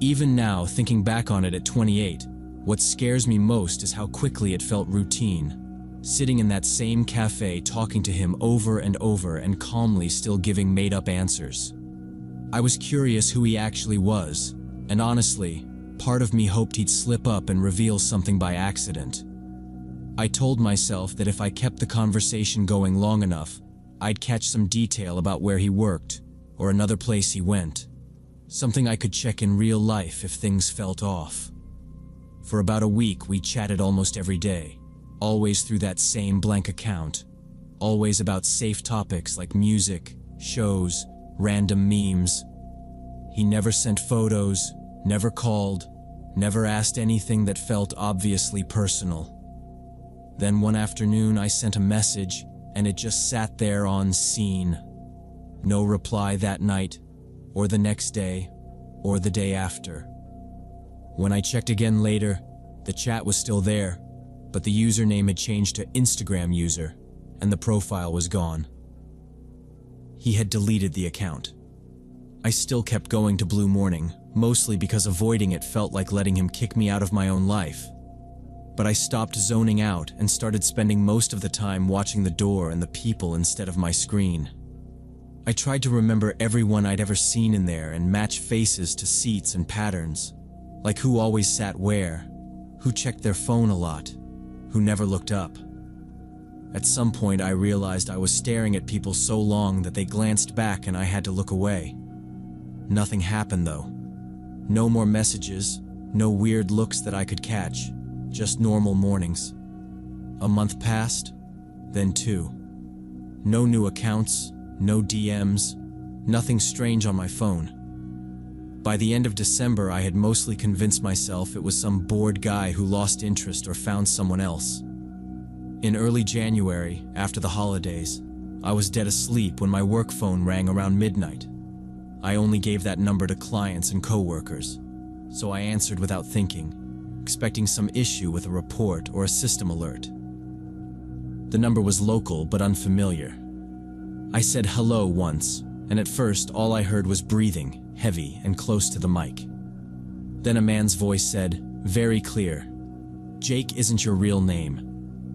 Even now, thinking back on it at 28, what scares me most is how quickly it felt routine. Sitting in that same cafe talking to him over and over and calmly still giving made-up answers. I was curious who he actually was, and honestly, part of me hoped he'd slip up and reveal something by accident. I told myself that if I kept the conversation going long enough, I'd catch some detail about where he worked, or another place he went. Something I could check in real life if things felt off. For about a week, we chatted almost every day. Always through that same blank account. Always about safe topics like music, shows, random memes. He never sent photos, never called, never asked anything that felt obviously personal. Then one afternoon I sent a message and it just sat there on scene. No reply that night, or the next day, or the day after. When I checked again later, the chat was still there, but the username had changed to Instagram user, and the profile was gone. He had deleted the account. I still kept going to Blue Morning, mostly because avoiding it felt like letting him kick me out of my own life. But I stopped zoning out and started spending most of the time watching the door and the people instead of my screen. I tried to remember everyone I'd ever seen in there and match faces to seats and patterns, like who always sat where, who checked their phone a lot, who never looked up. At some point I realized I was staring at people so long that they glanced back and I had to look away. Nothing happened though. No more messages, no weird looks that I could catch, just normal mornings. A month passed, then 2. No new accounts, no DMs, nothing strange on my phone. By the end of December, I had mostly convinced myself it was some bored guy who lost interest or found someone else. In early January, after the holidays, I was dead asleep when my work phone rang around midnight. I only gave that number to clients and coworkers, so I answered without thinking, expecting some issue with a report or a system alert. The number was local but unfamiliar. I said hello once, and at first all I heard was breathing, heavy and close to the mic. Then a man's voice said, very clear, "Jake isn't your real name.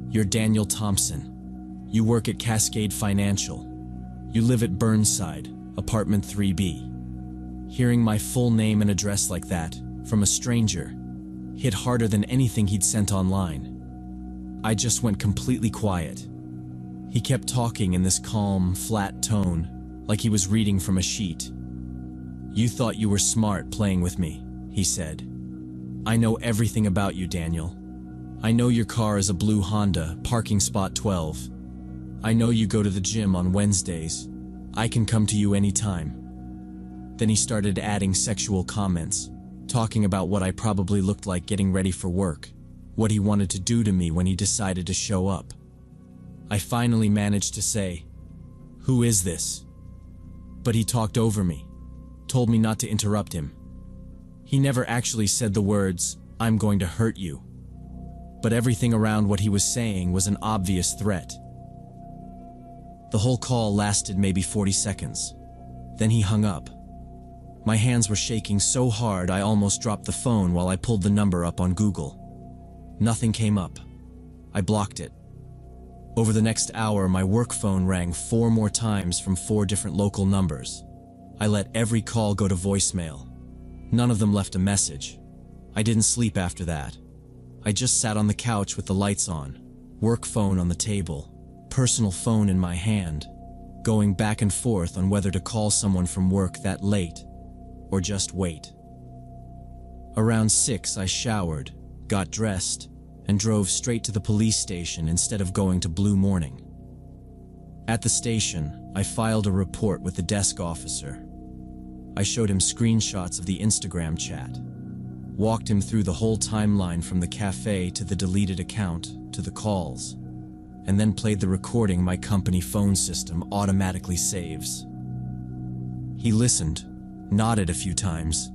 You're Daniel Thompson. You work at Cascade Financial. You live at Burnside, apartment 3B. Hearing my full name and address like that, from a stranger, hit harder than anything he'd sent online. I just went completely quiet. He kept talking in this calm, flat tone, like he was reading from a sheet. "You thought you were smart playing with me," he said. "I know everything about you, Daniel. I know your car is a blue Honda, parking spot 12. I know you go to the gym on Wednesdays. I can come to you anytime." Then he started adding sexual comments. talking about what I probably looked like getting ready for work, what he wanted to do to me when he decided to show up. I finally managed to say, "Who is this?" But he talked over me, told me not to interrupt him. He never actually said the words, "I'm going to hurt you." But everything around what he was saying was an obvious threat. The whole call lasted maybe 40 seconds. Then he hung up. My hands were shaking so hard I almost dropped the phone while I pulled the number up on Google. Nothing came up. I blocked it. Over the next hour, my work phone rang 4 more times from 4 different local numbers. I let every call go to voicemail. None of them left a message. I didn't sleep after that. I just sat on the couch with the lights on, work phone on the table, personal phone in my hand, going back and forth on whether to call someone from work that late or just wait. Around 6, I showered, got dressed, and drove straight to the police station instead of going to Blue Morning. At the station, I filed a report with the desk officer. I showed him screenshots of the Instagram chat, walked him through the whole timeline from the cafe to the deleted account to the calls, and then played the recording my company phone system automatically saves. He listened, nodded a few times,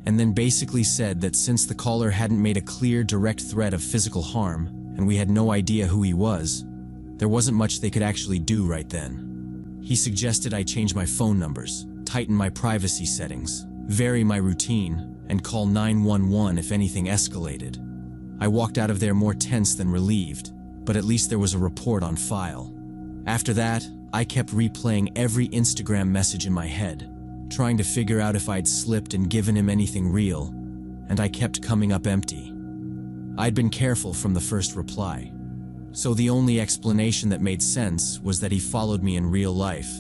and then basically said that since the caller hadn't made a clear, direct threat of physical harm, and we had no idea who he was, there wasn't much they could actually do right then. He suggested I change my phone numbers, tighten my privacy settings, vary my routine, and call 911 if anything escalated. I walked out of there more tense than relieved, but at least there was a report on file. After that, I kept replaying every Instagram message in my head, trying to figure out if I'd slipped and given him anything real, and I kept coming up empty. I'd been careful from the first reply, so the only explanation that made sense was that he followed me in real life.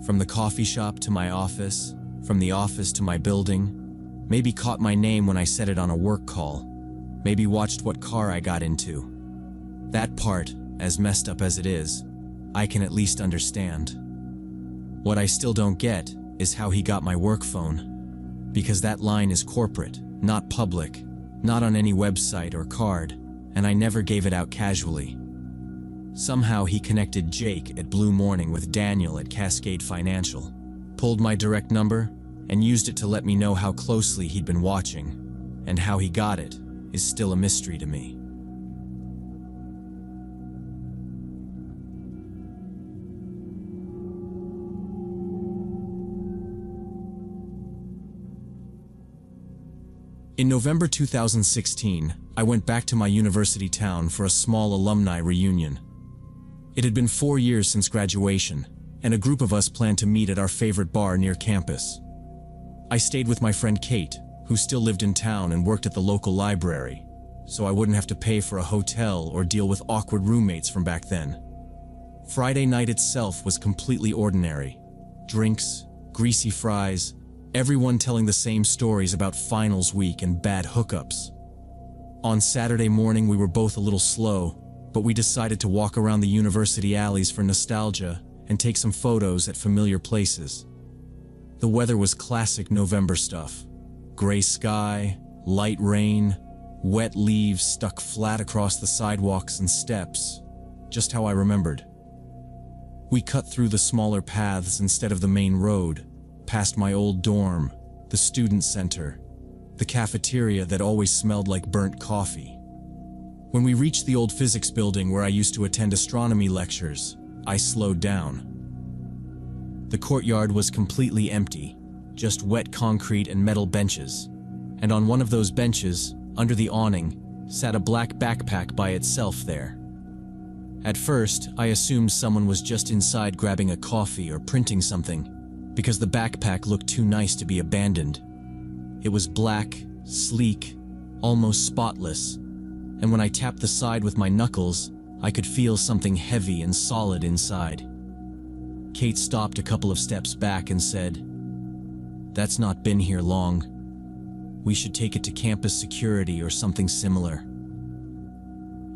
From the coffee shop to my office, from the office to my building, maybe caught my name when I said it on a work call, maybe watched what car I got into. That part, as messed up as it is, I can at least understand. What I still don't get is how he got my work phone, because that line is corporate, not public, not on any website or card, and I never gave it out casually. Somehow he connected Jake at Blue Morning with Daniel at Cascade Financial, pulled my direct number, and used it to let me know how closely he'd been watching, and how he got it is still a mystery to me. In November 2016, I went back to my university town for a small alumni reunion. It had been 4 years since graduation, and a group of us planned to meet at our favorite bar near campus. I stayed with my friend Kate, who still lived in town and worked at the local library, so I wouldn't have to pay for a hotel or deal with awkward roommates from back then. Friday night itself was completely ordinary. Drinks, greasy fries, everyone telling the same stories about finals week and bad hookups. On Saturday morning we were both a little slow, but we decided to walk around the university alleys for nostalgia and take some photos at familiar places. The weather was classic November stuff. Gray sky, light rain, wet leaves stuck flat across the sidewalks and steps, just how I remembered. We cut through the smaller paths instead of the main road, past my old dorm, the student center, the cafeteria that always smelled like burnt coffee. When we reached the old physics building where I used to attend astronomy lectures, I slowed down. The courtyard was completely empty, just wet concrete and metal benches, and on one of those benches, under the awning, sat a black backpack by itself there. At first, I assumed someone was just inside grabbing a coffee or printing something, because the backpack looked too nice to be abandoned. It was black, sleek, almost spotless, and when I tapped the side with my knuckles, I could feel something heavy and solid inside. Kate stopped a couple of steps back and said, "That's not been here long. We should take it to campus security or something similar."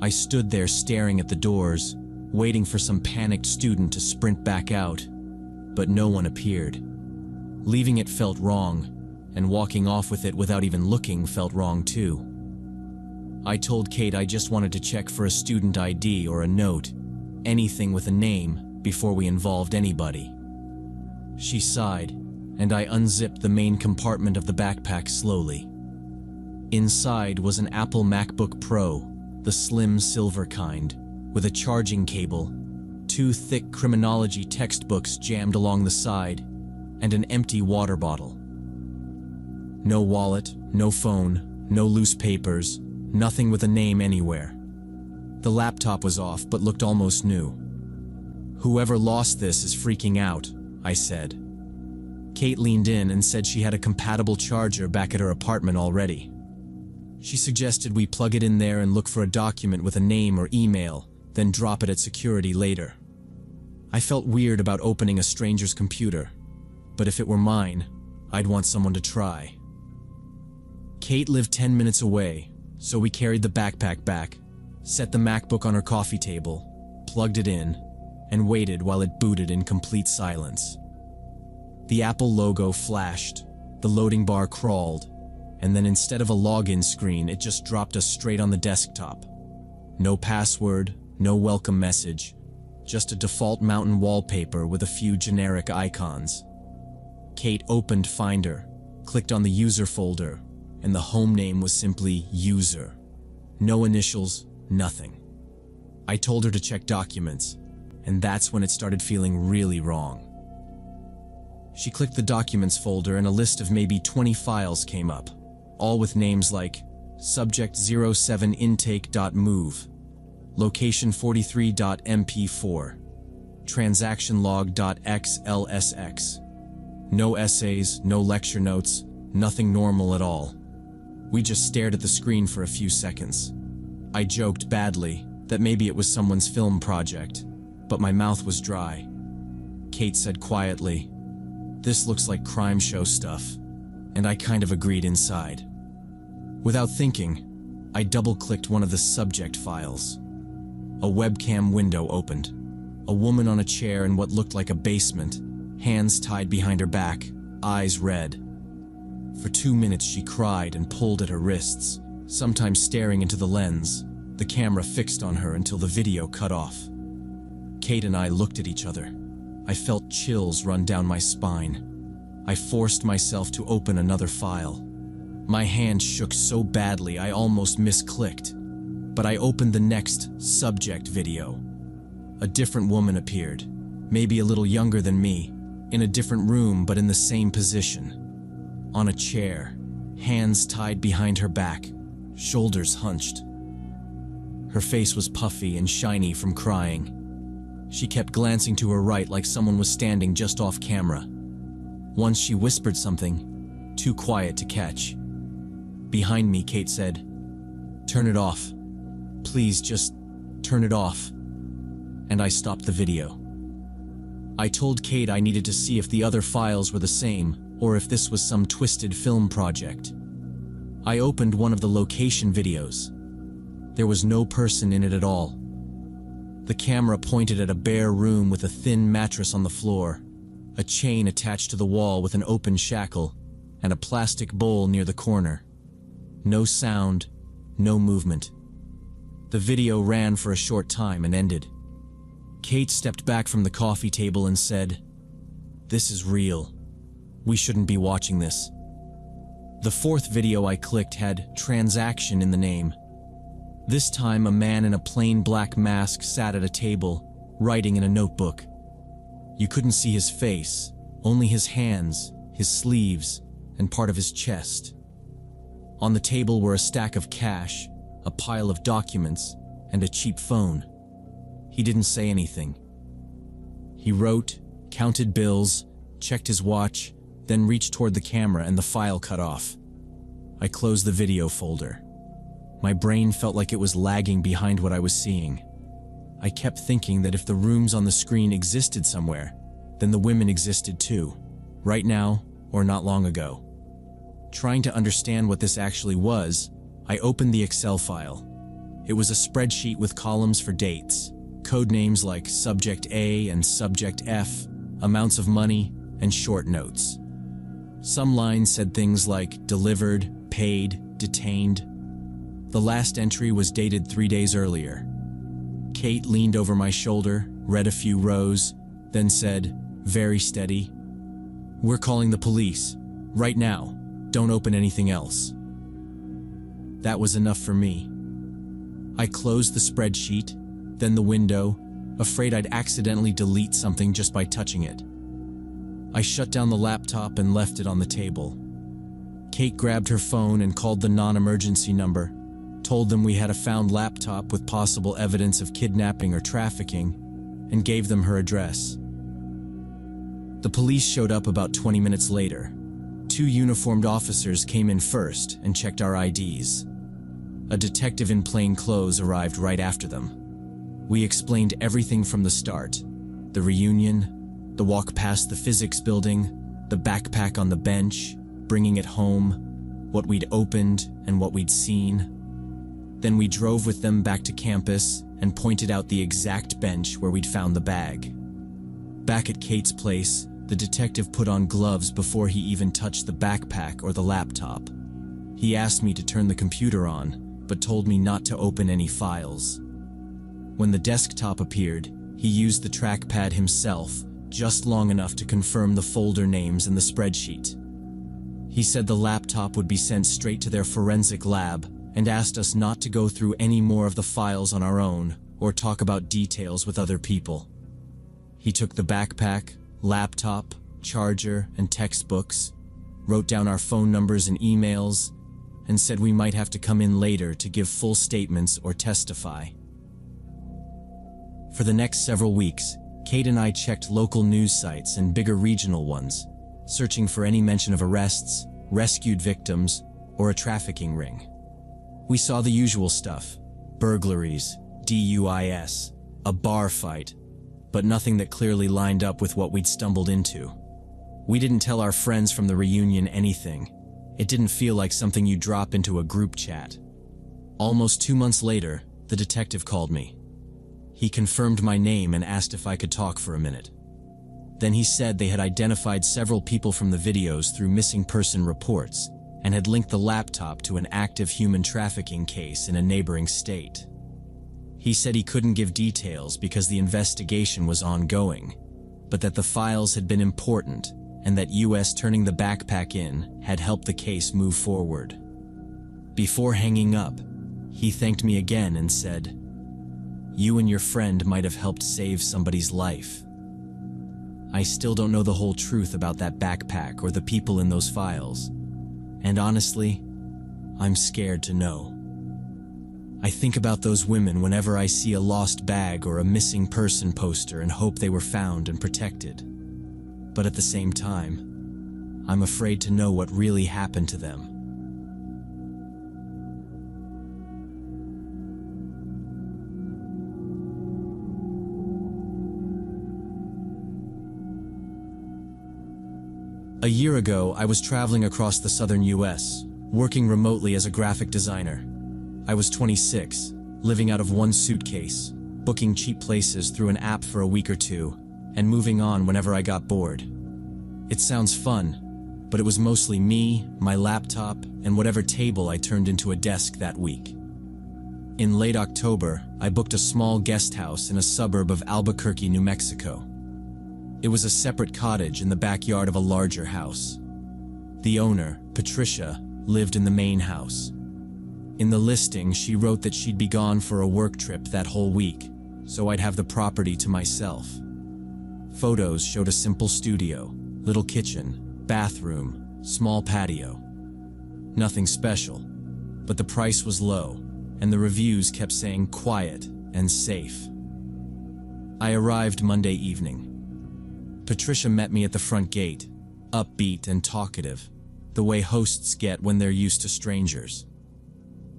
I stood there staring at the doors, waiting for some panicked student to sprint back out, but no one appeared. Leaving it felt wrong, and walking off with it without even looking felt wrong too. I told Kate I just wanted to check for a student ID or a note, anything with a name, before we involved anybody. She sighed, and I unzipped the main compartment of the backpack slowly. Inside was an Apple MacBook Pro, the slim silver kind, with a charging cable, 2 thick criminology textbooks jammed along the side, and an empty water bottle. No wallet, no phone, no loose papers, nothing with a name anywhere. The laptop was off but looked almost new. "Whoever lost this is freaking out," I said. Kate leaned in and said she had a compatible charger back at her apartment already. She suggested we plug it in there and look for a document with a name or email, then drop it at security later. I felt weird about opening a stranger's computer, but if it were mine, I'd want someone to try. Kate lived 10 minutes away, so we carried the backpack back, set the MacBook on her coffee table, plugged it in, and waited while it booted in complete silence. The Apple logo flashed, the loading bar crawled, and then instead of a login screen, it just dropped us straight on the desktop. No password, no welcome message, just a default mountain wallpaper with a few generic icons. Kate opened Finder, clicked on the user folder, and the home name was simply user. No initials, nothing. I told her to check documents, and that's when it started feeling really wrong. She clicked the documents folder and a list of maybe 20 files came up, all with names like subject 07intake.move, location 43.mp4, transaction log.xlsx. No essays, no lecture notes, nothing normal at all. We just stared at the screen for a few seconds. I joked badly that maybe it was someone's film project, but my mouth was dry. Kate said quietly, "This looks like crime show stuff," and I kind of agreed inside. Without thinking, I double-clicked one of the subject files. A webcam window opened. A woman on a chair in what looked like a basement, hands tied behind her back, eyes red. For 2 minutes she cried and pulled at her wrists, sometimes staring into the lens, the camera fixed on her until the video cut off. Kate and I looked at each other. I felt chills run down my spine. I forced myself to open another file. My hand shook so badly I almost misclicked, but I opened the next subject video. A different woman appeared, maybe a little younger than me, in a different room but in the same position. On a chair, hands tied behind her back, shoulders hunched. Her face was puffy and shiny from crying. She kept glancing to her right like someone was standing just off camera. Once she whispered something, too quiet to catch. Behind me, Kate said, "Turn it off. Please just turn it off." And I stopped the video. I told Kate I needed to see if the other files were the same, or if this was some twisted film project. I opened one of the location videos. There was no person in it at all. The camera pointed at a bare room with a thin mattress on the floor, a chain attached to the wall with an open shackle, and a plastic bowl near the corner. No sound, no movement. The video ran for a short time and ended. Kate stepped back from the coffee table and said, "This is real. We shouldn't be watching this." The fourth video I clicked had transaction in the name. This time, a man in a plain black mask sat at a table, writing in a notebook. You couldn't see his face, only his hands, his sleeves, and part of his chest. On the table were a stack of cash, a pile of documents, and a cheap phone. He didn't say anything. He wrote, counted bills, checked his watch, then reached toward the camera and the file cut off. I closed the video folder. My brain felt like it was lagging behind what I was seeing. I kept thinking that if the rooms on the screen existed somewhere, then the women existed too, right now or not long ago. Trying to understand what this actually was, I opened the Excel file. It was a spreadsheet with columns for dates, code names like Subject A and Subject F, amounts of money, and short notes. Some lines said things like delivered, paid, detained. The last entry was dated 3 days earlier. Kate leaned over my shoulder, read a few rows, then said, very steady, "We're calling the police. Right now. Don't open anything else." That was enough for me. I closed the spreadsheet, then the window, afraid I'd accidentally delete something just by touching it. I shut down the laptop and left it on the table. Kate grabbed her phone and called the non-emergency number, told them we had a found laptop with possible evidence of kidnapping or trafficking, and gave them her address. The police showed up about 20 minutes later. 2 uniformed officers came in first and checked our IDs. A detective in plain clothes arrived right after them. We explained everything from the start: the reunion, the walk past the physics building, the backpack on the bench, bringing it home, what we'd opened and what we'd seen. Then we drove with them back to campus and pointed out the exact bench where we'd found the bag. Back at Kate's place, the detective put on gloves before he even touched the backpack or the laptop. He asked me to turn the computer on, but told me not to open any files. When the desktop appeared, he used the trackpad himself, just long enough to confirm the folder names in the spreadsheet. He said the laptop would be sent straight to their forensic lab and asked us not to go through any more of the files on our own or talk about details with other people. He took the backpack, laptop, charger, and textbooks, wrote down our phone numbers and emails, and said we might have to come in later to give full statements or testify. For the next several weeks, Kate and I checked local news sites and bigger regional ones, searching for any mention of arrests, rescued victims, or a trafficking ring. We saw the usual stuff: burglaries, DUIs, a bar fight, but nothing that clearly lined up with what we'd stumbled into. We didn't tell our friends from the reunion anything. It didn't feel like something you drop into a group chat. Almost 2 months later, the detective called me. He confirmed my name and asked if I could talk for a minute. Then he said they had identified several people from the videos through missing person reports and had linked the laptop to an active human trafficking case in a neighboring state. He said he couldn't give details because the investigation was ongoing, but that the files had been important and that US turning the backpack in had helped the case move forward. Before hanging up, he thanked me again and said, "You and your friend might have helped save somebody's life." I still don't know the whole truth about that backpack or the people in those files, and honestly, I'm scared to know. I think about those women whenever I see a lost bag or a missing person poster and hope they were found and protected. But at the same time, I'm afraid to know what really happened to them. A year ago, I was traveling across the southern US, working remotely as a graphic designer. I was 26, living out of one suitcase, booking cheap places through an app for a week or two, and moving on whenever I got bored. It sounds fun, but it was mostly me, my laptop, and whatever table I turned into a desk that week. In late October, I booked a small guest house in a suburb of Albuquerque, New Mexico. It was a separate cottage in the backyard of a larger house. The owner, Patricia, lived in the main house. In the listing, she wrote that she'd be gone for a work trip that whole week, so I'd have the property to myself. Photos showed a simple studio, little kitchen, bathroom, small patio. Nothing special, but the price was low, and the reviews kept saying quiet and safe. I arrived Monday evening. Patricia met me at the front gate, upbeat and talkative, the way hosts get when they're used to strangers.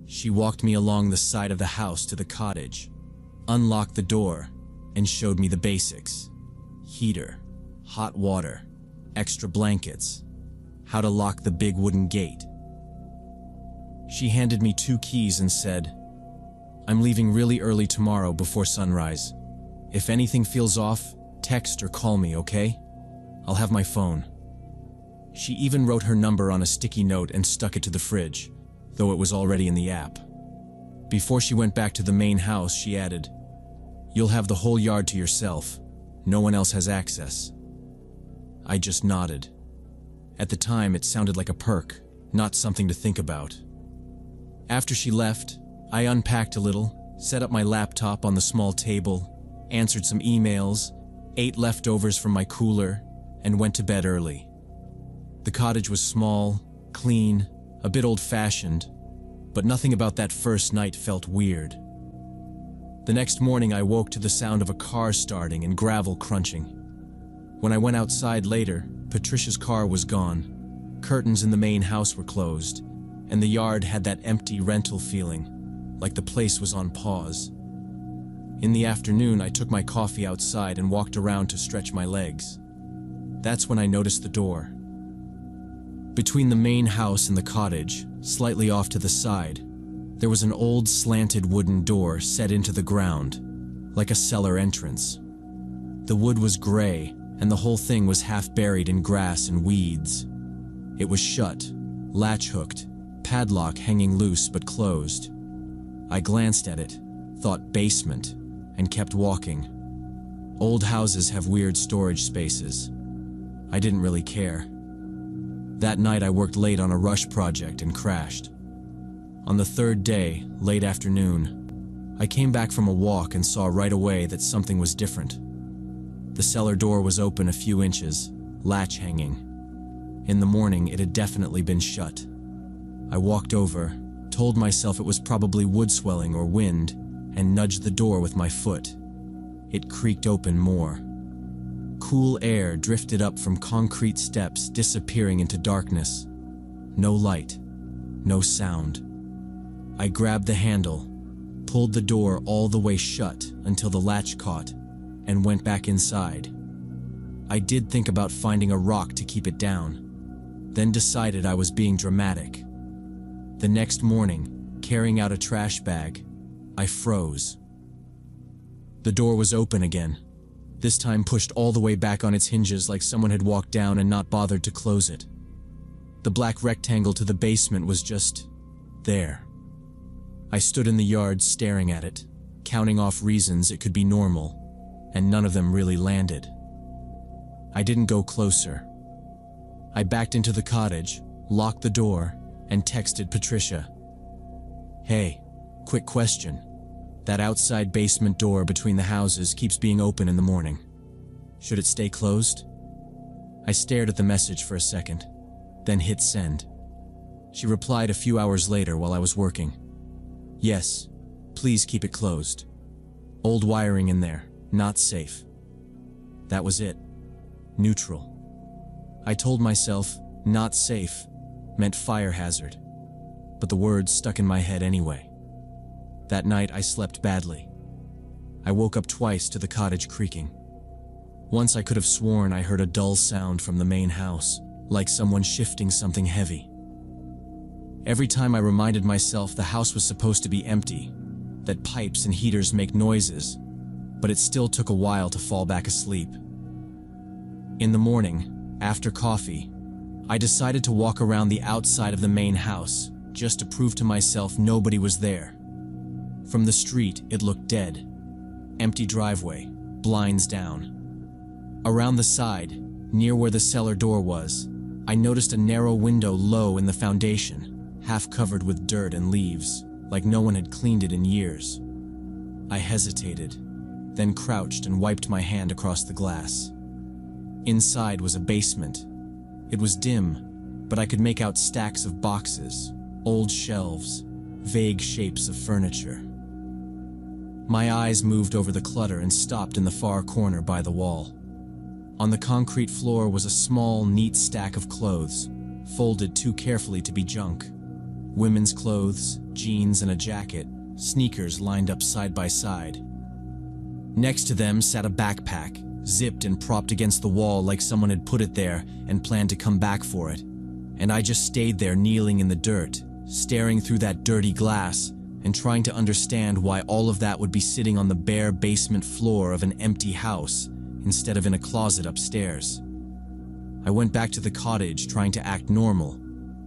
She walked me along the side of the house to the cottage, unlocked the door, and showed me the basics: heater, hot water, extra blankets, how to lock the big wooden gate. She handed me 2 keys and said, "I'm leaving really early tomorrow before sunrise. If anything feels off, text or call me, okay? I'll have my phone." She even wrote her number on a sticky note and stuck it to the fridge, though it was already in the app. Before she went back to the main house, she added, "You'll have the whole yard to yourself. No one else has access." I just nodded. At the time, it sounded like a perk, not something to think about. After she left, I unpacked a little, set up my laptop on the small table, answered some emails, ate leftovers from my cooler, and went to bed early. The cottage was small, clean, a bit old-fashioned, but nothing about that first night felt weird. The next morning, I woke to the sound of a car starting and gravel crunching. When I went outside later, Patricia's car was gone, curtains in the main house were closed, and the yard had that empty rental feeling, like the place was on pause. In the afternoon, I took my coffee outside and walked around to stretch my legs. That's when I noticed the door. Between the main house and the cottage, slightly off to the side, there was an old slanted wooden door set into the ground, like a cellar entrance. The wood was gray, and the whole thing was half buried in grass and weeds. It was shut, latch-hooked, padlock hanging loose but closed. I glanced at it, thought basement, and kept walking. Old houses have weird storage spaces. I didn't really care. That night I worked late on a rush project and crashed. On the third day, late afternoon, I came back from a walk and saw right away that something was different. The cellar door was open a few inches, latch hanging. In the morning, it had definitely been shut. I walked over, told myself it was probably wood swelling or wind, and nudged the door with my foot. It creaked open more. Cool air drifted up from concrete steps, disappearing into darkness. No light, no sound. I grabbed the handle, pulled the door all the way shut until the latch caught, and went back inside. I did think about finding a rock to keep it down, then decided I was being dramatic. The next morning, carrying out a trash bag, I froze. The door was open again, this time pushed all the way back on its hinges like someone had walked down and not bothered to close it. The black rectangle to the basement was just there. I stood in the yard staring at it, counting off reasons it could be normal, and none of them really landed. I didn't go closer. I backed into the cottage, locked the door, and texted Patricia. "Hey, quick question. That outside basement door between the houses keeps being open in the morning. Should it stay closed?" I stared at the message for a second, then hit send. She replied a few hours later while I was working. "Yes, please keep it closed. Old wiring in there, not safe." That was it. Neutral. I told myself, not safe, meant fire hazard, but the words stuck in my head anyway. That night I slept badly. I woke up twice to the cottage creaking. Once I could have sworn I heard a dull sound from the main house, like someone shifting something heavy. Every time I reminded myself the house was supposed to be empty, that pipes and heaters make noises, but it still took a while to fall back asleep. In the morning, after coffee, I decided to walk around the outside of the main house, just to prove to myself nobody was there. From the street, it looked dead. Empty driveway, blinds down. Around the side, near where the cellar door was, I noticed a narrow window low in the foundation, half covered with dirt and leaves, like no one had cleaned it in years. I hesitated, then crouched and wiped my hand across the glass. Inside was a basement. It was dim, but I could make out stacks of boxes, old shelves, vague shapes of furniture. My eyes moved over the clutter and stopped in the far corner by the wall. On the concrete floor was a small, neat stack of clothes, folded too carefully to be junk. Women's clothes, jeans and a jacket, sneakers lined up side by side. Next to them sat a backpack, zipped and propped against the wall like someone had put it there and planned to come back for it. And I just stayed there kneeling in the dirt, staring through that dirty glass and trying to understand why all of that would be sitting on the bare basement floor of an empty house instead of in a closet upstairs. I went back to the cottage trying to act normal,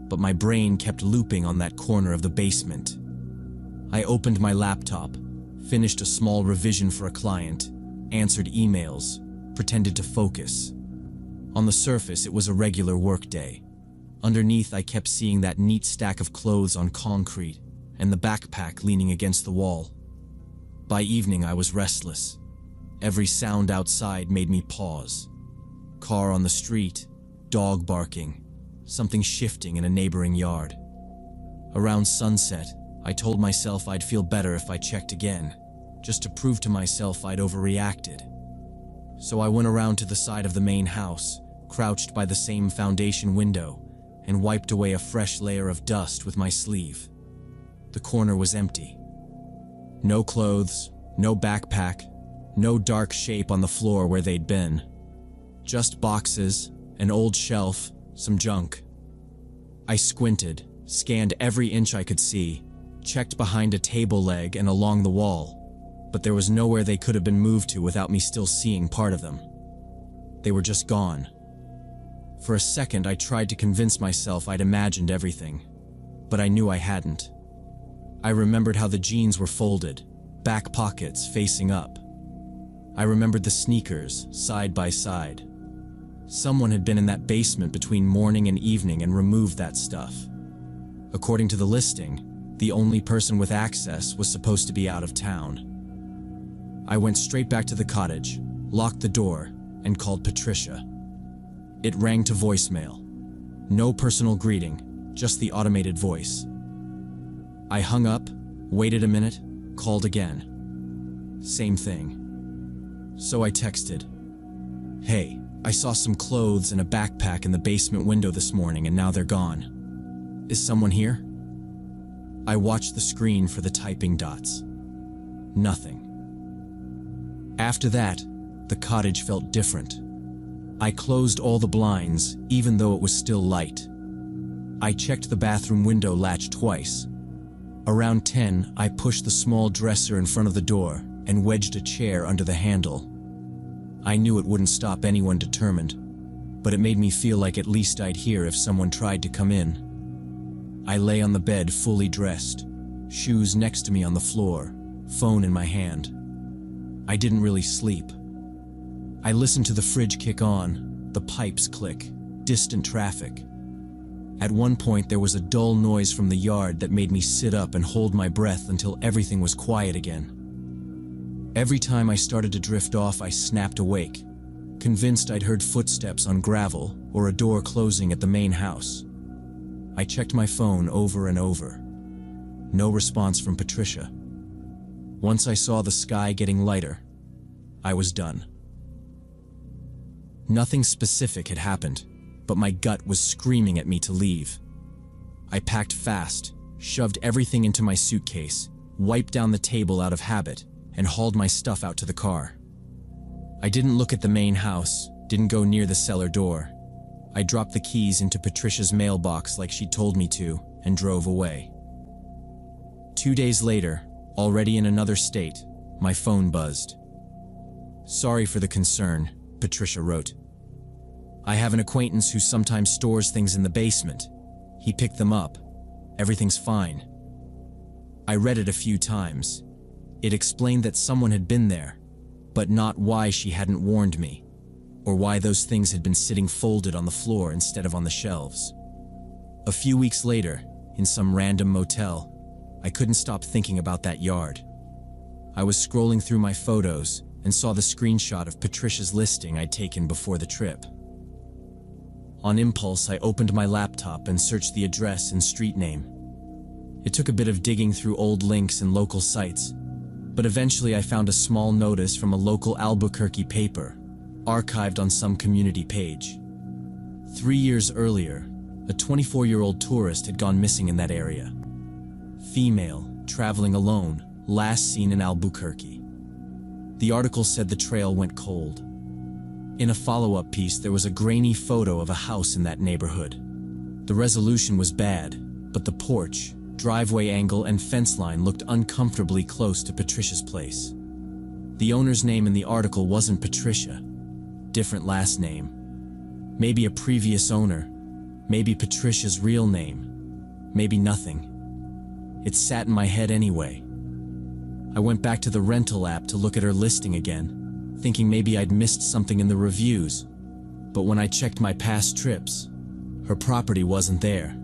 but my brain kept looping on that corner of the basement. I opened my laptop, finished a small revision for a client, answered emails, pretended to focus. On the surface, it was a regular workday. Underneath, I kept seeing that neat stack of clothes on concrete and the backpack leaning against the wall. By evening, I was restless. Every sound outside made me pause. Car on the street, dog barking, something shifting in a neighboring yard. Around sunset, I told myself I'd feel better if I checked again, just to prove to myself I'd overreacted. So I went around to the side of the main house, crouched by the same foundation window, and wiped away a fresh layer of dust with my sleeve. The corner was empty. No clothes, no backpack, no dark shape on the floor where they'd been. Just boxes, an old shelf, some junk. I squinted, scanned every inch I could see, checked behind a table leg and along the wall, but there was nowhere they could have been moved to without me still seeing part of them. They were just gone. For a second, I tried to convince myself I'd imagined everything, but I knew I hadn't. I remembered how the jeans were folded, back pockets facing up. I remembered the sneakers, side by side. Someone had been in that basement between morning and evening and removed that stuff. According to the listing, the only person with access was supposed to be out of town. I went straight back to the cottage, locked the door, and called Patricia. It rang to voicemail. No personal greeting, just the automated voice. I hung up, waited a minute, called again. Same thing. So I texted, "Hey, I saw some clothes and a backpack in the basement window this morning and now they're gone. Is someone here?" I watched the screen for the typing dots. Nothing. After that, the cottage felt different. I closed all the blinds, even though it was still light. I checked the bathroom window latch twice. Around 10, I pushed the small dresser in front of the door and wedged a chair under the handle. I knew it wouldn't stop anyone determined, but it made me feel like at least I'd hear if someone tried to come in. I lay on the bed fully dressed, shoes next to me on the floor, phone in my hand. I didn't really sleep. I listened to the fridge kick on, the pipes click, distant traffic. At one point, there was a dull noise from the yard that made me sit up and hold my breath until everything was quiet again. Every time I started to drift off, I snapped awake, convinced I'd heard footsteps on gravel or a door closing at the main house. I checked my phone over and over. No response from Patricia. Once I saw the sky getting lighter, I was done. Nothing specific had happened, but my gut was screaming at me to leave. I packed fast, shoved everything into my suitcase, wiped down the table out of habit, and hauled my stuff out to the car. I didn't look at the main house, didn't go near the cellar door. I dropped the keys into Patricia's mailbox like she'd told me to, and drove away. 2 days later, already in another state, my phone buzzed. "Sorry for the concern," Patricia wrote. "I have an acquaintance who sometimes stores things in the basement. He picked them up. Everything's fine." I read it a few times. It explained that someone had been there, but not why she hadn't warned me, or why those things had been sitting folded on the floor instead of on the shelves. A few weeks later, in some random motel, I couldn't stop thinking about that yard. I was scrolling through my photos and saw the screenshot of Patricia's listing I'd taken before the trip. On impulse, I opened my laptop and searched the address and street name. It took a bit of digging through old links and local sites, but eventually I found a small notice from a local Albuquerque paper, archived on some community page. 3 years earlier, a 24-year-old tourist had gone missing in that area. Female, traveling alone, last seen in Albuquerque. The article said the trail went cold. In a follow-up piece, there was a grainy photo of a house in that neighborhood. The resolution was bad, but the porch, driveway angle, and fence line looked uncomfortably close to Patricia's place. The owner's name in the article wasn't Patricia. Different last name. Maybe a previous owner. Maybe Patricia's real name. Maybe nothing. It sat in my head anyway. I went back to the rental app to look at her listing again, thinking maybe I'd missed something in the reviews. But when I checked my past trips, her property wasn't there.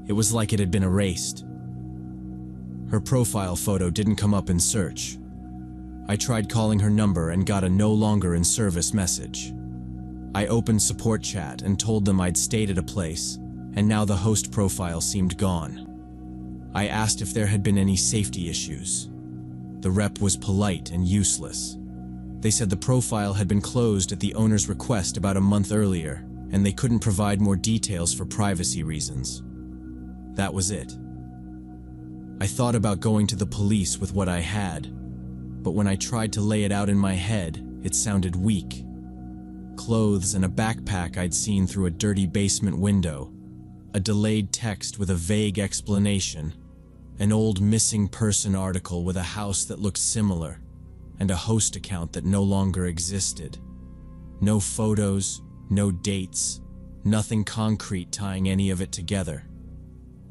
It was like it had been erased. Her profile photo didn't come up in search. I tried calling her number and got a no longer in service message. I opened support chat and told them I'd stayed at a place, and now the host profile seemed gone. I asked if there had been any safety issues. The rep was polite and useless. They said the profile had been closed at the owner's request about a month earlier, and they couldn't provide more details for privacy reasons. That was it. I thought about going to the police with what I had, but when I tried to lay it out in my head, it sounded weak. Clothes and a backpack I'd seen through a dirty basement window, a delayed text with a vague explanation, an old missing person article with a house that looked similar, and a host account that no longer existed. No photos, no dates, nothing concrete tying any of it together.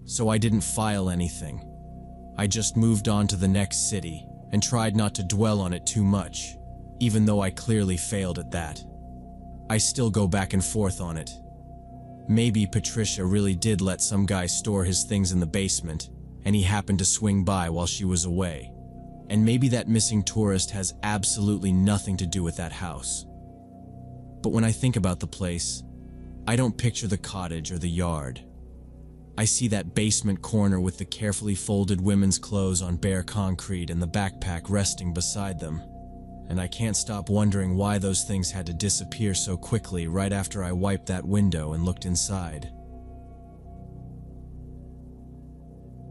So I didn't file anything. I just moved on to the next city and tried not to dwell on it too much, even though I clearly failed at that. I still go back and forth on it. Maybe Patricia really did let some guy store his things in the basement, and he happened to swing by while she was away. And maybe that missing tourist has absolutely nothing to do with that house. But when I think about the place, I don't picture the cottage or the yard. I see that basement corner with the carefully folded women's clothes on bare concrete and the backpack resting beside them. And I can't stop wondering why those things had to disappear so quickly right after I wiped that window and looked inside.